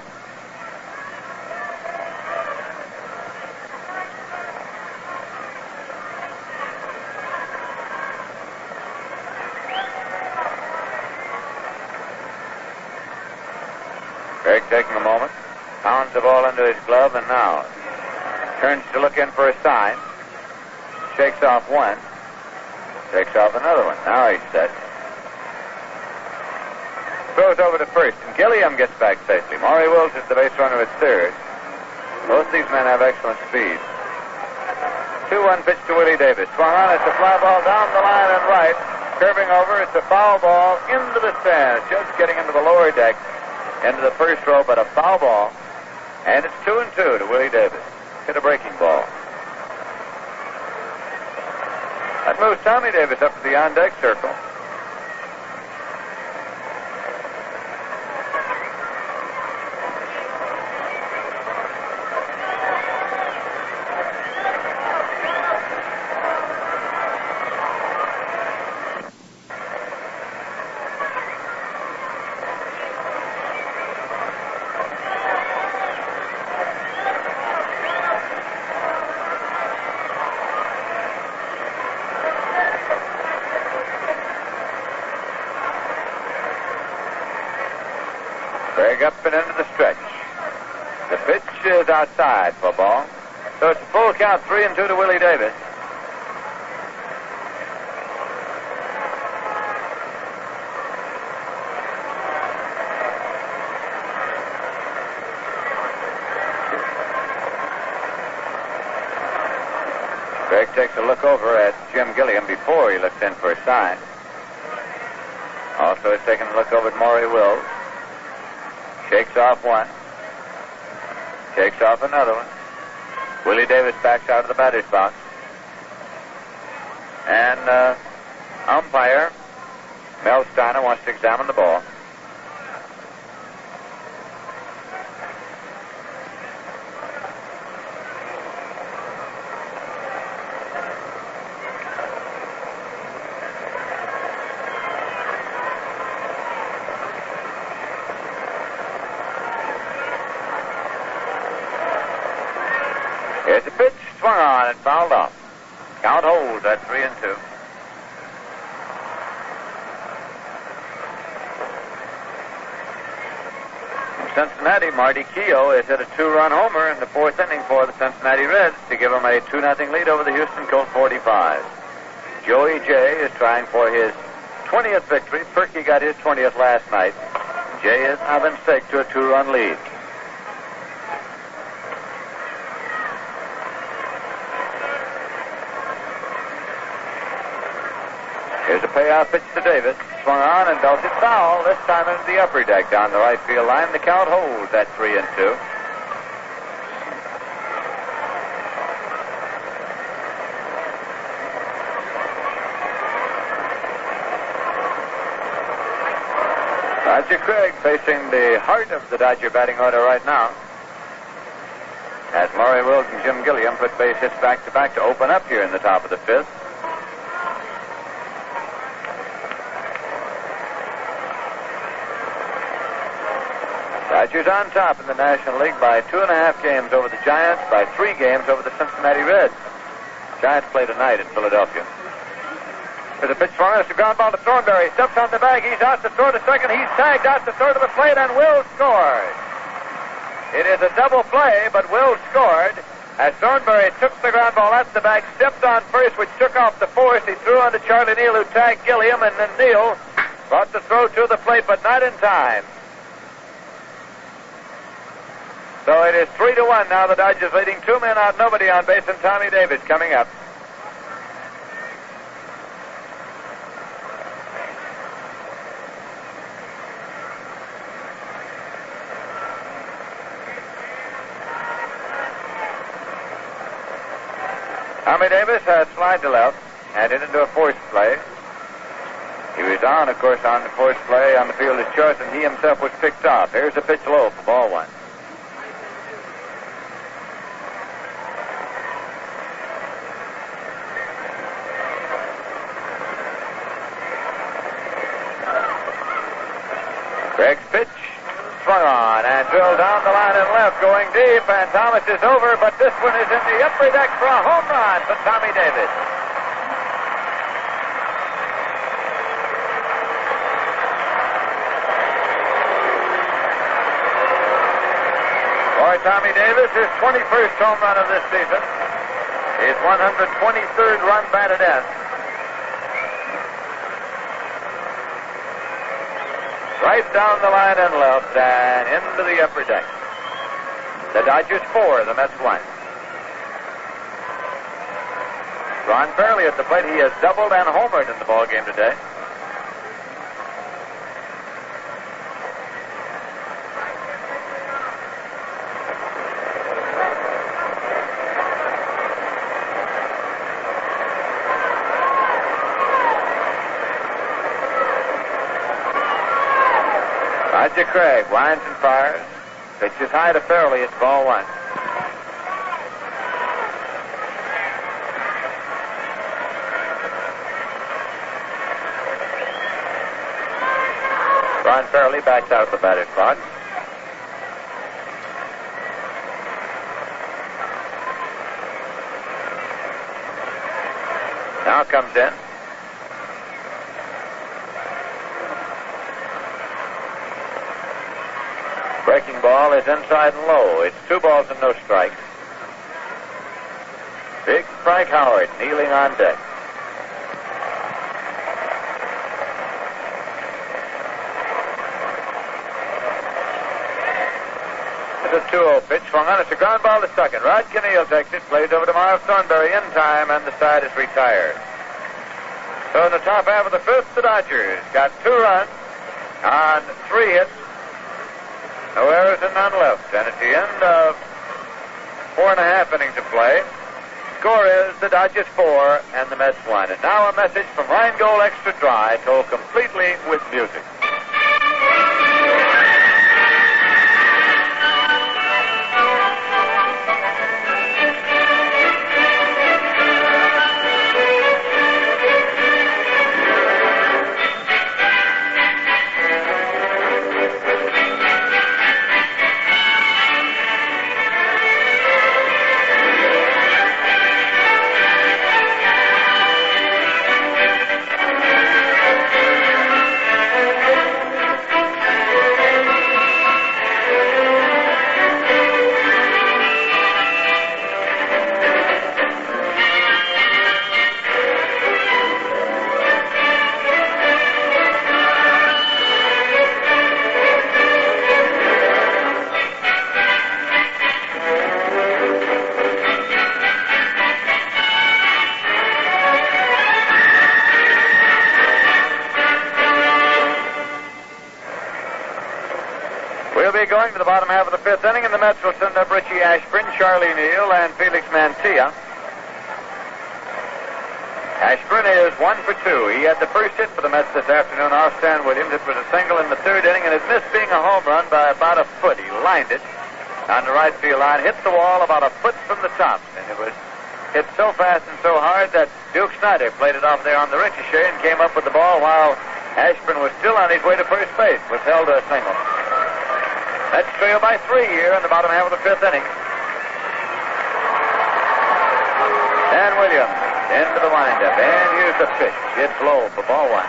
Craig taking a moment, pounds the ball into his glove, and now turns to look in for a sign. Shakes off one, shakes off another one. Now he's set. Throws over to first, and Gilliam gets back safely. Maury Wills is the base runner at third. Both these men have excellent speed. 2-1 pitch to Willie Davis. Swung on, it's a fly ball down the line and right. Curving over, it's a foul ball into the stands, just getting into the lower deck. Into the first row, but a foul ball. And it's 2-2 to Willie Davis. Hit a breaking ball. That moves Tommy Davis up to the on-deck circle. Craig up and into the stretch. The pitch is outside for ball. So it's a full count, 3-2 to Willie Davis. Craig takes a look over at Jim Gilliam before he looks in for a sign. Also so he's taking a look over at Maury Wills. Shakes off one. Shakes off another one. Willie Davis backs out of the batter's box. And umpire Mel Steiner wants to examine the ball. Here's the pitch, swung on and fouled off. Count holds at 3-2. Cincinnati, Marty Keough has hit a 2-run homer in the 4th inning for the Cincinnati Reds to give them a 2-0 lead over the Houston Colt 45. Joey Jay is trying for his 20th victory. Perky got his 20th last night. Jay has now been sick to a 2-run lead. Here's a payoff pitch to Davis. Swung on and belted foul, this time into the upper deck down the right field line. The count holds at 3-2. Roger Craig facing the heart of the Dodger batting order right now. As Maury Wills and Jim Gilliam put base hits back-to-back to open up here in the top of the 5th. Dodgers on top in the National League by 2.5 games over the Giants, by 3 games over the Cincinnati Reds. Giants play tonight in Philadelphia. There's a pitch swung. It's a ground ball to Thornberry. Steps on the bag. He's out to throw to second. He's tagged out to third of the plate, and Wills scored. It is a double play, but Wills scored as Thornberry took the ground ball at the bag, stepped on first, which took off the force. He threw on to Charlie Neal, who tagged Gilliam, and then Neal brought the throw to the plate, but not in time. So it is 3-1 now. The Dodgers leading 2 men out, nobody on base, and Tommy Davis coming up. Tommy Davis has slide to left and hit into a forced play. He was on, of course, on the forced play on the field as choice, and he himself was picked off. Here's a pitch low for ball 1. Greg's pitch, swung on and drilled down the line and left, going deep, and Thomas is over, but this one is in the upper deck for a home run for Tommy Davis. For Tommy Davis, his 21st home run of this season, his 123rd run batted in. Right down the line and left and into the upper deck. The Dodgers 4, the Mets 1. Ron Fairley at the plate. He has doubled and homered in the ball game today. Roger Craig winds and fires. Pitches high to Fairley. It's ball 1. Ron Fairley backs out of the batter's box. Now comes in. Breaking ball is inside and low. It's 2 balls and no strikes. Big Frank Howard kneeling on deck. It's a 2-0 pitch. Swung on. It's a ground ball to second. Rod Kinneal takes it. Plays over to Miles Thornberry in time, and the side is retired. So in the top half of the 5th, the Dodgers got 2 runs on 3 hits. No errors and none left. And at the end of 4.5 innings of play, score is the Dodgers 4 and the Mets 1. And now a message from Rheingold Extra Dry, told completely with music. Going to the bottom half of the 5th inning, and the Mets will send up Richie Ashburn, Charlie Neal, and Felix Mantilla. Ashburn is 1 for 2. He had the first hit for the Mets this afternoon off Stan Williams. It was a single in the 3rd inning, and it missed being a home run by about a foot. He lined it on the right field line, hit the wall about a foot from the top, and it was hit so fast and so hard that Duke Snyder played it off there on the ricochet and came up with the ball while Ashburn was still on his way to first base, was held to a single. Mets trail by 3 here in the bottom half of the 5th inning. And Williams into the windup, and here's the pitch. It's low for ball 1.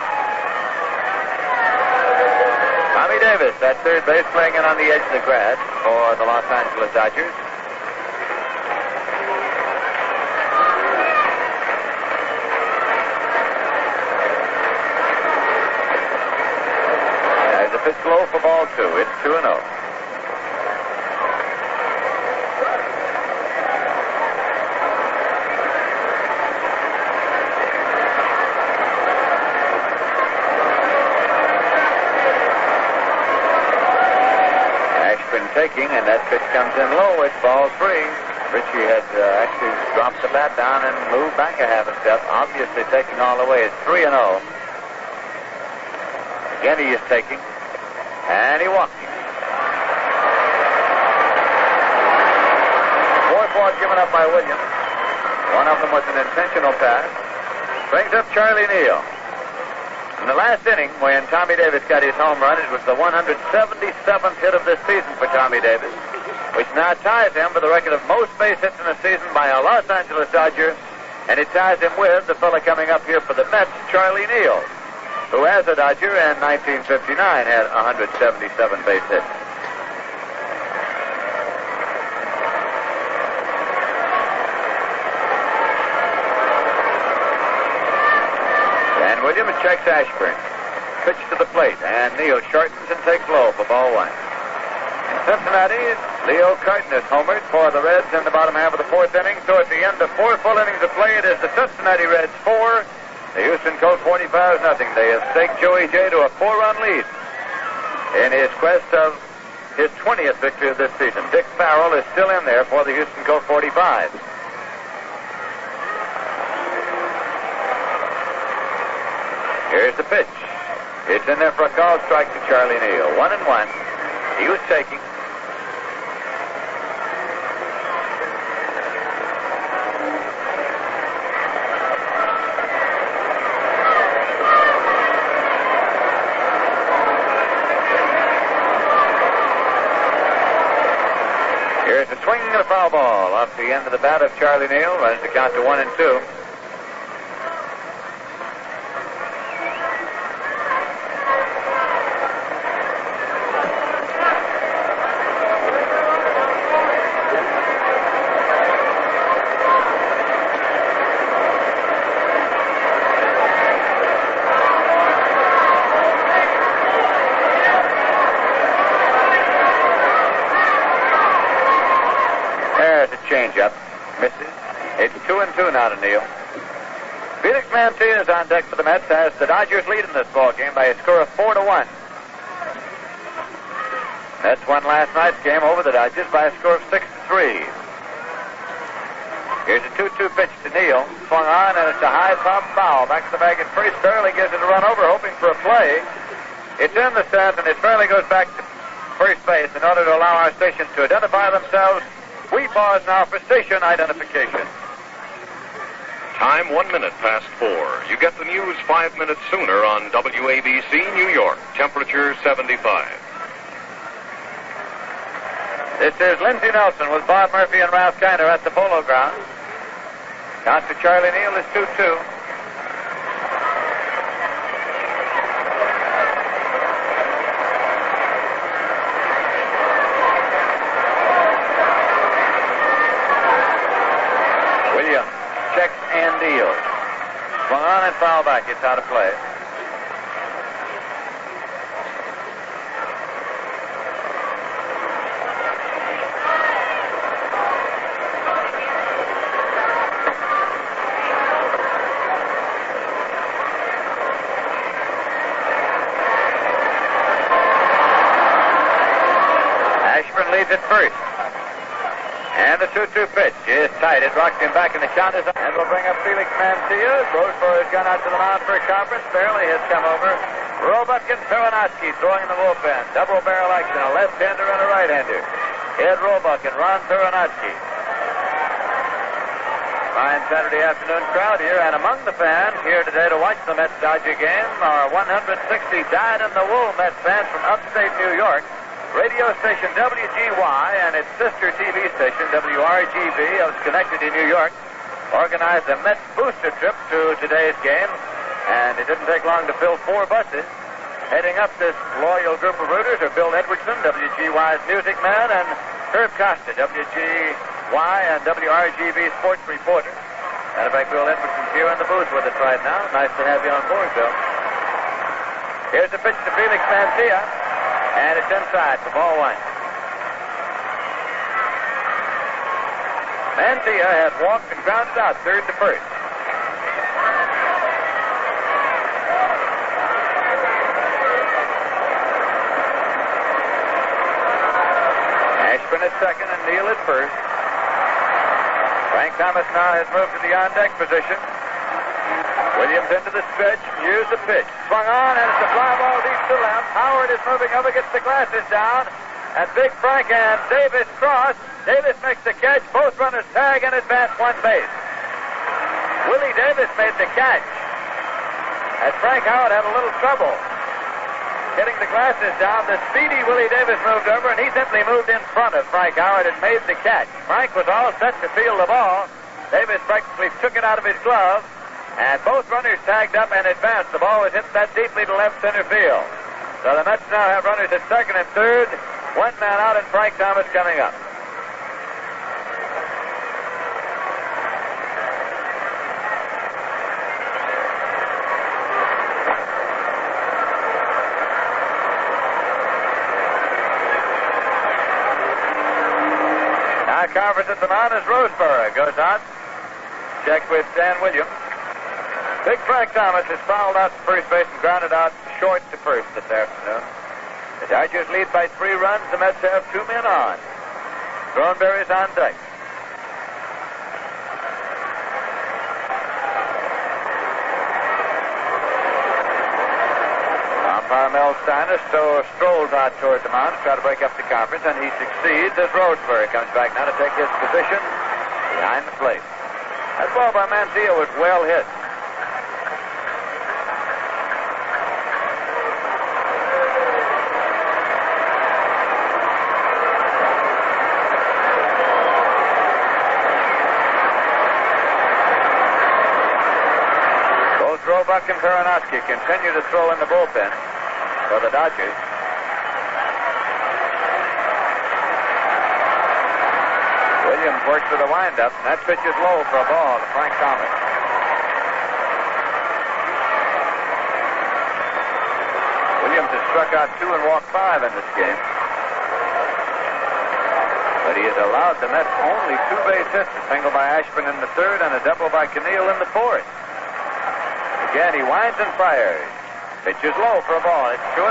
Tommy Davis at third base, playing in on the edge of the grass for the Los Angeles Dodgers. There's a pitch low for ball 2. It's 2-0. Taking, and that pitch comes in low. It's ball 3. Richie had actually dropped the bat down and moved back a half a step, obviously taking all the way. It's 3-0. Again, he is taking, and he walked him. 4th walk given up by Williams. One of them was an intentional pass. Brings up Charlie Neal. In the last inning, when Tommy Davis got his home run, it was the 177th hit of this season for Tommy Davis, which now ties him for the record of most base hits in a season by a Los Angeles Dodger, and it ties him with the fella coming up here for the Mets, Charlie Neal, who, as a Dodger in 1959, had 177 base hits. Williams checks Ashburn. Pitch to the plate, and Neal shortens and takes low for ball 1. In Cincinnati, Leo Cardenas homered for the Reds in the bottom half of the 4th inning. So at the end of 4 full innings of play, it is the Cincinnati Reds 4, the Houston Colts 45-0. They have staked Joey J to a 4-run lead in his quest of his 20th victory of this season. Dick Farrell is still in there for the Houston Colts 45. Here's the pitch. It's in there for a called strike to Charlie Neal. 1-1. He was taking. Here's a swing and a foul ball off the end of the bat of Charlie Neal. Runs the count to 1-2. Changeup. Misses. It's 2-2 now to Neal. Felix Mantilla is on deck for the Mets as the Dodgers lead in this ball game by a score of 4-1. Mets won last night's game over the Dodgers by a score of 6-3. Here's a 2-2 pitch to Neal. Swung on, and it's a high pop foul. Back to the bag at first. Fairley gives it a run over, hoping for a play. It's in the stands, and it Fairley goes back to first base in order to allow our stations to identify themselves. We pause now for station identification. Time 1 minute past 4. You get the news 5 minutes sooner on WABC New York. Temperature 75. This is Lindsey Nelson with Bob Murphy and Ralph Kiner at the Polo Grounds. Count for Charlie Neal is 2-2. Williams checks and deals. Swung on and foul back. It's out of play. Leads at first. And the 2-2 pitch is tight. It rocks him back in the count. And we'll bring up Felix Mancia. Roseboro has gone out to the mound for a conference. Fairley has come over. Roebuck and Peronotsky throwing in the bullpen. Double barrel action. A left-hander and a right-hander. Ed Roebuck and Ron Peronotsky. Fine Saturday afternoon crowd here. And among the fans here today to watch the Mets-Dodger game are 160 dyed-in-the-wool Mets fans from upstate New York. Radio station WGY and its sister TV station WRGB of Schenectady, New York, organized a Mets booster trip to today's game, and it didn't take long to fill 4 buses. Heading up this loyal group of rooters are Bill Edwardson, WGY's music man, and Herb Costa, WGY and WRGB sports reporter. And in fact, Bill Edwardson's here in the booth with us right now. Nice to have you on board, Bill. Here's the pitch to Felix Mancia. And it's inside for ball 1. Mancia has walked and grounded out third to first. Ashburn at second and Neal at first. Frank Thomas now has moved to the on-deck position. Williams into the stretch. Here's the pitch. Swung on, and it's a fly ball deep to left. Howard is moving over, gets the glasses down. And Big Frank and Davis cross. Davis makes the catch. Both runners tag and advance 1 base. Willie Davis made the catch. And Frank Howard had a little trouble getting the glasses down. The speedy Willie Davis moved over, and he simply moved in front of Frank Howard and made the catch. Frank was all set to field the ball. Davis practically took it out of his glove. And both runners tagged up and advanced. The ball was hit that deeply to left center field. So the Mets now have runners at second and third. 1 man out and Frank Thomas coming up. Now Carver's at the mound as Roseboro goes out. Check with Dan Williams. Big Frank Thomas has fouled out to first base and grounded out short to first this afternoon. The Dodgers lead by 3 runs. The Mets have 2 men on. Thornberry's on deck. Umpire Mel Steiner strolls out toward the mound to try to break up the conference, and he succeeds as Roseberry comes back now to take his position behind the plate. That ball by Mancia was well hit. Roebuck and Peronotsky continue to throw in the bullpen for the Dodgers. Williams works with a windup, and that pitch is low for a ball to Frank Thomas. Williams has struck out 2 and walked 5 in this game. But he has allowed the Mets only 2 base hits, a single by Ashburn in the third and a double by Keneal in the fourth. Again, he winds and fires. Pitch is low for a ball. It's 2-0.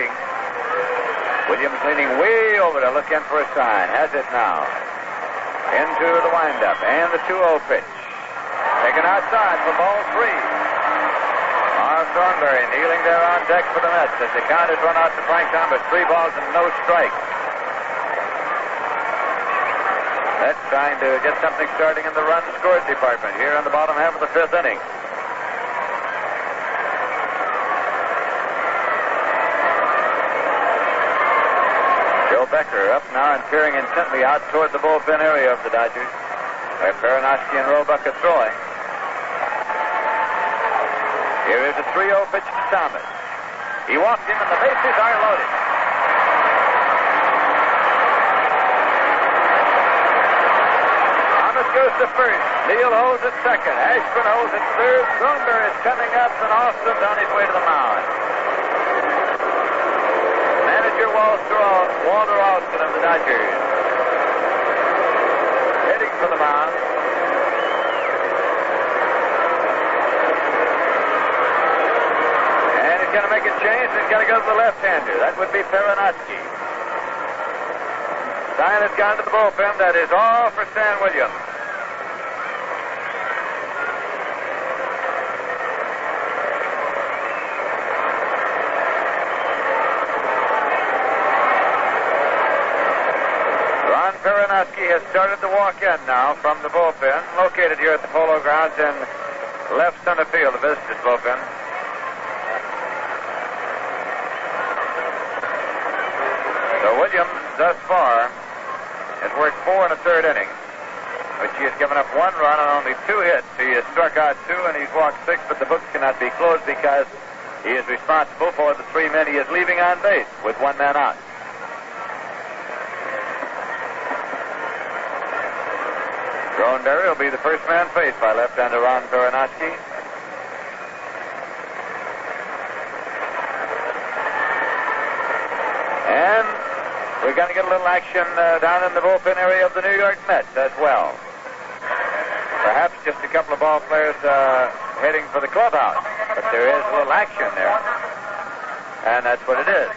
waiting. Williams leaning way over to look in for a sign. Has it now. Into the windup and the 2-0 pitch. Taken outside for ball 3. Marv Thornberry kneeling there on deck for the Mets as the count is run out to Frank Thomas. 3 balls and no strikes. Mets trying to get something starting in the run scored department here in the bottom half of the 5th inning. Becker up now and peering intently out toward the bullpen area of the Dodgers, where Peronowski and Roebuck are throwing. Here is a 3-0 pitch to Thomas. He walks him and the bases are loaded. Thomas goes to first. Neal holds at second. Ashburn holds at third. Thornberry is coming up and Austin's on his way to the mound. Walter Austin of the Dodgers heading for the mound. And he's going to make a change. He's going to go to the left-hander. That would be Peronowski. Sign has gone to the bullpen. That is all for Stan Williams. Peronowski has started to walk in now from the bullpen, located here at the Polo Grounds in left center field, the visitors' bullpen. So Williams, thus far, has worked 4 1/3 innings, which he has given up 1 run on only 2 hits. He has struck out 2 and he's walked 6, but the books cannot be closed because he is responsible for the 3 men he is leaving on base with 1 man out. Thornberry will be the first man faced by left-hander Ron Peronowski. And we're going to get a little action down in the bullpen area of the New York Mets as well. Perhaps just a couple of ball players heading for the clubhouse, but there is a little action there. And that's what it is.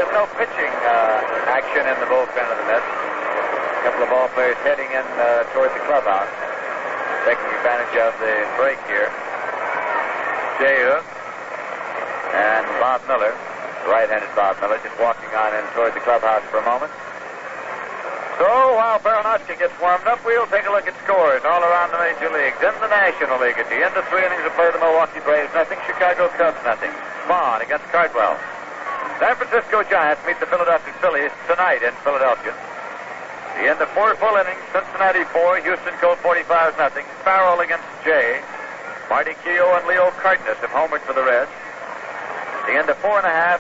No pitching action in the bullpen of the Mets. A couple of ball players heading in toward the clubhouse, taking advantage of the break here. Jay Hook and Bob Miller, right-handed Bob Miller, just walking on in toward the clubhouse for a moment. So while Peronowski gets warmed up, we'll take a look at scores all around the major leagues. In the National League, at the end of 3 innings of play, the Milwaukee Braves nothing, Chicago Cubs nothing. Vaughn against Cardwell. San Francisco Giants meet the Philadelphia Phillies tonight in Philadelphia. The end of 4 full innings, Cincinnati 4, Houston Colt 45-0. Farrell against Jay. Marty Keough and Leo Cardenas have homered for the Reds. The end of 4 1/2,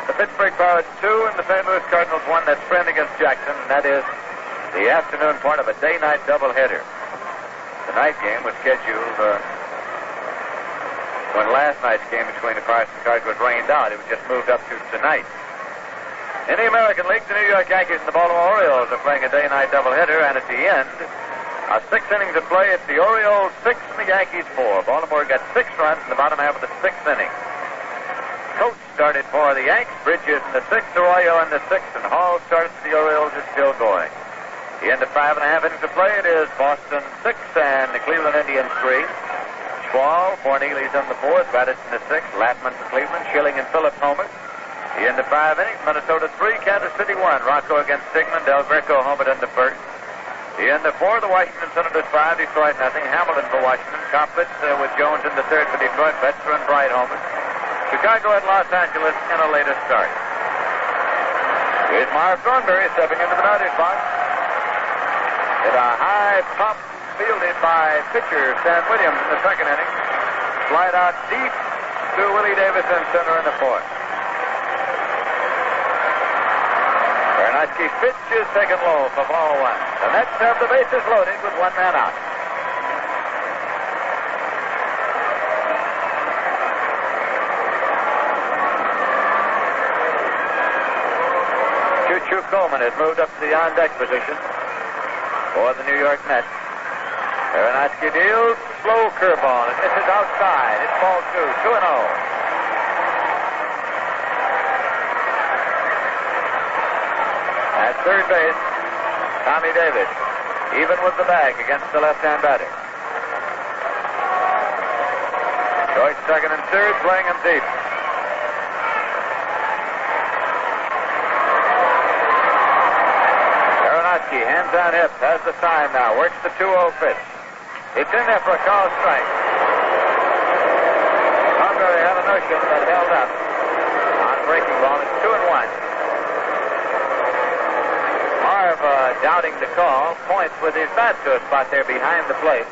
the Pittsburgh Pirates 2 and the St. Louis Cardinals 1. That's Friend against Jackson, and that is the afternoon part of a day-night doubleheader. The night game was scheduled when last night's game between the Pirates and Cards was rained out. It was just moved up to tonight. In the American League, the New York Yankees and the Baltimore Orioles are playing a day-night doubleheader, and at the end, 6 innings of play, it's the Orioles 6 and the Yankees 4. Baltimore got 6 runs in the bottom half of the 6th inning. Coates started for the Yanks, Bridges in the 6th, Arroyo in the 6th, and Hall started for the Orioles is still going. The end of 5 1/2 innings of play, it is Boston 6 and the Cleveland Indians 3. Schwal, Forneely's in the 4th, Badditch in the 6th, Latman for Cleveland, Schilling and Phillips homered. The end of 5 innings, Minnesota 3, Kansas City 1. Rocco against Sigmund, Del Greco homered in the 1st. The end of 4, the Washington Senators 5, Detroit nothing. Hamilton for Washington, Koplitz with Jones in the 3rd for Detroit, Betzer and Bright homered. Chicago at Los Angeles in a later start. Here's Marv Thornberry stepping into the batter's box. Hit a high pop fielded by pitcher Stan Williams in the 2nd inning. Slide out deep to Willie Davis in center in the 4th. Peronowski pitch is taken low for ball 1. The Mets have the bases loaded with 1 man out. Choo-Choo Coleman has moved up to the on-deck position for the New York Mets. Peronowski deals slow curveball. It misses outside. It's ball 2, 2-0. At third base, Tommy Davis, even with the bag against the left-hand batter. Deutsch second and third, playing him deep. Aronofsky, hands on hip, has the time now, works the 2-0 pitch. It's in there for a call strike. Conbury had a notion that held up on breaking ball. It's 2-1. Marv, doubting the call, points with his bat to a spot there behind the plate.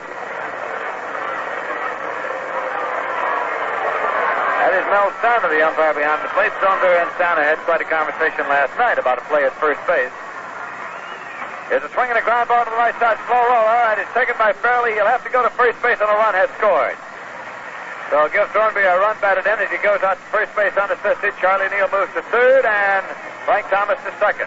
That is Mel Steiner, the umpire behind the plate. Stoner and Steiner had quite a conversation last night about a play at first base. Here's a swing and a ground ball to the right side, slow roller, and it's taken by Fairley. He'll have to go to first base, and a run has scored. So it'll give Thornby a run batted in as he goes out to first base unassisted. Charlie Neal moves to third, and Frank Thomas to second.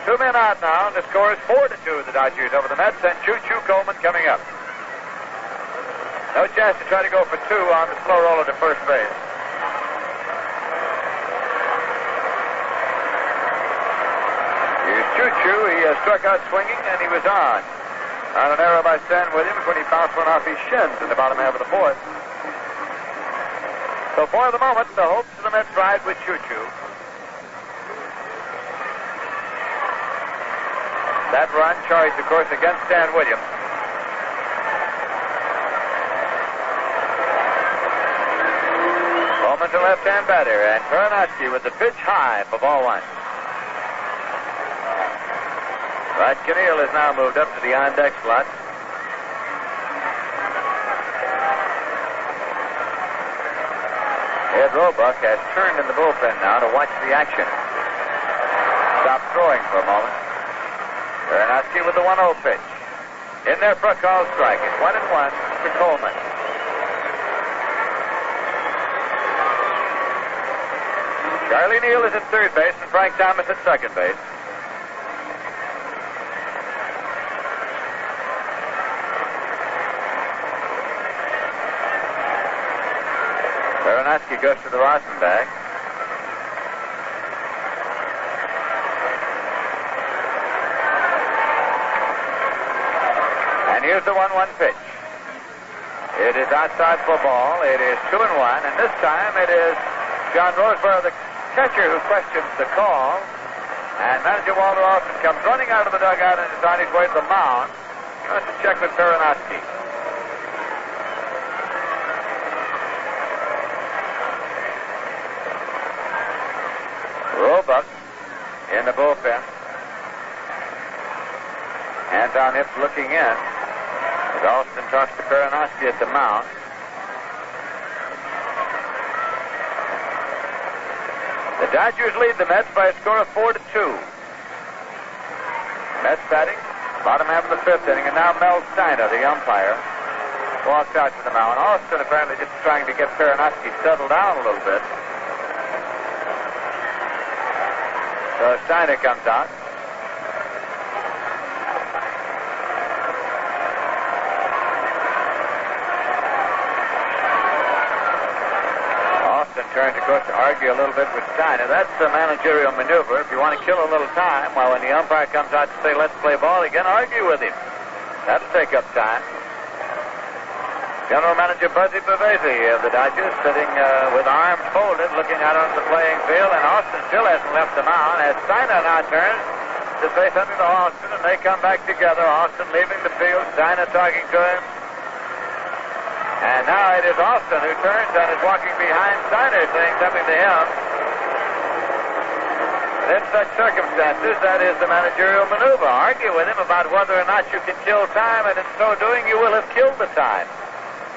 2 men out now, and the score is 4-2, the Dodgers over the Mets, and Choo-Choo Coleman coming up. No chance to try to go for 2 on the slow roller to first base. Here's Choo-Choo. He struck out swinging, and he was on an error by Stan Williams when he bounced one off his shins in the bottom half of the fourth. So for the moment, the hopes of the Mets ride with Choo-Choo. That run charged, of course, against Stan Williams. Bowman to left-hand batter, and Aronofsky with the pitch high for ball 1. Rod Kinneal has now moved up to the on-deck slot. Ed Roebuck has turned in the bullpen now to watch the action. Stopped throwing for a moment. Aronofsky with the 1-0 pitch. In there for a call strike. It's 1-1 to Coleman. Charlie Neal is at third base and Frank Thomas at second base. Aronofsky goes to the Rawson bag. And here's the 1-1 pitch. It is outside for ball. It is 2-1, and this time it is John Roseborough, the catcher, who questions the call. And manager Walter Austin comes running out of the dugout and is on his way to the mound. He wants to check with Aronofsky. Roebuck in the bullpen. Hands on hips looking in. As Austin talks to Aronofsky at the mound. The Dodgers lead the Mets by a score of 4-2. Mets batting, bottom half of the fifth inning, and now Mel Steiner, the umpire, walks out to the mound. Austin apparently just trying to get Aronofsky settled down a little bit. So Steiner comes out. Austin turns, of course, to argue a little bit with Steiner. That's a managerial maneuver. If you want to kill a little time, while when the umpire comes out to say, let's play ball again, argue with him. That'll take up time. General Manager Buzzy Pavese of the Dodgers sitting with arms folded, looking out onto the playing field, and Austin still hasn't left the mound as Steiner now turns to say something to Austin, and they come back together. Austin leaving the field, Steiner talking to him. And now it is Austin who turns and is walking behind Steiner, saying something to him. And in such circumstances, that is the managerial maneuver. Argue with him about whether or not you can kill time, and in so doing, you will have killed the time,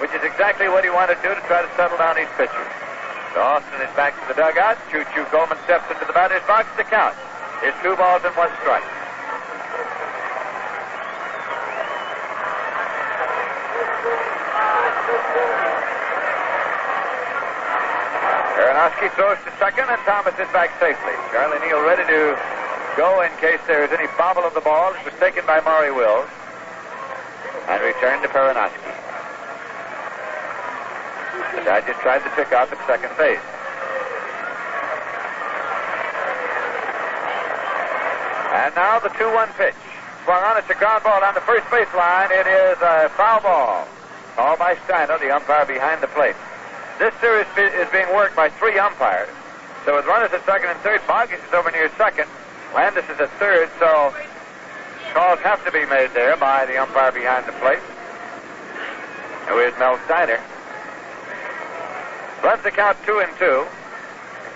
which is exactly what he wanted to do to try to settle down his pitchers. So Austin is back to the dugout. Choo-Choo Coleman steps into the batter's box to count. It's 2 balls and 1 strike. Aronofsky throws to second, and Thomas is back safely. Charlie Neal ready to go in case there is any bobble of the ball. It was taken by Maury Wills. and returned to Perinoski. The Dodgers tried to pick up at second base. And now the 2-1 pitch. Swung on, it's a ground ball on the first baseline. It is a foul ball. Called by Steiner, the umpire behind the plate. This series is being worked by 3 umpires. So with runners at second and third, Bogus is over near second. Landis is at third, so calls have to be made there by the umpire behind the plate, who is Mel Steiner. Runs the count 2-2.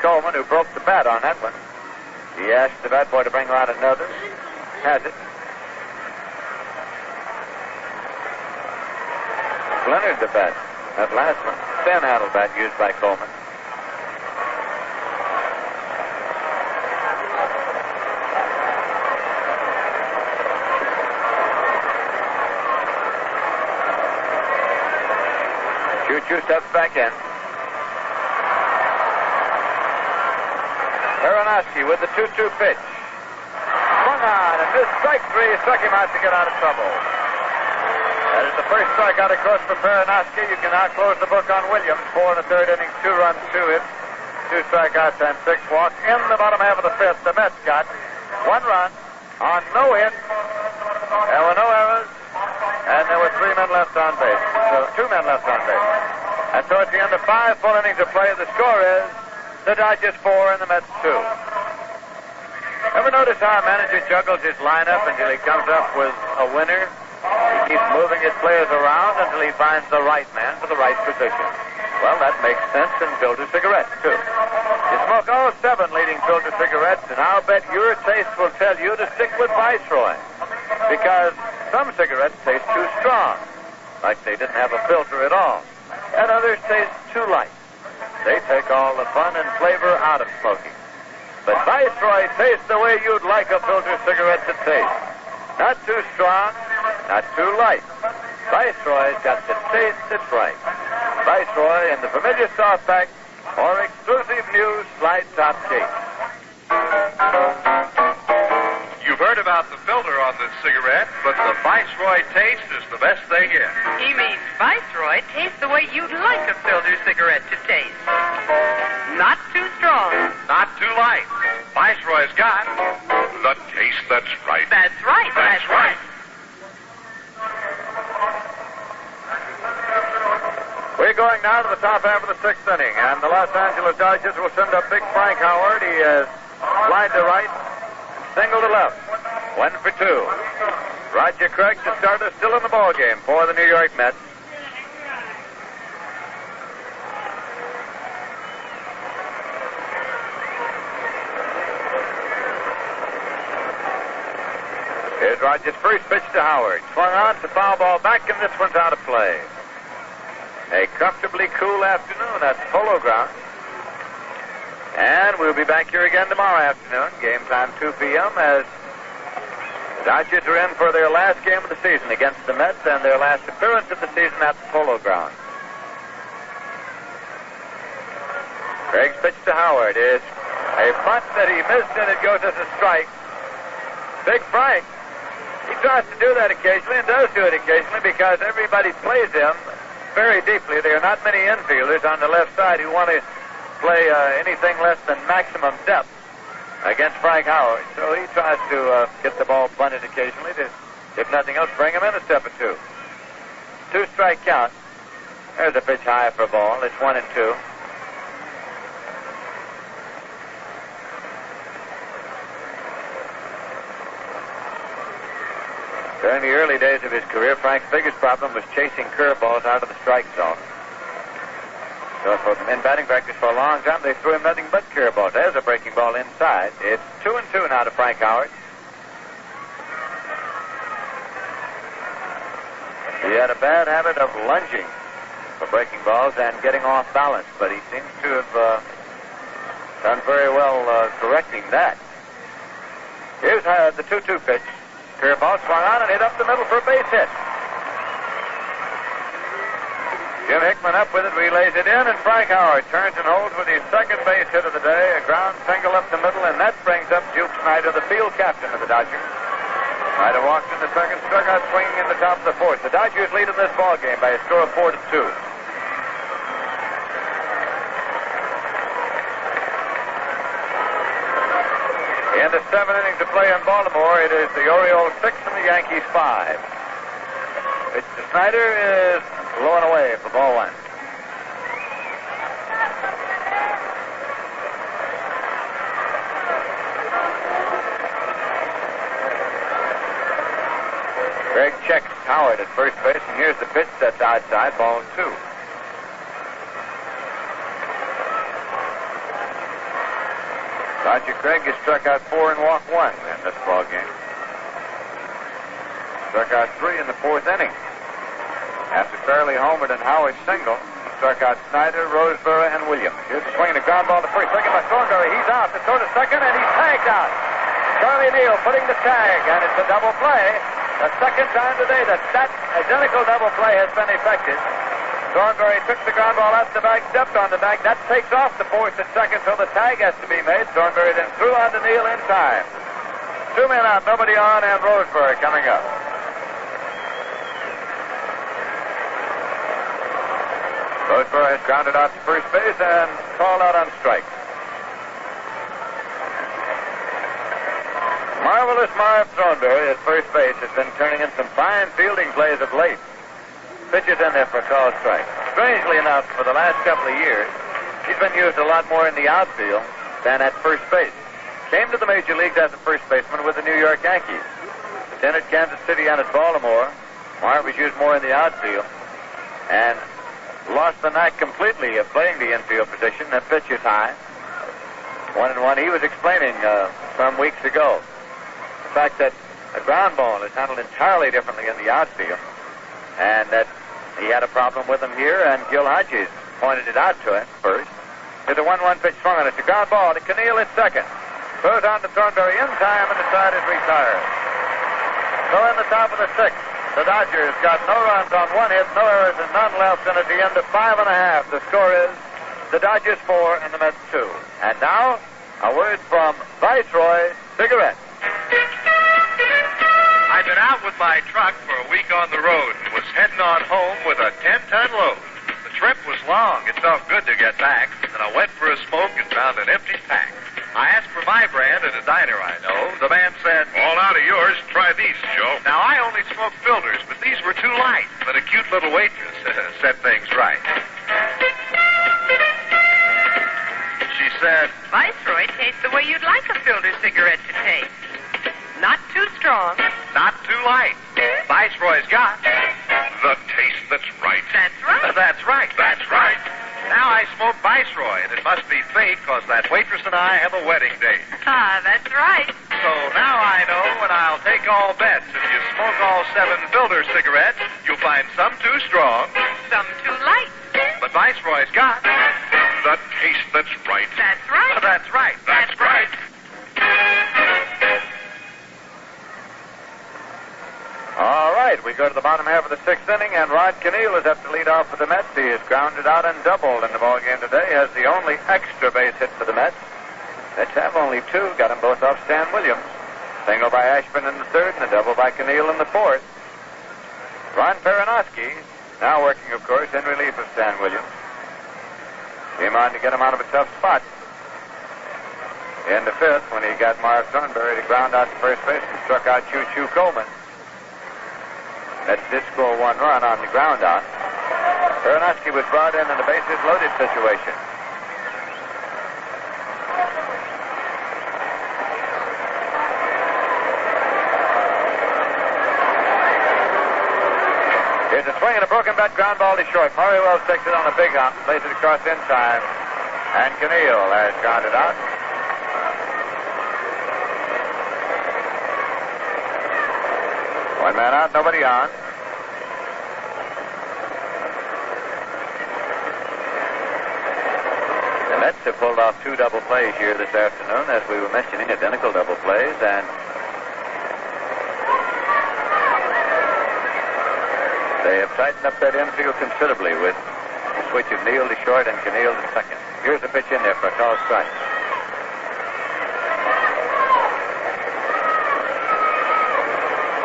Coleman, who broke the bat on that one. He asked the bat boy to bring out another. Has it. Splintered the bat. That last one. Thin-handle bat used by Coleman. Choo-choo steps back in. Perinoski with the 2-2 pitch. Swung on and missed strike 3. Struck him out to get out of trouble. That is the first strikeout, of course, for Perinoski. You can now close the book on Williams. 4 1/3 innings, 2 runs, 2 hits, 2 strikeouts, and 6 walks. In the bottom half of the fifth, the Mets got 1 run on no hit. There were no errors, and there were 3 men left on base. So 2 men left on base. And so at the end of 5 full innings of play, the score is the Dodgers 4 and the Mets 2. Ever notice how a manager juggles his lineup until he comes up with a winner? He keeps moving his players around until he finds the right man for the right position. Well, that makes sense in filter cigarettes, too. You smoke all 7 leading filter cigarettes, and I'll bet your taste will tell you to stick with Viceroy. Because some cigarettes taste too strong, like they didn't have a filter at all. And others taste too light. They take all the fun and flavor out of smoking. But Viceroy tastes the way you'd like a filter cigarette to taste. Not too strong, not too light. Viceroy's got the taste that's right. Viceroy in the familiar softpack or exclusive new slide top case. You've heard about the filter on this cigarette, but the Viceroy taste is the best they get. He means Viceroy tastes the way you'd like a filter cigarette to taste. Not too strong. Not too light. Viceroy's got the taste that's right. That's right. That's right. We're going now to the top half of the 6th inning, and the Los Angeles Dodgers will send up big Frank Howard. He has slide to right, single to left. 1 for 2. Roger Craig, the starter, still in the ball game for the New York Mets. Here's Rogers' first pitch to Howard. Swung on, to foul ball back, and this one's out of play. A comfortably cool afternoon at Polo Grounds. And we'll be back here again tomorrow afternoon. Game time 2 p.m. as the Dodgers are in for their last game of the season against the Mets and their last appearance of the season at the Polo Grounds. Craig's pitch to Howard is a bunt that he missed, and it goes as a strike. Big Frank, he tries to do that occasionally and does do it occasionally because everybody plays him very deeply. There are not many infielders on the left side who want to play anything less than maximum depth against Frank Howard. So he tries to get the ball bunted occasionally to, if nothing else, bring him in a step or 2. 2-strike count. There's a pitch high for a ball. It's 1-2. During the early days of his career, Frank's biggest problem was chasing curveballs out of the strike zone. So in batting practice for a long time, they threw him nothing but curveballs. There's a breaking ball inside. It's 2-2 now to Frank Howard. He had a bad habit of lunging for breaking balls and getting off balance, but he seems to have done very well correcting that. Here's the 2-2 pitch. Curveball swung on and hit up the middle for a base hit. Jim Hickman up with it, relays it in, and Frank Howard turns and holds with his second base hit of the day, a ground single up the middle, and that brings up Juke Snyder, the field captain of the Dodgers. Snyder walks in the second, struck out swinging in the top of the fourth. The Dodgers lead in this ball game by a score of 4-2. In the 7 innings of play in Baltimore, it is the Orioles 6 and the Yankees 5. Mr. Snyder is blowing away for ball one. Greg checks Howard at first base, and here's the pitch that's outside, ball 2. Roger Craig has struck out 4 and walked 1 in this ball game. Struck out 3 in the 4th inning. After Fairley homered and Howard single, struck out Snyder, Roseboro, and Williams. Here's the swing and a ground ball to first. Second by Thornberry. He's out. The throw to second, and he's tagged out. Charlie Neal putting the tag, and it's a double play. The second time today that identical double play has been effected. Thornberry took the ground ball out the bag, stepped on the bag. That takes off the fourth and second, so the tag has to be made. Thornberry then threw on to Neal in time. 2 men out, nobody on, and Roseboro coming up. Roseboro has grounded out to first base and called out on strike. Marvelous Marv Thornberry at first base has been turning in some fine fielding plays of late. Pitches in there for a call strike. Strangely enough, for the last couple of years, he's been used a lot more in the outfield than at first base. Came to the major leagues as a first baseman with the New York Yankees. Then at Kansas City and at Baltimore, Marv was used more in the outfield and lost the knack completely of playing the infield position and pitches high. 1-1. He was explaining some weeks ago the fact that a ground ball is handled entirely differently in the outfield, and that he had a problem with him here, and Gil Hodges pointed it out to him first. Here's a 1-1 pitch swung on it. It's a ground ball to Keneal at second. Throws on to Thornberry in time, and the side is retired. So in the top of the 6th, the Dodgers got no runs on 1 hit, no errors, and none left, and at the end of 5 1/2, the score is the Dodgers 4 and the Mets 2. And now, a word from Viceroy Cigarette. I've been out with my truck for a week on the road and was heading on home with a 10-ton load. The trip was long. It felt good to get back. And I went for a smoke and found an empty pack. I asked for my brand at a diner I know. The man said, "All out of yours. Try these, Joe." Now, I only smoke filters, but these were too light. But a cute little waitress set things right. She said, Viceroy tastes the way you'd like a filter cigarette to taste. Not too strong. "Not too light. Viceroy's got the taste that's right." That's right. That's right. That's right. Now I smoke Viceroy, and it must be fate because that waitress and I have a wedding date. Ah, that's right. So now I know when I'll take all bets. If you smoke all 7 filter cigarettes, you'll find some too strong, Some too light. but Viceroy's got the taste that's right. That's right. That's right. That's right. All right, we go to the bottom half of the 6th inning, and Rod Keneal is up to lead off for the Mets. He is grounded out and doubled in the ballgame today, has the only extra base hit for the Mets. Mets have only 2, got them both off Stan Williams. Single by Ashburn in the 3rd, and a double by Keneal in the 4th. Ron Peronowski, now working, of course, in relief of Stan Williams. Came on to get him out of a tough spot. In the 5th, when he got Marv Thornberry to ground out to first base and struck out Choo Coleman. Mets did score 1 run on the ground out. Peronowski was brought in a bases loaded situation. Here's a swing and a broken bat ground ball to short. Murray Wells takes it on a big hop, plays it across in time, and Keneal has grounded out. One man out, nobody on. The Mets have pulled off 2 double plays here this afternoon, as we were mentioning, identical double plays, and they have tightened up that infield considerably with the switch of Neal to short and Keneal to second. Here's a pitch in there for a call strike.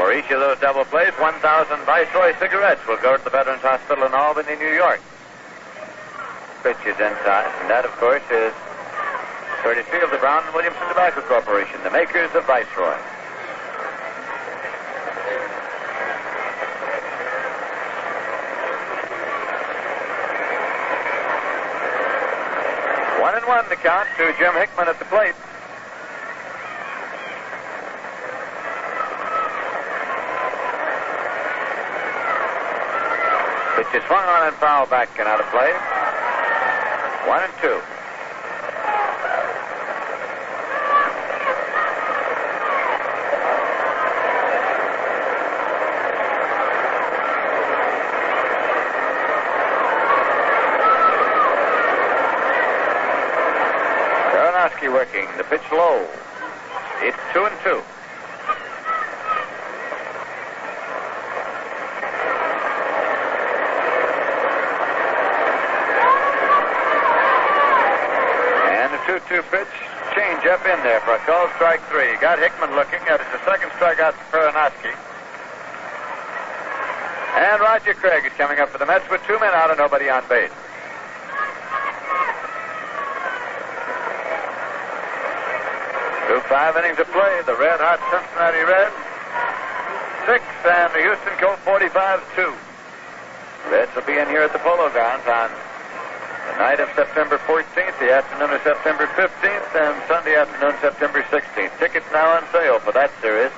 For each of those double plays, 1,000 Viceroy cigarettes will go to the Veterans Hospital in Albany, New York. Pitch is inside, and that, of course, is courtesy of the Brown and Williamson Tobacco Corporation, the makers of Viceroy. One and one to count to Jim Hickman at the plate. Pitch is swung on and foul back and out of play. 1-2. Aronofsky working. The pitch low. It's 2-2. And the 2-2 pitch. Change up in there for a call, strike three. Got Hickman looking at it. The second strikeout for Aronofsky. And Roger Craig is coming up for the Mets with 2 men out and nobody on base. Through 5 innings of play, the red-hot Cincinnati Reds 6 and the Houston Colt 45-2. Reds will be in here at the Polo Grounds on the night of September 14th, the afternoon of September 15th, and Sunday afternoon, September 16th. Tickets now on sale for that series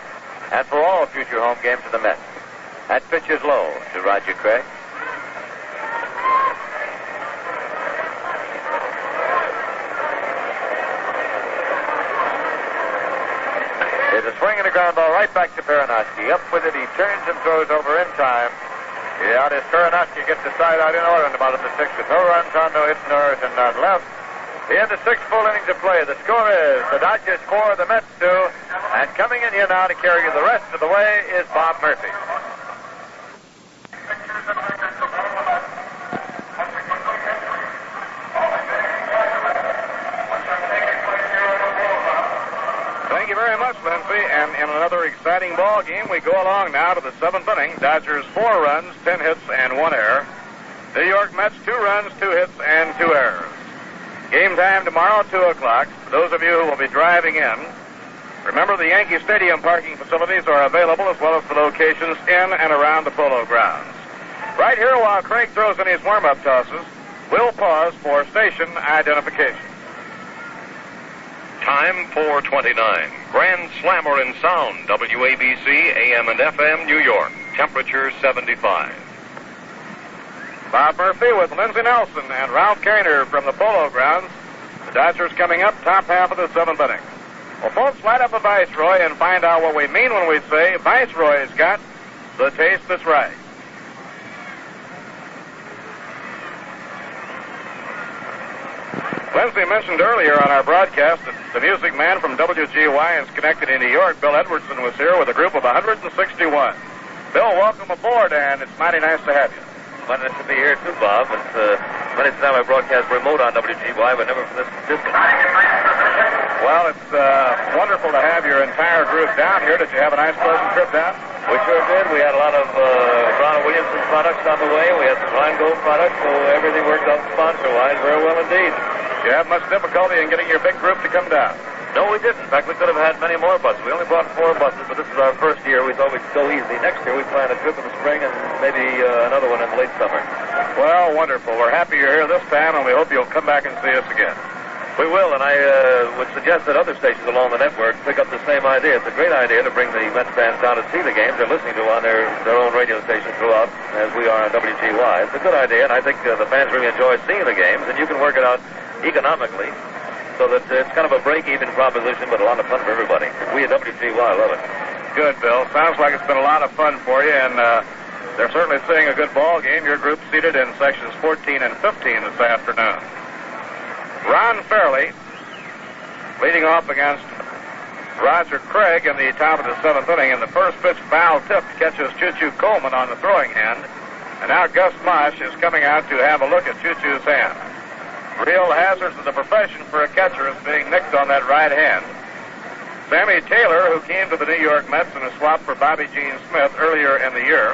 and for all future home games of the Mets. That pitch is low to Roger Craig. There's a swing and a ground ball right back to Baranowski. Up with it, he turns and throws over in time. Out as Baranowski gets the side out in order in the bottom of the sixth with no runs on, no hits, no errors, and none left. The end of 6 full innings of play. The score is the Dodgers 4, the Mets 2, and coming in here now to carry you the rest of the way is Bob Murphy. Thank you very much, Lindsay. And in another exciting ball game, we go along now to the 7th inning. Dodgers 4 runs, 10 hits, and 1 error. New York Mets 2 runs, 2 hits, and 2 errors. Game time tomorrow, 2 o'clock. For those of you who will be driving in, remember the Yankee Stadium parking facilities are available as well as the locations in and around the Polo Grounds. Right here, while Craig throws in his warm-up tosses, we'll pause for station identification. Time 4:29. Grand Slammer in sound. WABC, AM and FM, New York. Temperature 75. Bob Murphy with Lindsey Nelson and Ralph Kainer from the Polo Grounds. The Dodgers coming up, top half of the 7th inning. Well, folks, light up a Viceroy and find out what we mean when we say Viceroy's got the taste that's right. Lindsay mentioned earlier on our broadcast that the music man from WGY in Schenectady, New York, Bill Edwardson, was here with a group of 161. Bill, welcome aboard, and it's mighty nice to have you. Well, nice to be here, too, Bob. It's many times I broadcast remote on WGY, but never from this distance. Well, it's wonderful to have your entire group down here. Did you have a nice, pleasant trip down? We sure did. We had a lot of Brown & Williamson products on the way. We had some Rheingold products, so everything worked out sponsor-wise very well indeed. Did you have much difficulty in getting your big group to come down? No, we didn't. In fact, we could have had many more buses. We only brought 4 buses, but this is our first year. We thought we'd go easy. Next year, we plan a trip in the spring and maybe another one in late summer. Well, wonderful. We're happy you're here this time, and we hope you'll come back and see us again. We will, and I would suggest that other stations along the network pick up the same idea. It's a great idea to bring the Mets fans down to see the games they're listening to on their own radio station throughout, as we are on WGY. It's a good idea, and I think the fans really enjoy seeing the games, and you can work it out economically so that it's kind of a break-even proposition, but a lot of fun for everybody. We at WGY love it. Good, Bill. Sounds like it's been a lot of fun for you, and they're certainly seeing a good ball game. Your group seated in sections 14 and 15 this afternoon. Ron Fairley leading off against Roger Craig in the top of the 7th inning. In the first pitch, foul tipped, catches Choo-Choo Coleman on the throwing hand. And now Gus Mosh is coming out to have a look at Choo-Choo's hand. Real hazards of the profession for a catcher is being nicked on that right hand. Sammy Taylor, who came to the New York Mets in a swap for Bobby Gene Smith earlier in the year,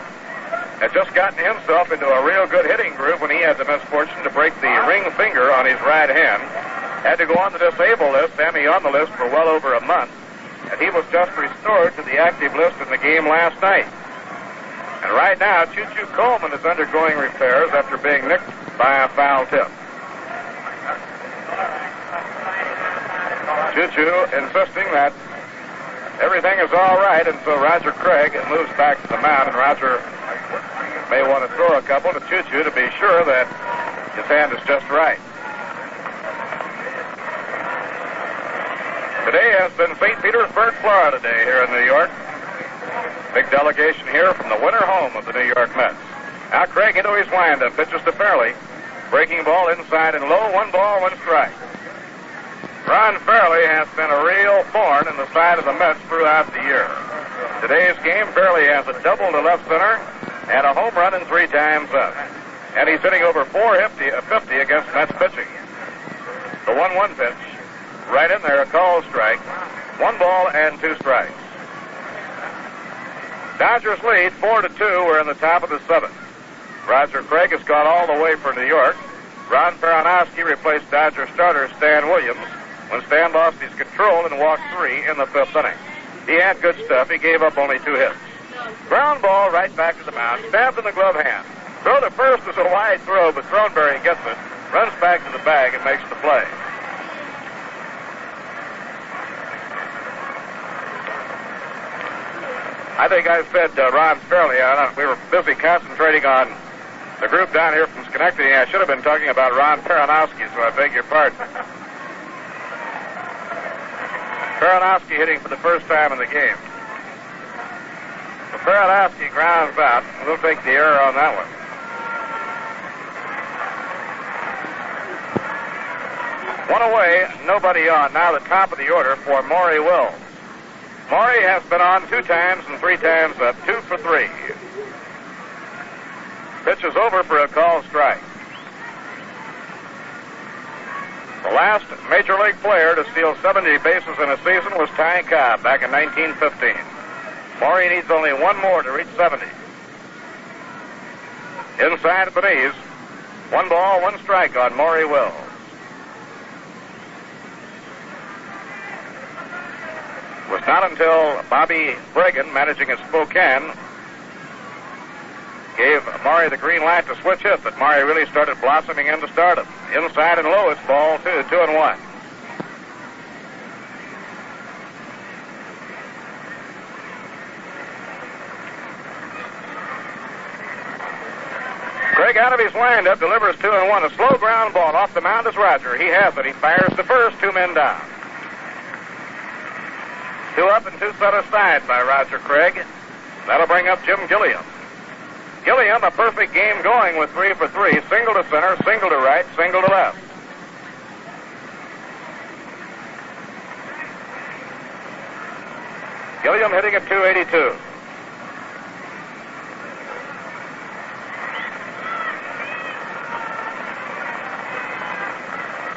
had just gotten himself into a real good hitting groove when he had the misfortune to break the ring finger on his right hand. Had to go on the disabled list, Sammy on the list for well over a month, and he was just restored to the active list in the game last night. And right now, Choo-Choo Coleman is undergoing repairs after being nicked by a foul tip. Choo-Choo insisting that everything is all right until Roger Craig moves back to the mound, and Roger may want to throw a couple to Choo-Choo to be sure that his hand is just right. Today has been St. Petersburg, Florida Day here in New York. Big delegation here from the winter home of the New York Mets. Now Craig into his windup, pitches to Fairley. Breaking ball inside and low, 1 ball, 1 strike. Ron Fairley has been a real thorn in the side of the Mets throughout the year. Today's game, Fairley has a double to left center and a home run in 3 times up. And he's hitting over .450 against Mets pitching. The 1-1 pitch, right in there, a call strike. 1 ball and 2 strikes. Dodgers lead 4-2. We're in the top of the 7th. Roger Craig has gone all the way for New York. Ron Peronowski replaced Dodger starter Stan Williams when Stan lost his control and walked 3 in the 5th inning. He had good stuff. He gave up only 2 hits. Ground ball right back to the mound, stabbed in the glove hand. Throw to first is a wide throw, but Thornberry gets it, runs back to the bag, and makes the play. I think I fed Ron Fairley on it. We were busy concentrating on the group down here from Schenectady. I should have been talking about Ron Peronowski, so I beg your pardon. Peronowski hitting for the first time in the game. So Peronowski grounds out. We'll take the error on that one. One away, nobody on. Now the top of the order for Maury Wills. Maury has been on 2 times and 3 times up, 2 for 3. Pitch is over for a call strike. The last Major League player to steal 70 bases in a season was Ty Cobb back in 1915. Maury needs only 1 more to reach 70. Inside Beniz, 1 ball, 1 strike on Maury Wills. It was not until Bobby Bregan, managing at Spokane, gave Maury the green light to switch hit that Maury really started blossoming into stardom. Inside and low, it's ball 2, 2-1. Craig out of his windup delivers 2-1. A slow ground ball off the mound is Roger. He has it. He fires the first, 2 men down. 2 up and 2 set aside by Roger Craig. That'll bring up Jim Gilliam. Gilliam, a perfect game going with 3 for 3. Single to center, single to right, single to left. Gilliam hitting at .282.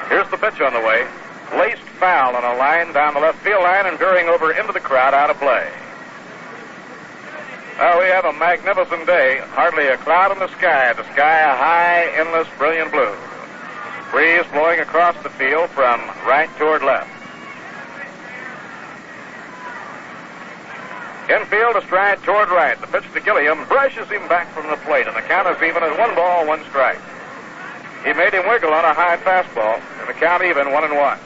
Here's the pitch on the way. Laced foul on a line down the left field line and veering over into the crowd, out of play. Well, we have a magnificent day. Hardly a cloud in the sky. The sky a high, endless, brilliant blue. Breeze blowing across the field from right toward left. Infield a stride toward right. The pitch to Gilliam brushes him back from the plate, and the count is even at 1 ball, 1 strike. He made him wiggle on a high fastball, and the count even, 1-1.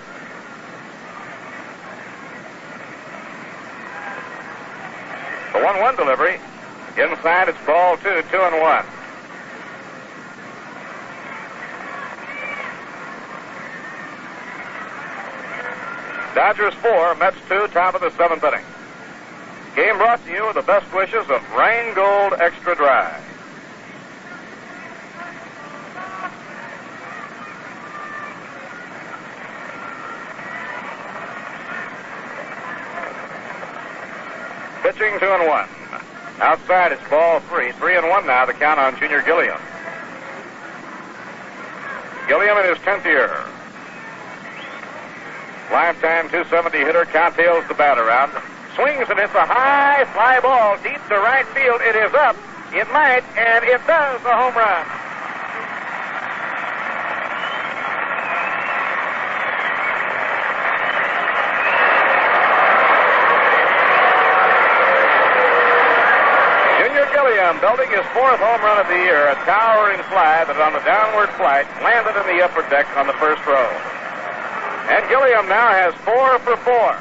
The 1-1 delivery. Inside, it's ball 2, 2-1. Dodgers 4, Mets 2, top of the 7th inning. Game brought to you with the best wishes of Rheingold Extra Dry. Pitching 2-1. Outside, it's ball 3. 3-1 now, the count on Junior Gilliam. Gilliam in his 10th year. Lifetime 270 hitter, cowtails the bat around. Swings and hits a high fly ball deep to right field. It is up. It might, and it does, a home run. Belting his fourth home run of the year, a towering fly that on the downward flight landed in the upper deck on the first row. And Gilliam now has 4 for 4.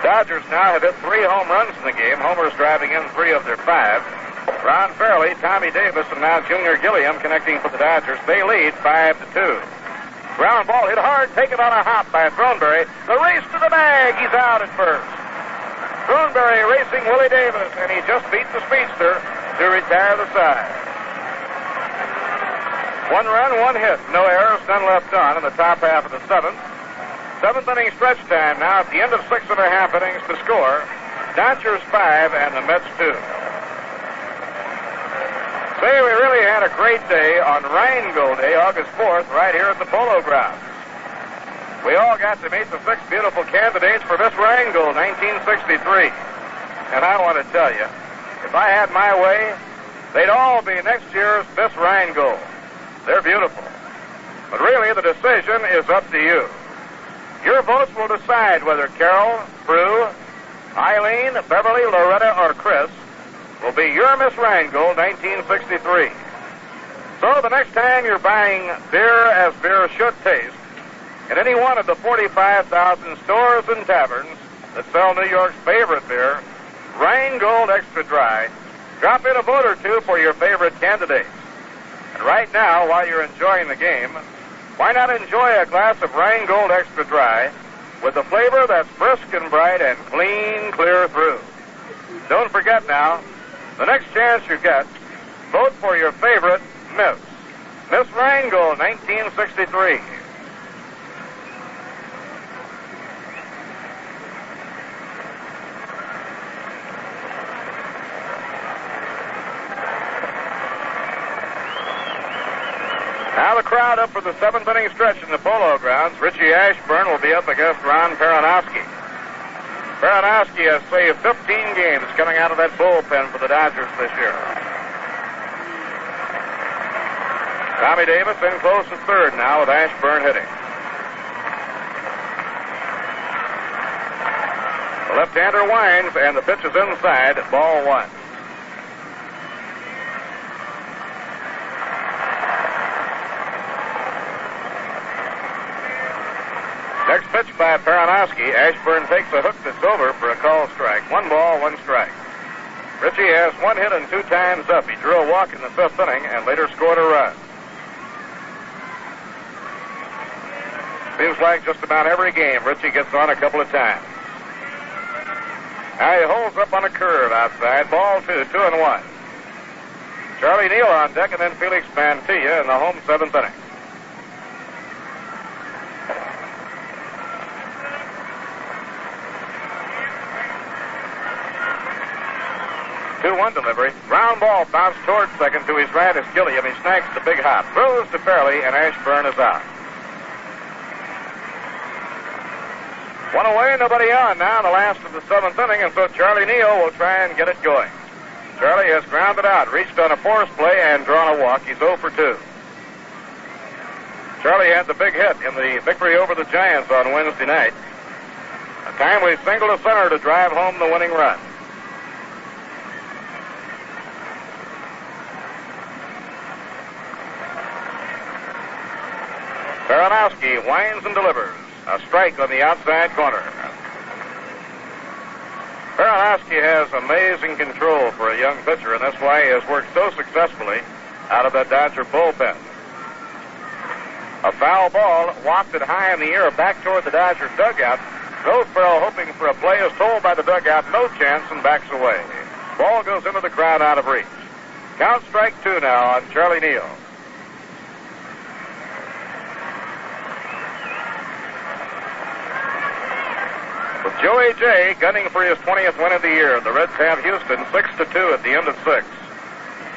Dodgers now have hit 3 home runs in the game. Homer's driving in 3 of their 5. Ron Fairley, Tommy Davis, and now Junior Gilliam connecting for the Dodgers. They lead 5-2. Ground ball hit hard, taken on a hop by Throneberry. The race to the bag. He's out at first. Throneberry racing Willie Davis, and he just beat the speedster to retire the side. 1 run, 1 hit. No errors, none left on in the top half of the 7th. 7th inning stretch time now at the end of 6.5 innings to score. Dodgers 5 and the Mets 2. Say, we really had a great day on Rheingold Day, August 4th, right here at the Polo Grounds. We all got to meet the 6 beautiful candidates for Miss Rheingold 1963. And I want to tell you, if I had my way, they'd all be next year's Miss Rheingold. They're beautiful. But really, the decision is up to you. Your votes will decide whether Carol, Prue, Eileen, Beverly, Loretta, or Chris will be your Miss Rheingold 1963. So the next time you're buying beer as beer should taste at any one of the 45,000 stores and taverns that sell New York's favorite beer, Rheingold Extra Dry, drop in a vote or 2 for your favorite candidates. And right now, while you're enjoying the game, why not enjoy a glass of Rheingold Extra Dry with a flavor that's brisk and bright and clean, clear through. Don't forget now, the next chance you get, vote for your favorite Miss Rheingold 1963. Now the crowd up for the 7th inning stretch in the Polo Grounds. Richie Ashburn will be up against Ron Peronowski. Peronowski has saved 15 games coming out of that bullpen for the Dodgers this year. Tommy Davis in close to third now with Ashburn hitting. The left-hander winds, and the pitch is inside, ball 1. Next pitch by Peronowski. Ashburn takes a hook that's over for a call strike. 1 ball, 1 strike. Richie has 1 hit and 2 times up. He drew a walk in the 5th inning and later scored a run. Seems like just about every game Richie gets on a couple of times. Now he holds up on a curve outside. Ball 2, 2-1. Charlie Neal on deck, and then Felix Mantilla in the home 7th inning. 2-1 delivery. Ground ball bounced towards second to his right as Gilliam. He snags the big hop. Throws to Fairley, and Ashburn is out. 1 away, nobody on now in the last of the 7th inning, and so Charlie Neal will try and get it going. Charlie has grounded out, reached on a force play, and drawn a walk. He's 0 for 2. Charlie had the big hit in the victory over the Giants on Wednesday night. A timely single to center to drive home the winning run. Peronowski winds and delivers. A strike on the outside corner. Peronowski has amazing control for a young pitcher, and that's why he has worked so successfully out of that Dodger bullpen. A foul ball wafted high in the air back toward the Dodger dugout. Roseborough, hoping for a play, is told by the dugout no chance and backs away. Ball goes into the crowd out of reach. Count strike 2 now on Charlie Neal. With Joey J gunning for his 20th win of the year, the Reds have Houston 6-2 at the end of 6.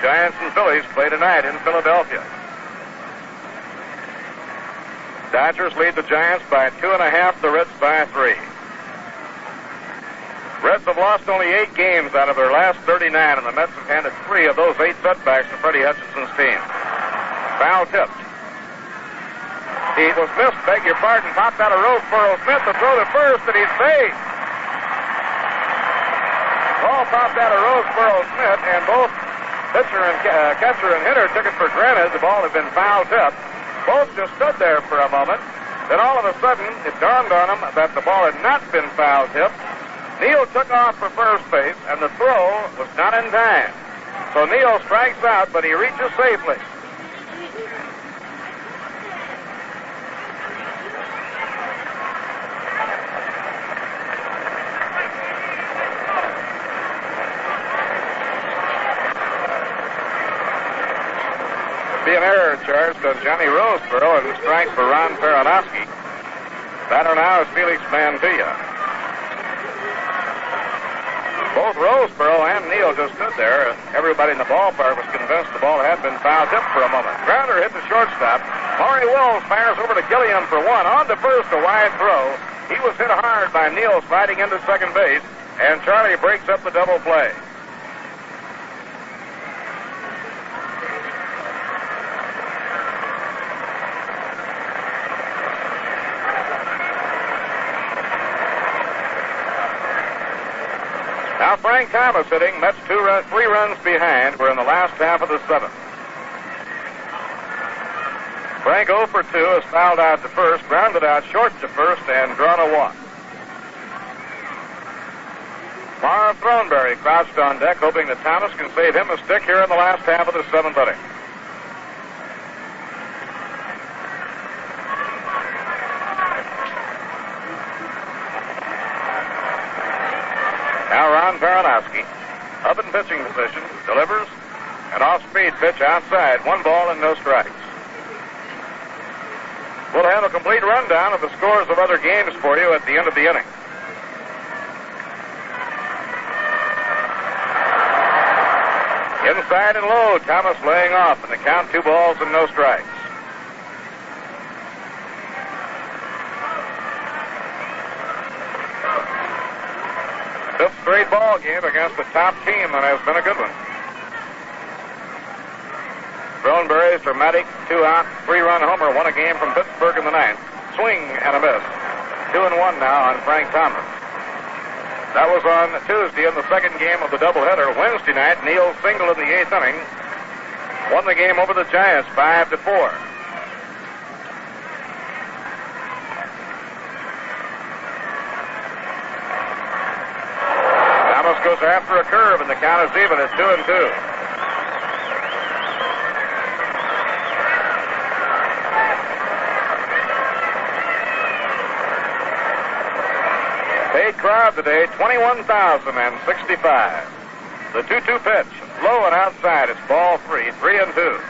Giants and Phillies play tonight in Philadelphia. Dodgers lead the Giants by 2.5, the Reds by 3. Reds have lost only 8 games out of their last 39, and the Mets have handed 3 of those 8 setbacks to Freddie Hutchinson's team. Foul tipped. He was missed, beg your pardon, popped out of Roseboro Smith to throw to first, and he's safe. Ball popped out of Roseboro Smith, and both pitcher and catcher and hitter took it for granted the ball had been foul tipped. Both just stood there for a moment. Then all of a sudden, it dawned on them that the ball had not been foul tipped. Neal took off for first base, and the throw was not in time. So Neal strikes out, but he reaches safely. Be an error charged on Johnny Roseboro and a strike for Ron Peronowski. Batter now is Felix Mantilla. Both Roseboro and Neal just stood there. Everybody in the ballpark was convinced the ball had been foul tipped for a moment. Grounder hit the shortstop. Maury Wills fires over to Gilliam for one. On to first, a wide throw. He was hit hard by Neal sliding into second base, and Charlie breaks up the double play. Now Frank Thomas hitting. Mets 3 runs behind. We're in the last half of the 7th. Frank 0 for 2 is fouled out to first, grounded out short to first, and drawn a walk. Marv Throneberry crouched on deck, hoping that Thomas can save him a stick here in the last half of the 7th inning. Now Ron Peronowski, up in pitching position, delivers an off-speed pitch outside. 1 ball and no strikes. We'll have a complete rundown of the scores of other games for you at the end of the inning. Inside and low, Thomas laying off, and the count 2 balls and no strikes. Fifth straight ball game against the top team, and has been a good one. Throneberry's dramatic 2-out, 3-run homer won a game from Pittsburgh in the 9th. Swing and a miss. 2-1 now on Frank Thomas. That was on Tuesday in the second game of the doubleheader. Wednesday night, Neal single in the 8th inning won the game over the Giants 5-4. Thomas goes after a curve, and the count is even at 2-2. Paid crowd today, 21,065. The 2-2 pitch, low and outside. It's ball 3, 3-2.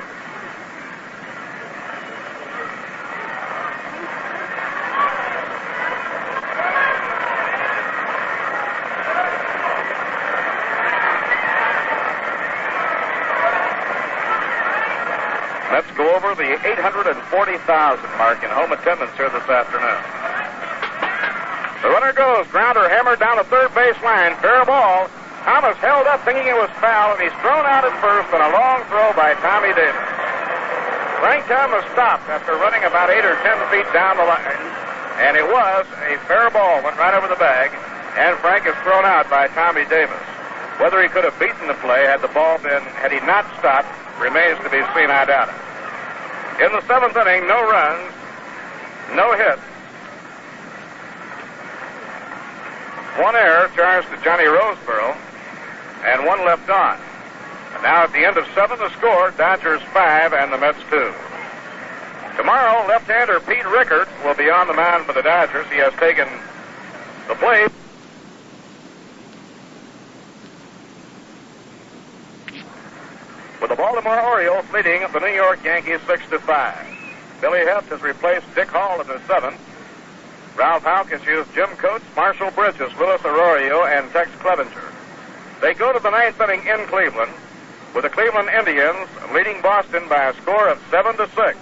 Let's go over the 840,000 mark in home attendance here this afternoon. The runner goes. Grounder hammered down the third base line. Fair ball. Thomas held up thinking it was foul, and he's thrown out at first on a long throw by Tommy Davis. Frank Thomas stopped after running about 8 or 10 feet down the line, and it was a fair ball. Went right over the bag, and Frank is thrown out by Tommy Davis. Whether he could have beaten the play had he not stopped, remains to be seen. I doubt it. In the 7th inning, no runs, no hits. 1 error charged to Johnny Roseboro, and 1 left on. And now at the end of 7, the score, Dodgers 5 and the Mets 2. Tomorrow, left-hander Pete Rickard will be on the mound for the Dodgers. He has taken the plate. With the Baltimore Orioles leading the New York Yankees 6-5. Billy Heft has replaced Dick Hall in the 7th. Ralph Houck has used Jim Coates, Marshall Bridges, Louis Arroyo, and Tex Clevenger. They go to the 9th inning in Cleveland. with the Cleveland Indians leading Boston by a score of 7-6.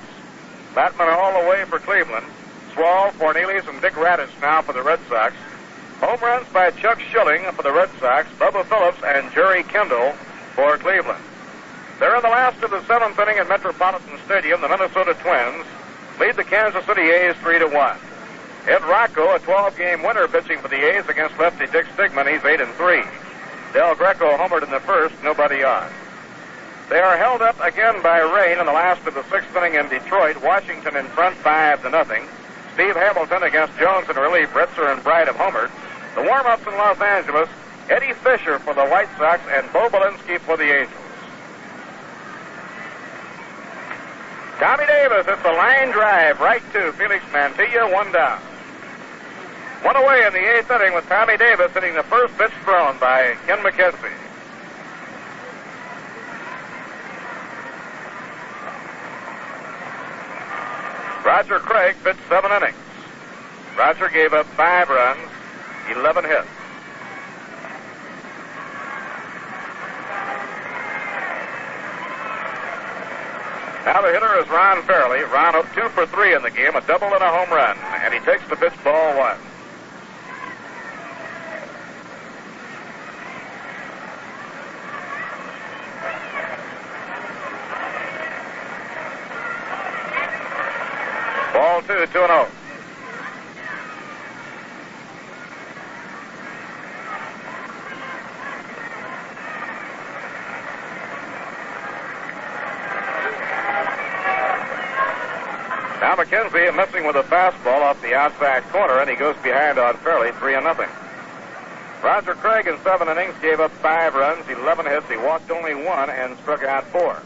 Batman all the way for Cleveland. Swall, Cornelius, and Dick Raditz now for the Red Sox. Home runs by Chuck Schilling for the Red Sox, Bubba Phillips, and Jerry Kendall for Cleveland. They're in the last of the 7th inning at Metropolitan Stadium. The Minnesota Twins lead the Kansas City A's 3-1. Ed Rocco, a 12-game winner, pitching for the A's against lefty Dick Stigman. He's 8-3. Del Greco homered in the first, nobody on. They are held up again by rain in the last of the 6th inning in Detroit. Washington in front 5-0. Steve Hamilton against Jones in relief. Ritzer and Bright have homered. The warm-ups in Los Angeles, Eddie Fisher for the White Sox and Bo Belinsky for the Angels. Tommy Davis hits the line drive right to Felix Mantilla, 1 down. 1 away in the 8th inning with Tommy Davis hitting the first pitch thrown by Ken McKenzie. Roger Craig pitched 7 innings. Roger gave up 5 runs, 11 hits. Now the hitter is Ron Fairley. Ron up 2 for 3 in the game, a double and a home run, and he takes the pitch, ball 1. Ball 2, 2-0. Now McKenzie messing with a fastball off the outside corner, and he goes behind on Fairley, 3-0. Roger Craig in 7 innings gave up 5 runs, 11 hits. He walked only 1 and struck out 4.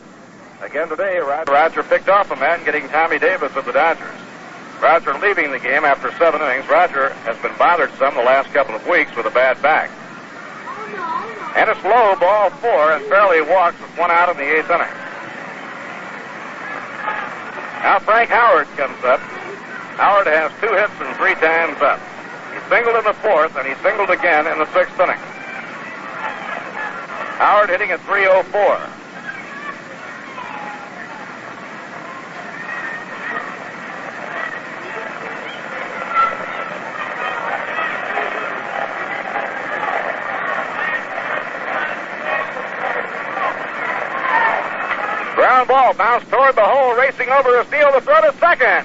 Again today, Roger picked off a man, getting Tommy Davis of the Dodgers. Roger leaving the game after 7 innings. Roger has been bothered some the last couple of weeks with a bad back. And it's low, ball 4, and Fairley walks with 1 out in the 8th inning. Now Frank Howard comes up. Howard has 2 hits and 3 times up. He singled in the 4th, and he singled again in the 6th inning. Howard hitting at .304. Ground ball bounced toward the hole, racing over his field to throw to second.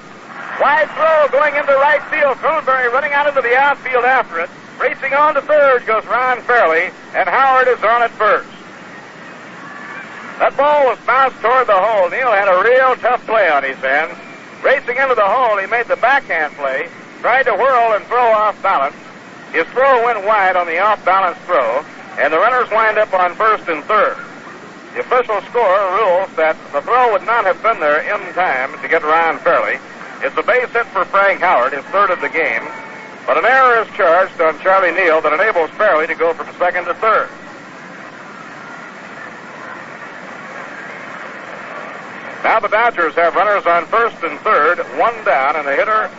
Wide throw going into right field. Cronenberry running out into the outfield after it. Racing on to third goes Ron Fairley, and Howard is on at first. That ball was bounced toward the hole. Neal had a real tough play on his hands. Racing into the hole, he made the backhand play, tried to whirl and throw off balance. His throw went wide on the off-balance throw, and the runners lined up on first and third. The official score rules that the throw would not have been there in time to get Ron Fairley. It's a base hit for Frank Howard, his 3rd of the game, but an error is charged on Charlie Neal that enables Fairley to go from 2nd to 3rd. Now the Dodgers have runners on 1st and 3rd, 1 down, and the hitter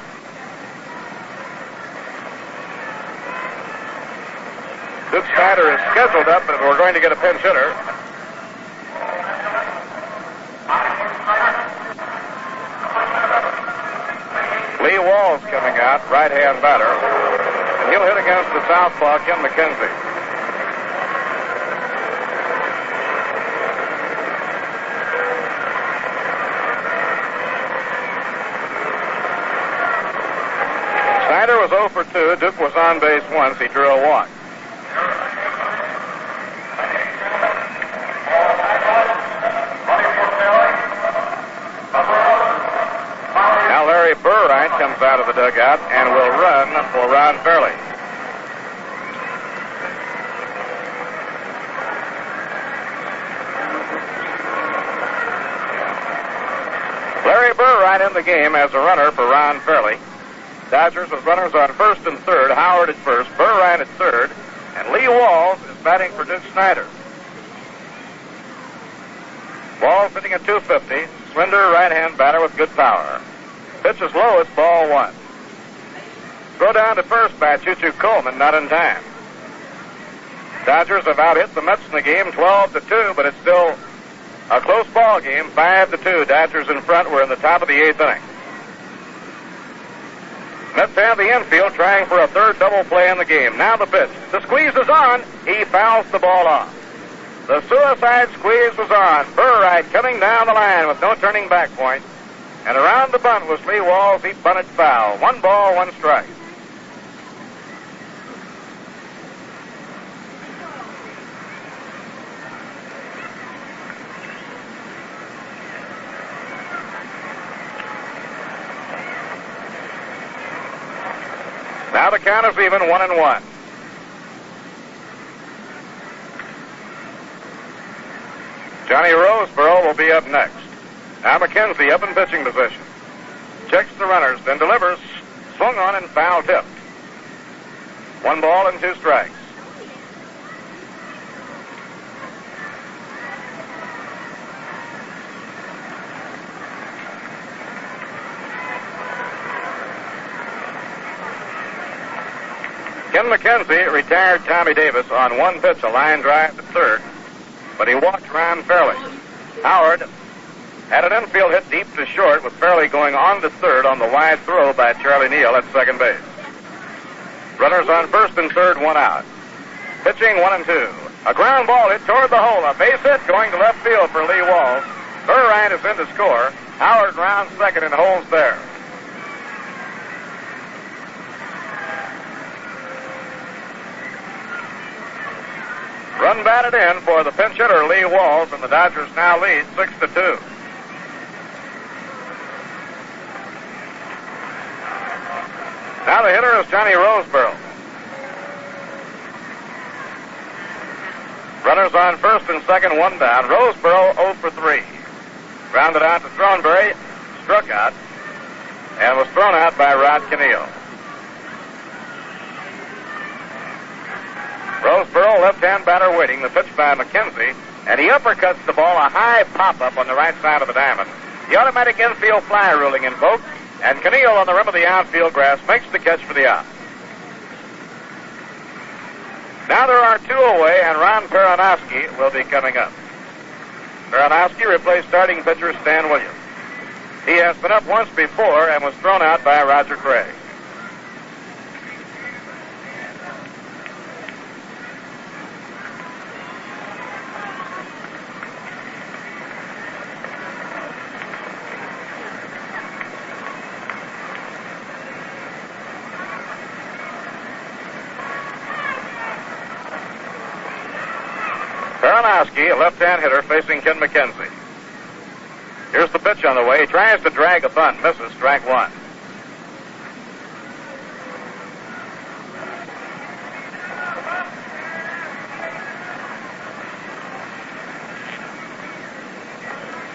Duke Snyder is scheduled up, but we're going to get a pinch hitter. Lee Wall's coming out, right-hand batter, and he'll hit against the southpaw, Ken McKenzie. Snyder was 0 for 2. Duke was on base once. He drew a walk. Larry Burright comes out of the dugout and will run for Ron Fairley. Larry Burright in the game as a runner for Ron Fairley. Dodgers with runners on 1st and 3rd. Howard at 1st, Burright at 3rd, and Lee Walls is batting for Duke Snyder. Walls hitting at .250. Slender right-hand batter with good power. Pitch is low, it's ball 1. Throw down to first by Choo-Choo Coleman, not in time. Dodgers have out-hit the Mets in the game 12-2, but it's still A close ball game, 5-2. Dodgers in front. We're in the top of the 8th inning. Mets have the infield trying for a third double play in the game. Now the pitch. The squeeze is on. He fouls the ball off. The suicide squeeze was on. Burride coming down the line with no turning back point. And around the bunt was Lee Walls. He bunted foul. 1 ball, 1 strike. Now the count is even, 1-1. Johnny Roseboro will be up next. Now McKenzie up in pitching position. Checks the runners, then delivers. Swung on and foul tipped. 1 ball and 2 strikes. Ken McKenzie retired Tommy Davis on 1 pitch, a line drive to third, but he walked Ron Fairley. Howard had an infield hit deep to short with Fairley going on to third on the wide throw by Charlie Neal at second base. Runners on first and third, 1 out. Pitching 1-2. A ground ball hit toward the hole. A base hit going to left field for Lee Walls. Burride is in to score. Howard rounds second and holds there. Run batted in for the pinch hitter, Lee Walls, and the Dodgers now lead 6-2. Now the hitter is Johnny Roseboro. Runners on first and second, 1 down. Roseboro 0 for 3. Grounded out to Thornberry, struck out, and was thrown out by Rod Keneal. Roseboro, left-hand batter waiting. The pitch by McKenzie, and he uppercuts the ball, a high pop-up on the right side of the diamond. The automatic infield fly ruling invoked, and Keneal on the rim of the outfield grass makes the catch for the out. Now there are 2 away, and Ron Peronowski will be coming up. Peronowski replaced starting pitcher Stan Williams. He has been up once before and was thrown out by Roger Craig. Peronowski, a left-hand hitter, facing Ken McKenzie. Here's the pitch on the way. He tries to drag a bunt. Misses. Strike 1.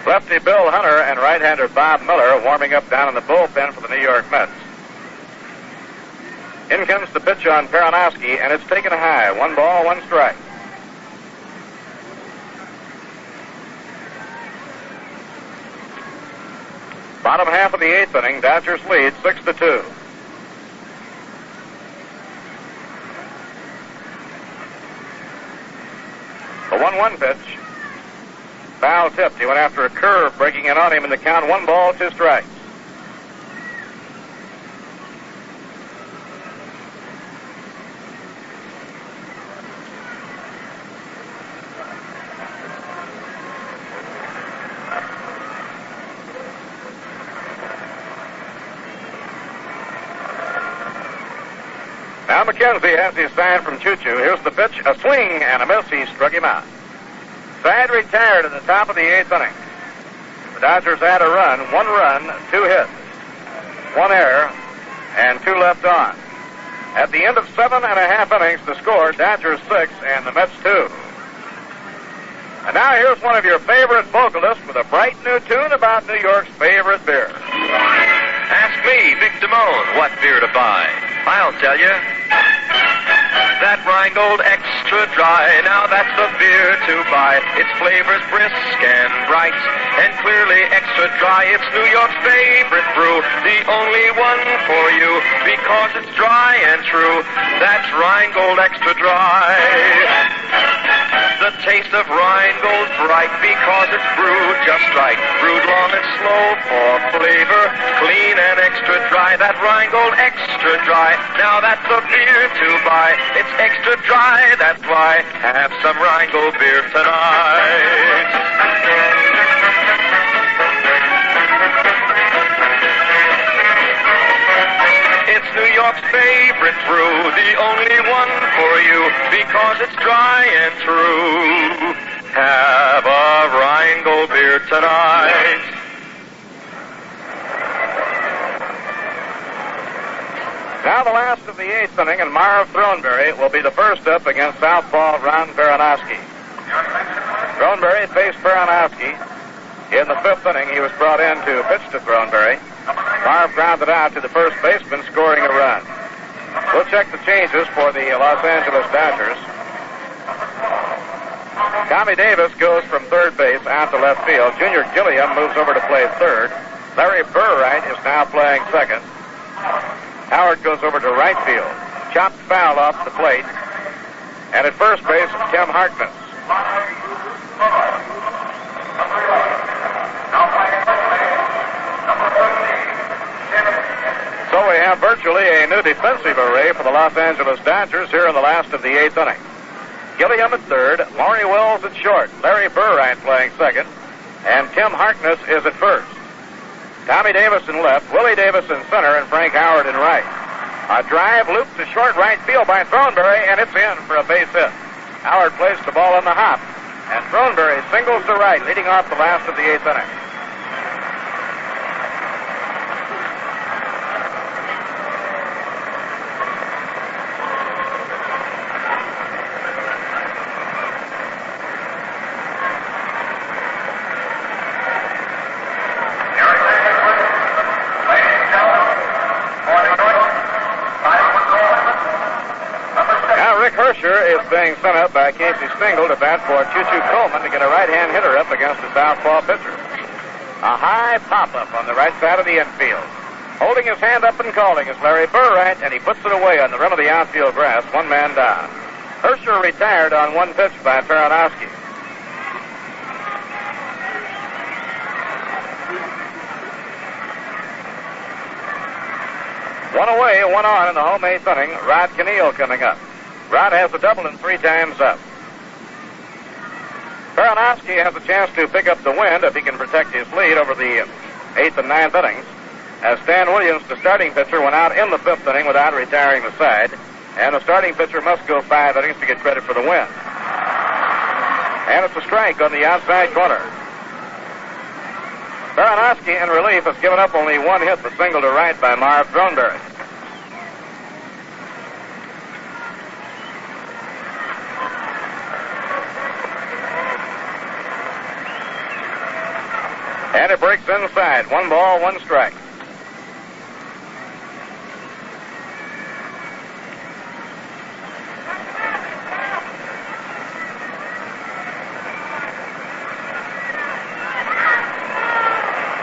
Lefty Bill Hunter and right-hander Bob Miller warming up down in the bullpen for the New York Mets. In comes the pitch on Peronowski, and it's taken high. 1 ball, 1 strike. Bottom half of the 8th inning, Dodgers lead 6-2. The 1-1 pitch. Foul tipped. He went after a curve, breaking in on him in the count. 1 ball, 2 strikes. Now McKenzie has his sign from Choo Choo. Here's the pitch, a swing and a miss. He struck him out. Side retired at the top of the 8th inning. The Dodgers had a run, 1 run, 2 hits, 1 error, and 2 left on. At the end of 7.5 innings, the score, Dodgers 6 and the Mets 2. And now here's one of your favorite vocalists with a bright new tune about New York's favorite beer. Ask me, Vic Damone, what beer to buy. I'll tell you. That Rheingold Extra Dry, now that's the beer to buy. Its flavor's brisk and bright, and clearly extra dry. It's New York's favorite brew, the only one for you, because it's dry and true. That's Rheingold Extra Dry. the taste of Rheingold bright because it's brewed just right. Brewed long and slow for flavor, clean and extra dry. That Rheingold extra dry, now that's the beer to buy. It's extra dry, that's why. Have some Rheingold beer tonight. It's New York's favorite brew, the only one for you, because it's dry and true. Have a Rheingold beer tonight. Now the last of the eighth inning, and Marv Throneberry will be the first up against southpaw Ron Baranowski. Throneberry faced Baranowski. In the fifth inning, he was brought in to pitch to Throneberry. Marv grounded out to the first baseman, scoring a run. We'll check the changes for the Los Angeles Dodgers. Tommy Davis goes from third base out to left field. Junior Gilliam moves over to play third. Larry Burright is now playing second. Howard goes over to right field. Chopped foul off the plate. And at first base, Tim Harkness. So we have virtually a new defensive array for the Los Angeles Dodgers here in the last of the eighth inning. Gilliam at third, Maury Wills at short, Larry Burright playing second, and Tim Harkness is at first. Tommy Davis in left, Willie Davis in center, and Frank Howard in right. A drive looped to short right field by Throneberry, and it's in for a base hit. Howard placed the ball on the hop, and Throneberry singles to right, leading off the last of the eighth inning. Is being sent up by Casey Stengel to bat for Choo-Choo Coleman to get a right-hand hitter up against the southpaw pitcher. A high pop-up on the right side of the infield. Holding his hand up and calling is Larry Burright, and he puts it away on the rim of the outfield grass, one man down. Hersher retired on one pitch by Baranowski. One away, one on in the home eighth inning. Rod Keneal coming up. Rod has a double and 3 times up. Baranowski has a chance to pick up the win if he can protect his lead over the 8th and 9th innings. As Stan Williams, the starting pitcher, went out in the 5th inning without retiring the side. And the starting pitcher must go 5 innings to get credit for the win. And it's a strike on the outside corner. Baranowski in relief has given up only one hit, the single to right by Marv Throneberry. And it breaks inside. 1 ball, 1 strike.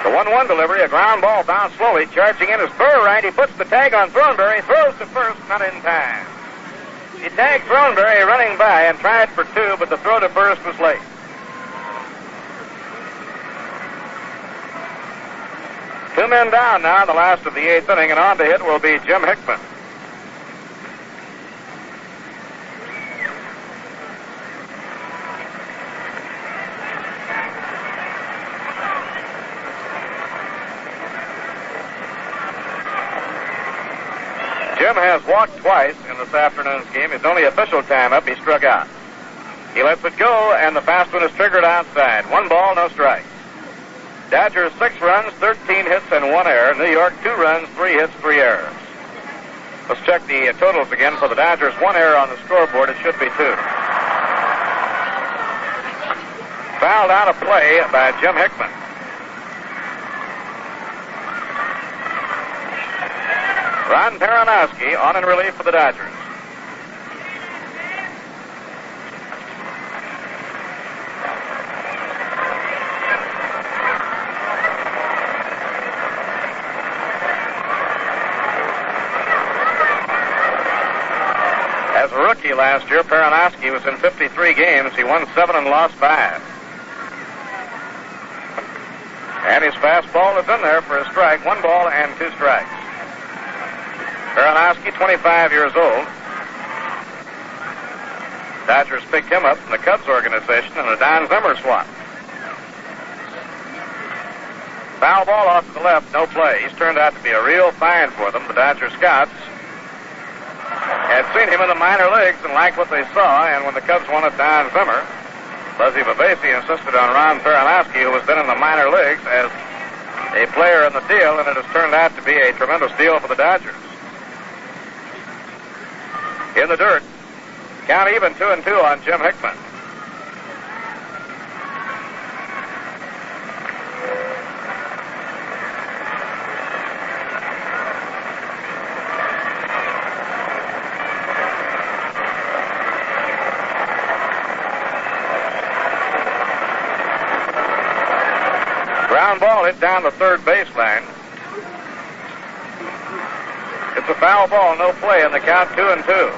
The 1-1 delivery, a ground ball bounced slowly. Charging in is Burright. He puts the tag on Throneberry, throws to first, not in time. He tagged Throneberry running by and tried for 2, but the throw to first was late. 2 men down now in the last of the 8th inning, and on to hit will be Jim Hickman. Jim has walked twice in this afternoon's game. His only official time up, he struck out. He lets it go, and the fast one is triggered outside. 1 ball, no strike. Dodgers 6 runs, 13 hits, and 1 error. New York 2 runs, 3 hits, 3 errors. Let's check the totals again for the Dodgers. 1 error on the scoreboard. It should be 2. Fouled out of play by Jim Hickman. Ron Baranowski on in relief for the Dodgers. Perronowski last year. Perronowski was in 53 games. He won 7 and lost 5. And his fastball is in there for a strike. 1 ball and 2 strikes. Perronowski, 25 years old. Dodgers picked him up from the Cubs organization in a Don Zimmer swap. Foul ball off to the left, no play. He's turned out to be a real find for them. The Dodger scouts had seen him in the minor leagues and liked what they saw, and when the Cubs wanted Don Zimmer, Buzzy Babasi insisted on Ron Perronowski, who was then in the minor leagues, as a player in the deal, and it has turned out to be a tremendous deal for the Dodgers. In the dirt, count even 2-2 on Jim Hickman. Ground ball hit down the third baseline. It's a foul ball, no play, and the count 2-2.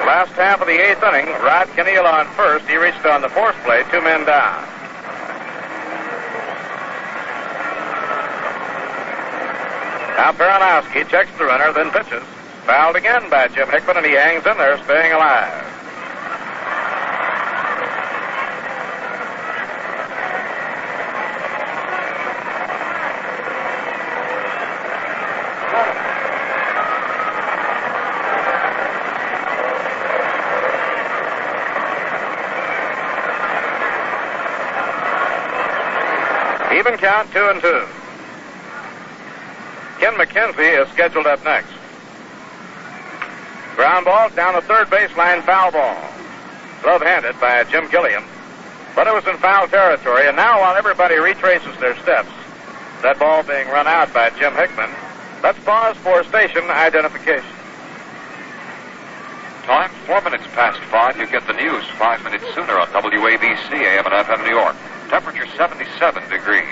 Last half of the 8th inning, Rod Kenneal on first. He reached on the fourth play, 2 men down. Now Perronowski checks the runner, then pitches. Fouled again by Jim Hickman, and he hangs in there, staying alive. Even count 2-2. Ken McKenzie is scheduled up next. Ground ball down the third baseline, foul ball. Glove-handed by Jim Gilliam. But it was in foul territory, and now while everybody retraces their steps, that ball being run out by Jim Hickman, let's pause for station identification. Time, 4 minutes past 5. You get the news 5 minutes sooner on WABC, AM and FM New York. Temperature 77 degrees.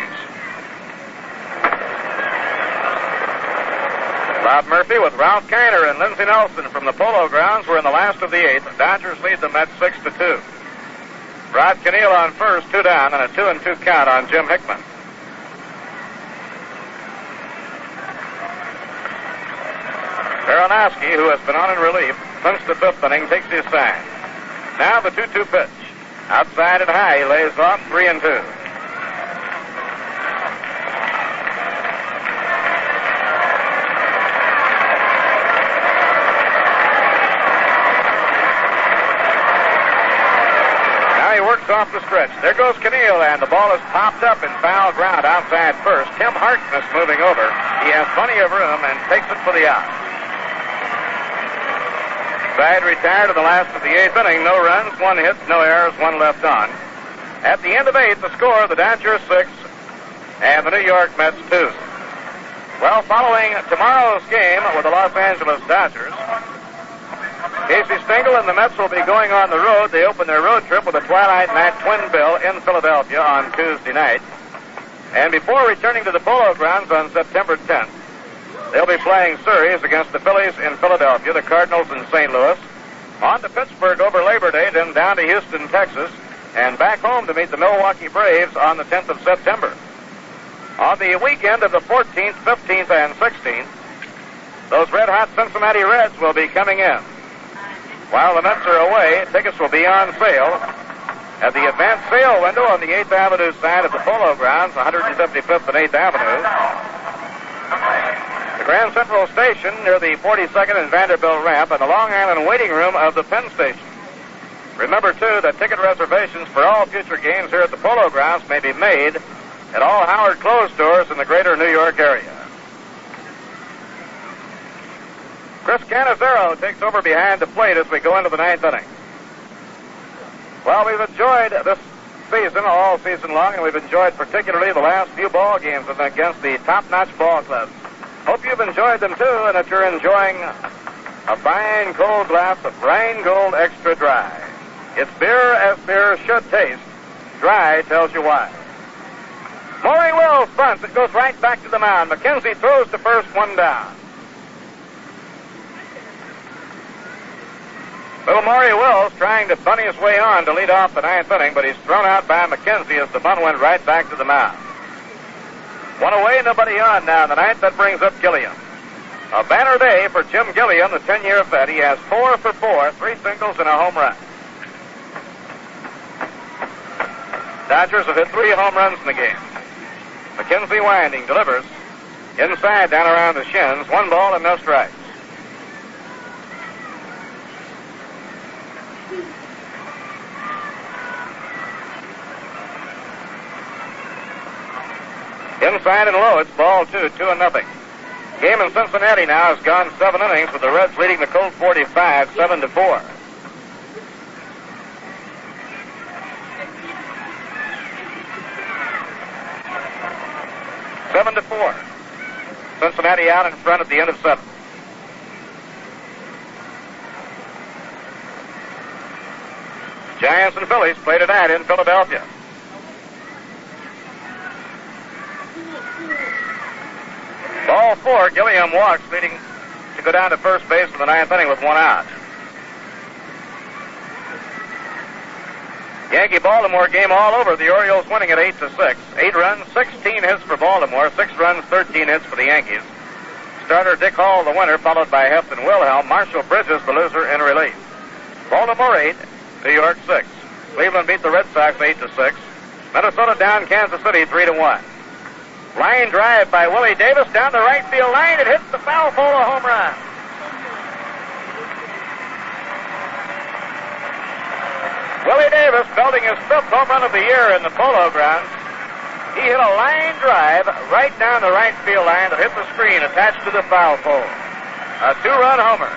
Bob Murphy with Ralph Kiner and Lindsey Nelson from the Polo Grounds. We're in the last of the 8th. Dodgers lead the Mets 6-2. Rod Kenneal on first, 2 down, and a 2-2 count on Jim Hickman. Perronowski, who has been on in relief since the 5th inning, takes his sign. Now the 2-2 pitch. Outside and high, he lays off 3-2. Now he works off the stretch. There goes Kenneal, and the ball is popped up in foul ground outside first. Tim Harkness moving over. He has plenty of room and takes it for the out. Side retired in the last of the 8th inning. No runs, 1 hit, no errors, 1 left on. At the end of 8, the score, the Dodgers 6 and the New York Mets 2. Well, following tomorrow's game with the Los Angeles Dodgers, Casey Stengel and the Mets will be going on the road. They open their road trip with a twilight night twin bill in Philadelphia on Tuesday night. And before returning to the Polo Grounds on September 10th, they'll be playing series against the Phillies in Philadelphia, the Cardinals in St. Louis, on to Pittsburgh over Labor Day, then down to Houston, Texas, and back home to meet the Milwaukee Braves on the 10th of September. On the weekend of the 14th, 15th, and 16th, those red-hot Cincinnati Reds will be coming in. While the Mets are away, tickets will be on sale at the advanced sale window on the 8th Avenue side of the Polo Grounds, 175th and 8th Avenue. The Grand Central Station near the 42nd and Vanderbilt ramp, and the Long Island waiting room of the Penn Station. Remember, too, that ticket reservations for all future games here at the Polo Grounds may be made at all Howard Clothes stores in the greater New York area. Chris Cannizzaro takes over behind the plate as we go into the 9th inning. Well, we've enjoyed this season all season long, and we've enjoyed particularly the last few ball games against the top-notch ball clubs. Hope you've enjoyed them, too, and that you're enjoying a fine cold glass of Rheingold Extra Dry. It's beer as beer should taste. Dry tells you why. Maury Wills bunts. It goes right back to the mound. McKenzie throws to first, one down. Little Maury Wills trying to bunny his way on to lead off the ninth inning, but he's thrown out by McKenzie as the bunt went right back to the mound. One away, nobody on now in the ninth. That brings up Gilliam. A banner day for Jim Gilliam, the 10-year vet. He has 4 for 4, 3 singles and a home run. Dodgers have hit 3 home runs in the game. McKenzie winding, delivers. Inside, down around the shins. 1 ball and no strikes. Inside and low, it's ball 2, 2-0. Game in Cincinnati now has gone 7 innings with the Reds leading the Colt 45, 7-4. Cincinnati out in front at the end of 7. Giants and Phillies play tonight in Philadelphia. Ball 4, Gilliam walks, leading to go down to first base in the 9th inning with 1 out. Yankee-Baltimore game all over. The Orioles winning at 8-6. 8 runs, 16 hits for Baltimore, 6 runs, 13 hits for the Yankees. Starter Dick Hall, the winner, followed by Hefton Wilhelm. Marshall Bridges, the loser, in relief. Baltimore 8, New York 6. Cleveland beat the Red Sox 8-6. Minnesota down Kansas City 3-1. Line drive by Willie Davis down the right field line. It hits the foul pole, a home run. Willie Davis belting his 5th home run of the year in the Polo Grounds. He hit a line drive right down the right field line that hit the screen attached to the foul pole. A 2-run homer.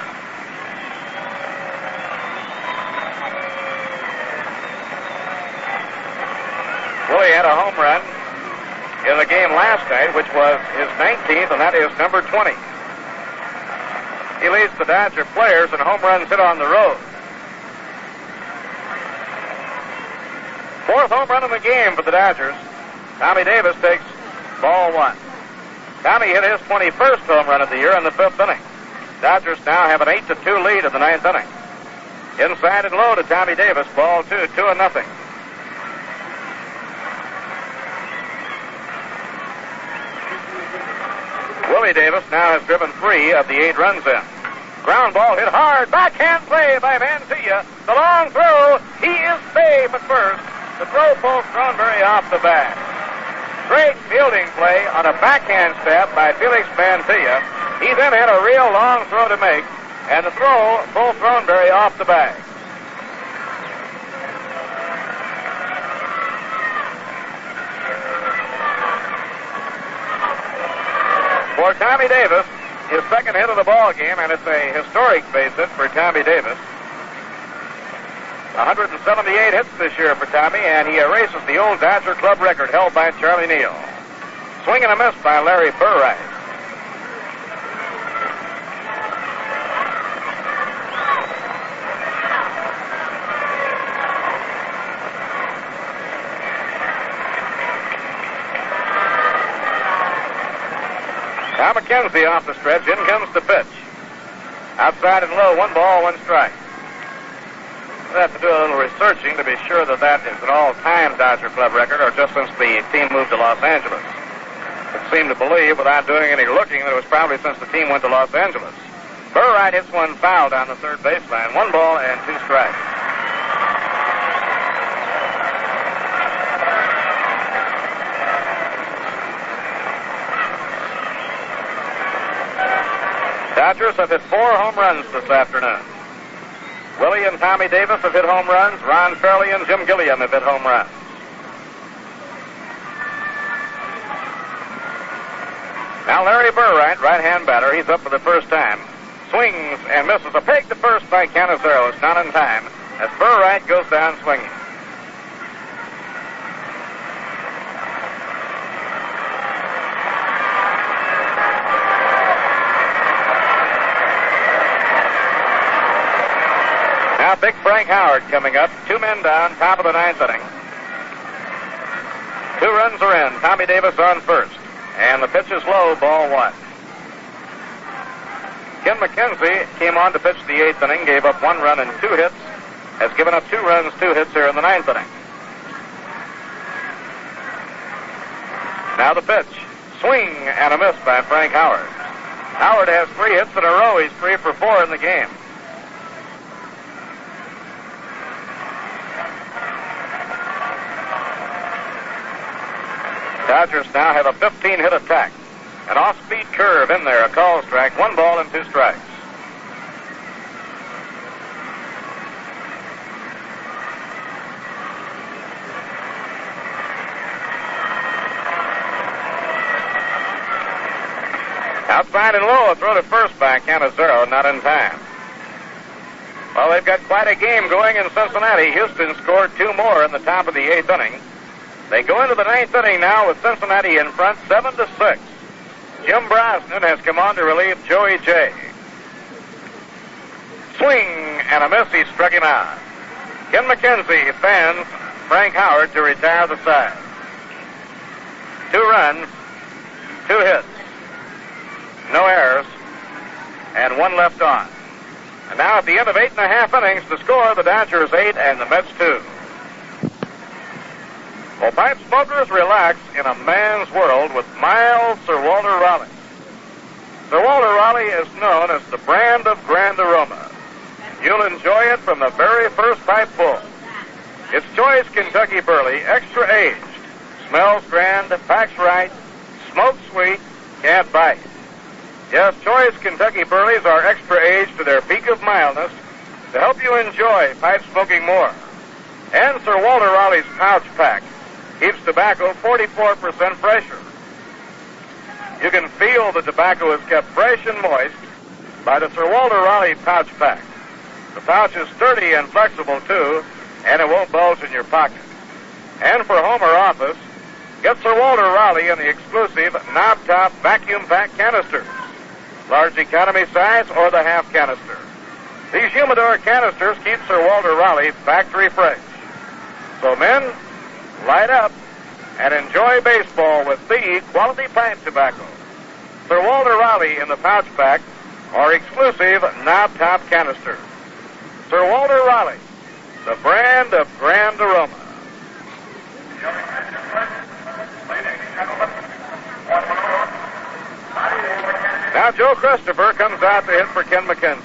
Willie had a home run in the game last night, which was his 19th, and that is number 20. He leads the Dodger players in home runs hit on the road. 4th home run in the game for the Dodgers. Tommy Davis takes ball 1. Tommy hit his 21st home run of the year in the 5th inning. Dodgers now have an 8-2 lead in the 9th inning. Inside and low to Tommy Davis, ball 2, 2-0. Willie Davis now has driven 3 of the 8 runs in. Ground ball hit hard. Backhand play by Mancilla. The long throw. He is safe at first. The throw pulls Thornberry off the bat. Great fielding play on a backhand step by Felix Mancilla. He then had a real long throw to make, and the throw pulled Thornberry off the bag. For Tommy Davis, his 2nd hit of the ball game, and it's a historic base hit for Tommy Davis. 178 hits this year for Tommy, and he erases the old Dodger Club record held by Charlie Neal. Swing and a miss by Larry Burright. Now McKenzie off the stretch. In comes the pitch. Outside and low, 1 ball, 1 strike. We'll have to do a little researching to be sure that that is an all-time Dodger Club record or just since the team moved to Los Angeles. It seemed to believe, without doing any looking, that it was probably since the team went to Los Angeles. Burright hits one foul down the third baseline. 1 ball and 2 strikes. Dodgers have hit 4 home runs this afternoon. Willie and Tommy Davis have hit home runs. Ron Fairley and Jim Gilliam have hit home runs. Now Larry Burright, right-hand batter, he's up for the first time. Swings and misses. A peg to first by Canizero. It's not in time as Burright goes down swinging. Now Big Frank Howard coming up. 2 men down, top of the 9th inning. 2 runs are in. Tommy Davis on first. And the pitch is low, ball 1. Ken McKenzie came on to pitch the 8th inning, gave up 1 run and 2 hits, has given up 2 runs, 2 hits here in the 9th inning. Now the pitch. Swing and a miss by Frank Howard. Howard has 3 hits in a row. He's 3 for 4 in the game. Dodgers now have a 15-hit attack. An off-speed curve in there, a call strike, 1 ball and 2 strikes. Outside and low, a throw to first by Cannizzaro, not in time. Well, they've got quite a game going in Cincinnati. Houston scored 2 more in the top of the 8th inning. They go into the 9th inning now with Cincinnati in front, 7-6. Jim Brosnan has come on to relieve Joey J. Swing and a miss. He struck him out. Ken McKenzie fans Frank Howard to retire the side. 2 runs, 2 hits, no errors, and 1 left on. And now at the end of 8.5 innings, the score, the Dodgers 8 and the Mets 2. Well, pipe smokers relax in a man's world with mild Sir Walter Raleigh. Sir Walter Raleigh is known as the brand of grand aroma. You'll enjoy it from the very first pipe pull. It's choice Kentucky Burley, extra aged. Smells grand, packs right, smokes sweet, can't bite. Yes, choice Kentucky Burleys are extra aged to their peak of mildness to help you enjoy pipe smoking more. And Sir Walter Raleigh's pouch pack keeps tobacco 44% fresher. You can feel the tobacco is kept fresh and moist by the Sir Walter Raleigh pouch pack. The pouch is sturdy and flexible, too, and it won't bulge in your pocket. And for home or office, get Sir Walter Raleigh in the exclusive knob-top vacuum pack canisters, large economy size or the half canister. These humidor canisters keep Sir Walter Raleigh factory fresh. So men, light up and enjoy baseball with the quality pipe tobacco. Sir Walter Raleigh in the pouch pack or exclusive knob-top canister. Sir Walter Raleigh, the brand of grand aroma. Now Joe Christopher comes out to hit for Ken McKenzie.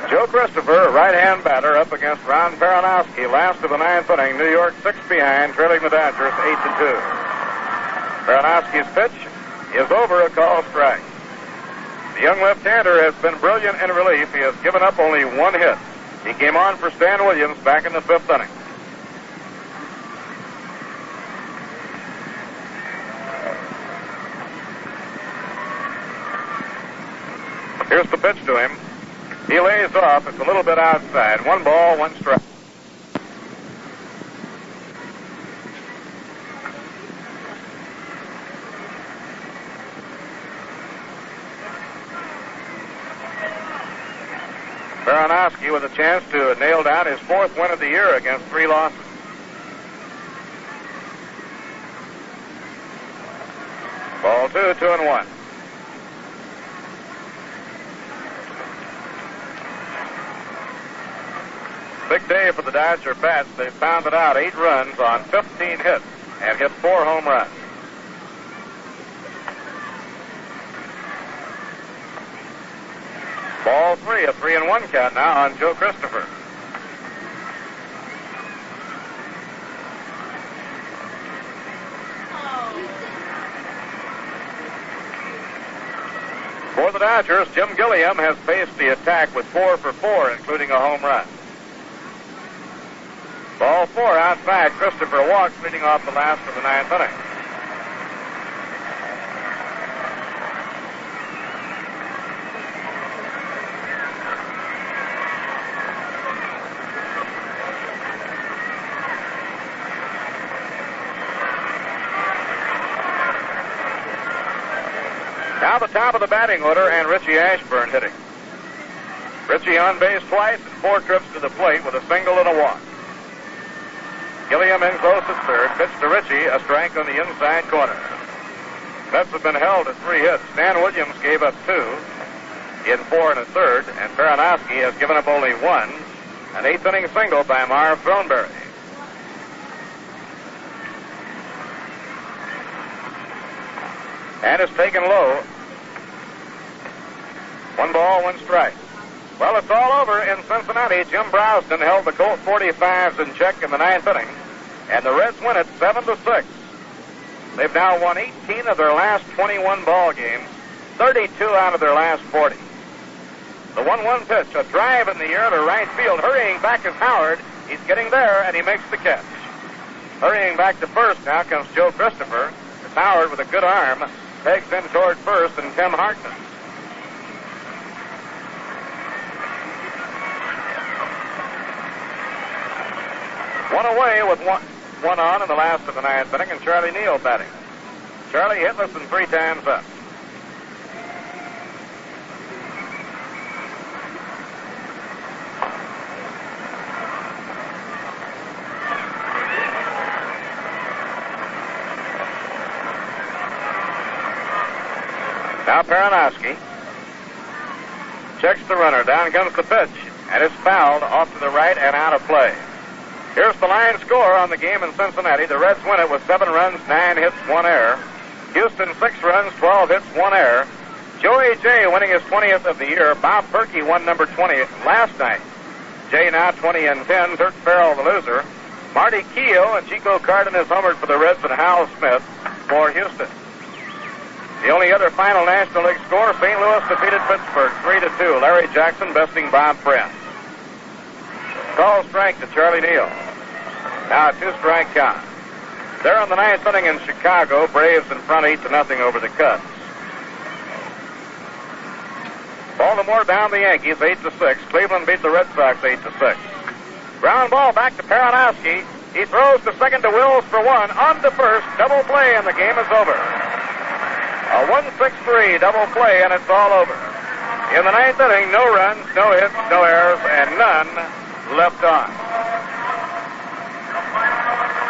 Joe Christopher, right-hand batter, up against Ron Baranowski, last of the 9th inning. New York 6 behind, trailing the Dodgers 8-2. Baranowski's pitch is over, a call strike. The young left-hander has been brilliant in relief. He has given up only 1 hit. He came on for Stan Williams back in the 5th inning. Here's the pitch to him. He lays off. It's a little bit outside. 1 ball, 1 strike. Baranowski with a chance to nail down his 4th win of the year against 3 losses. Ball 2, 2-1. Big day for the Dodger bats. They pounded out 8 runs on 15 hits and hit 4 home runs. Ball 3, a 3-1 count now on Joe Christopher. For the Dodgers, Jim Gilliam has faced the attack with 4 for 4, including a home run. Ball 4 outside. Christopher walks, leading off the last of the 9th inning. Now the top of the batting order, and Richie Ashburn hitting. Richie on base twice and 4 trips to the plate with a single and a walk. Gilliam in close at third. Pitch to Richie, a strike on the inside corner. Mets have been held to 3 hits. Stan Williams gave up 2 in 4 and a third, and Baranowski has given up only 1. An 8th inning single by Marv Throneberry. And it's taken low. 1 ball, 1 strike. Well, it's all over in Cincinnati. Jim Browston held the Colt 45s in check in the 9th inning, and the Reds win it 7-6. They've now won 18 of their last 21 ball games, 32 out of their last 40. The 1-1 pitch, a drive in the air to right field. Hurrying back is Howard. He's getting there, and he makes the catch. Hurrying back to first now comes Joe Christopher. It's Howard with a good arm. Pegs in toward first, and Tim Hartnett. One away with one on in the last of the 9th inning, and Charlie Neal batting. Charlie hitless and 3 times up. Now Baranowski checks the runner. Down comes the pitch, and it's fouled off to the right and out of play. Here's the line score on the game in Cincinnati. The Reds win it with 7 runs, 9 hits, 1 error. Houston, 6 runs, 12 hits, 1 error. Joey Jay winning his 20th of the year. Bob Perkey won number 20 last night. Jay now 20 and 10. Turk Farrell the loser. Marty Keough and Chico Cardenas homered for the Reds, and Hal Smith for Houston. The only other final National League score, St. Louis defeated Pittsburgh 3-2. Larry Jackson besting Bob Prince. Call strike to Charlie Neal. Now a 2-strike count. They're in the 9th inning in Chicago. Braves in front 8-0 over the Cubs. Baltimore down the Yankees 8-6. Cleveland beat the Red Sox 8-6. Ground ball back to Baranowski. He throws to second to Wills for 1. On to first. Double play, and the game is over. A 1-6-3 double play, and it's all over. In the 9th inning, no runs, no hits, no errors, and none left on.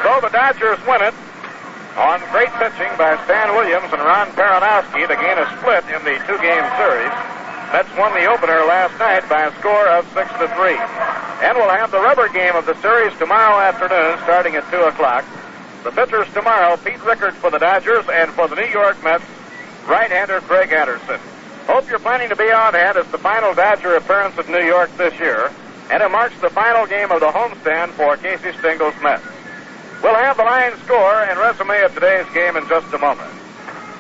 So the Dodgers win it on great pitching by Stan Williams and Ron Baranowski. The game is split in the 2-game series. Mets won the opener last night by a score of 6-3. And we'll have the rubber game of the series tomorrow afternoon starting at 2 o'clock. The pitchers tomorrow, Pete Rickard for the Dodgers, and for the New York Mets, right-hander Craig Anderson. Hope you're planning to be on hand. It's the final Dodger appearance at New York this year, and it marks the final game of the homestand for Casey Stengel's Mets. We'll have the line score and resume of today's game in just a moment.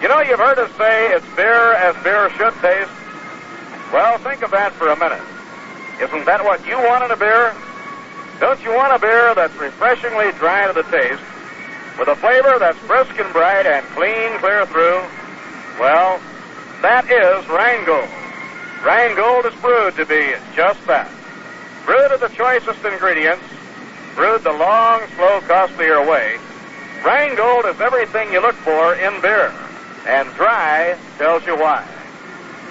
You know, you've heard us say it's beer as beer should taste. Well, think of that for a minute. Isn't that what you want in a beer? Don't you want a beer that's refreshingly dry to the taste, with a flavor that's brisk and bright and clean clear through? Well, that is Rheingold. Rheingold is brewed to be just that. Brewed of the choicest ingredients, brewed the long, slow, costlier way. Rheingold is everything you look for in beer, and dry tells you why.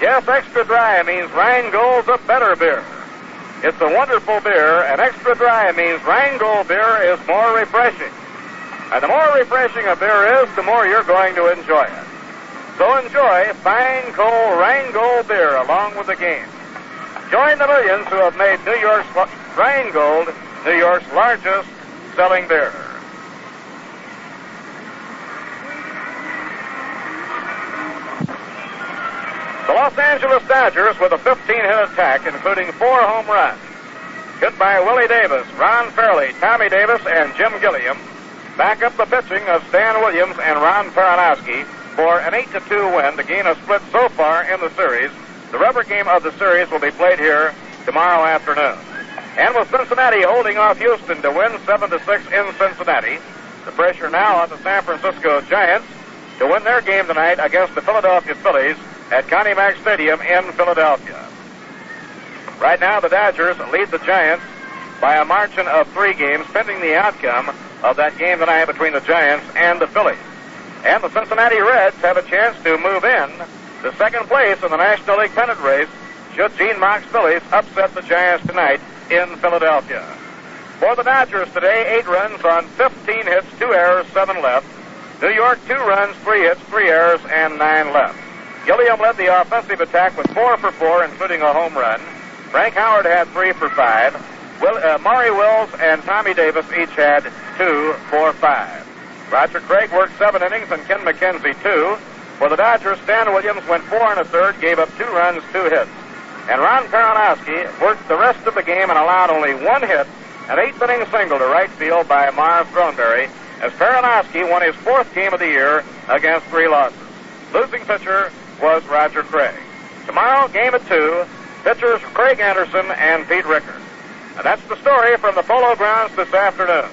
Yes, extra dry means Rheingold's a better beer. It's a wonderful beer, and extra dry means Rheingold beer is more refreshing. And the more refreshing a beer is, the more you're going to enjoy it. So enjoy fine, cold Rheingold beer along with the game. Join the millions who have made New York's Rheingold New York's largest selling beer. The Los Angeles Dodgers with a 15-hit attack, including 4 home runs. Hit by Willie Davis, Ron Fairley, Tommy Davis, and Jim Gilliam. Back up the pitching of Stan Williams and Ron Baranowski for an 8-2 win. The game is split so far in the series. The rubber game of the series will be played here tomorrow afternoon. And with Cincinnati holding off Houston to win 7-6 in Cincinnati, the pressure now on the San Francisco Giants to win their game tonight against the Philadelphia Phillies at Connie Mack Stadium in Philadelphia. Right now, the Dodgers lead the Giants by a margin of 3 games, pending the outcome of that game tonight between the Giants and the Phillies. And the Cincinnati Reds have a chance to move in to second place in the National League pennant race should Gene Mock's Phillies upset the Giants tonight in Philadelphia. For the Dodgers today, 8 runs on 15 hits, 2 errors, 7 left. New York, 2 runs, 3 hits, 3 errors, and 9 left. Gilliam led the offensive attack with 4 for 4, including a home run. Frank Howard had 3 for 5. Maury Wills and Tommy Davis each had 2 for 5. Roger Craig worked 7 innings and Ken McKenzie 2. For the Dodgers, Stan Williams went 4 1/3, gave up 2 runs, 2 hits. And Ron Peronowski worked the rest of the game and allowed only 1 hit, an 8th inning single to right field by Marv Throneberry, as Peronowski won his 4th game of the year against 3 losses. Losing pitcher was Roger Craig. Tomorrow, game at 2, pitchers Craig Anderson and Pete Rickard. And that's the story from the Polo Grounds this afternoon.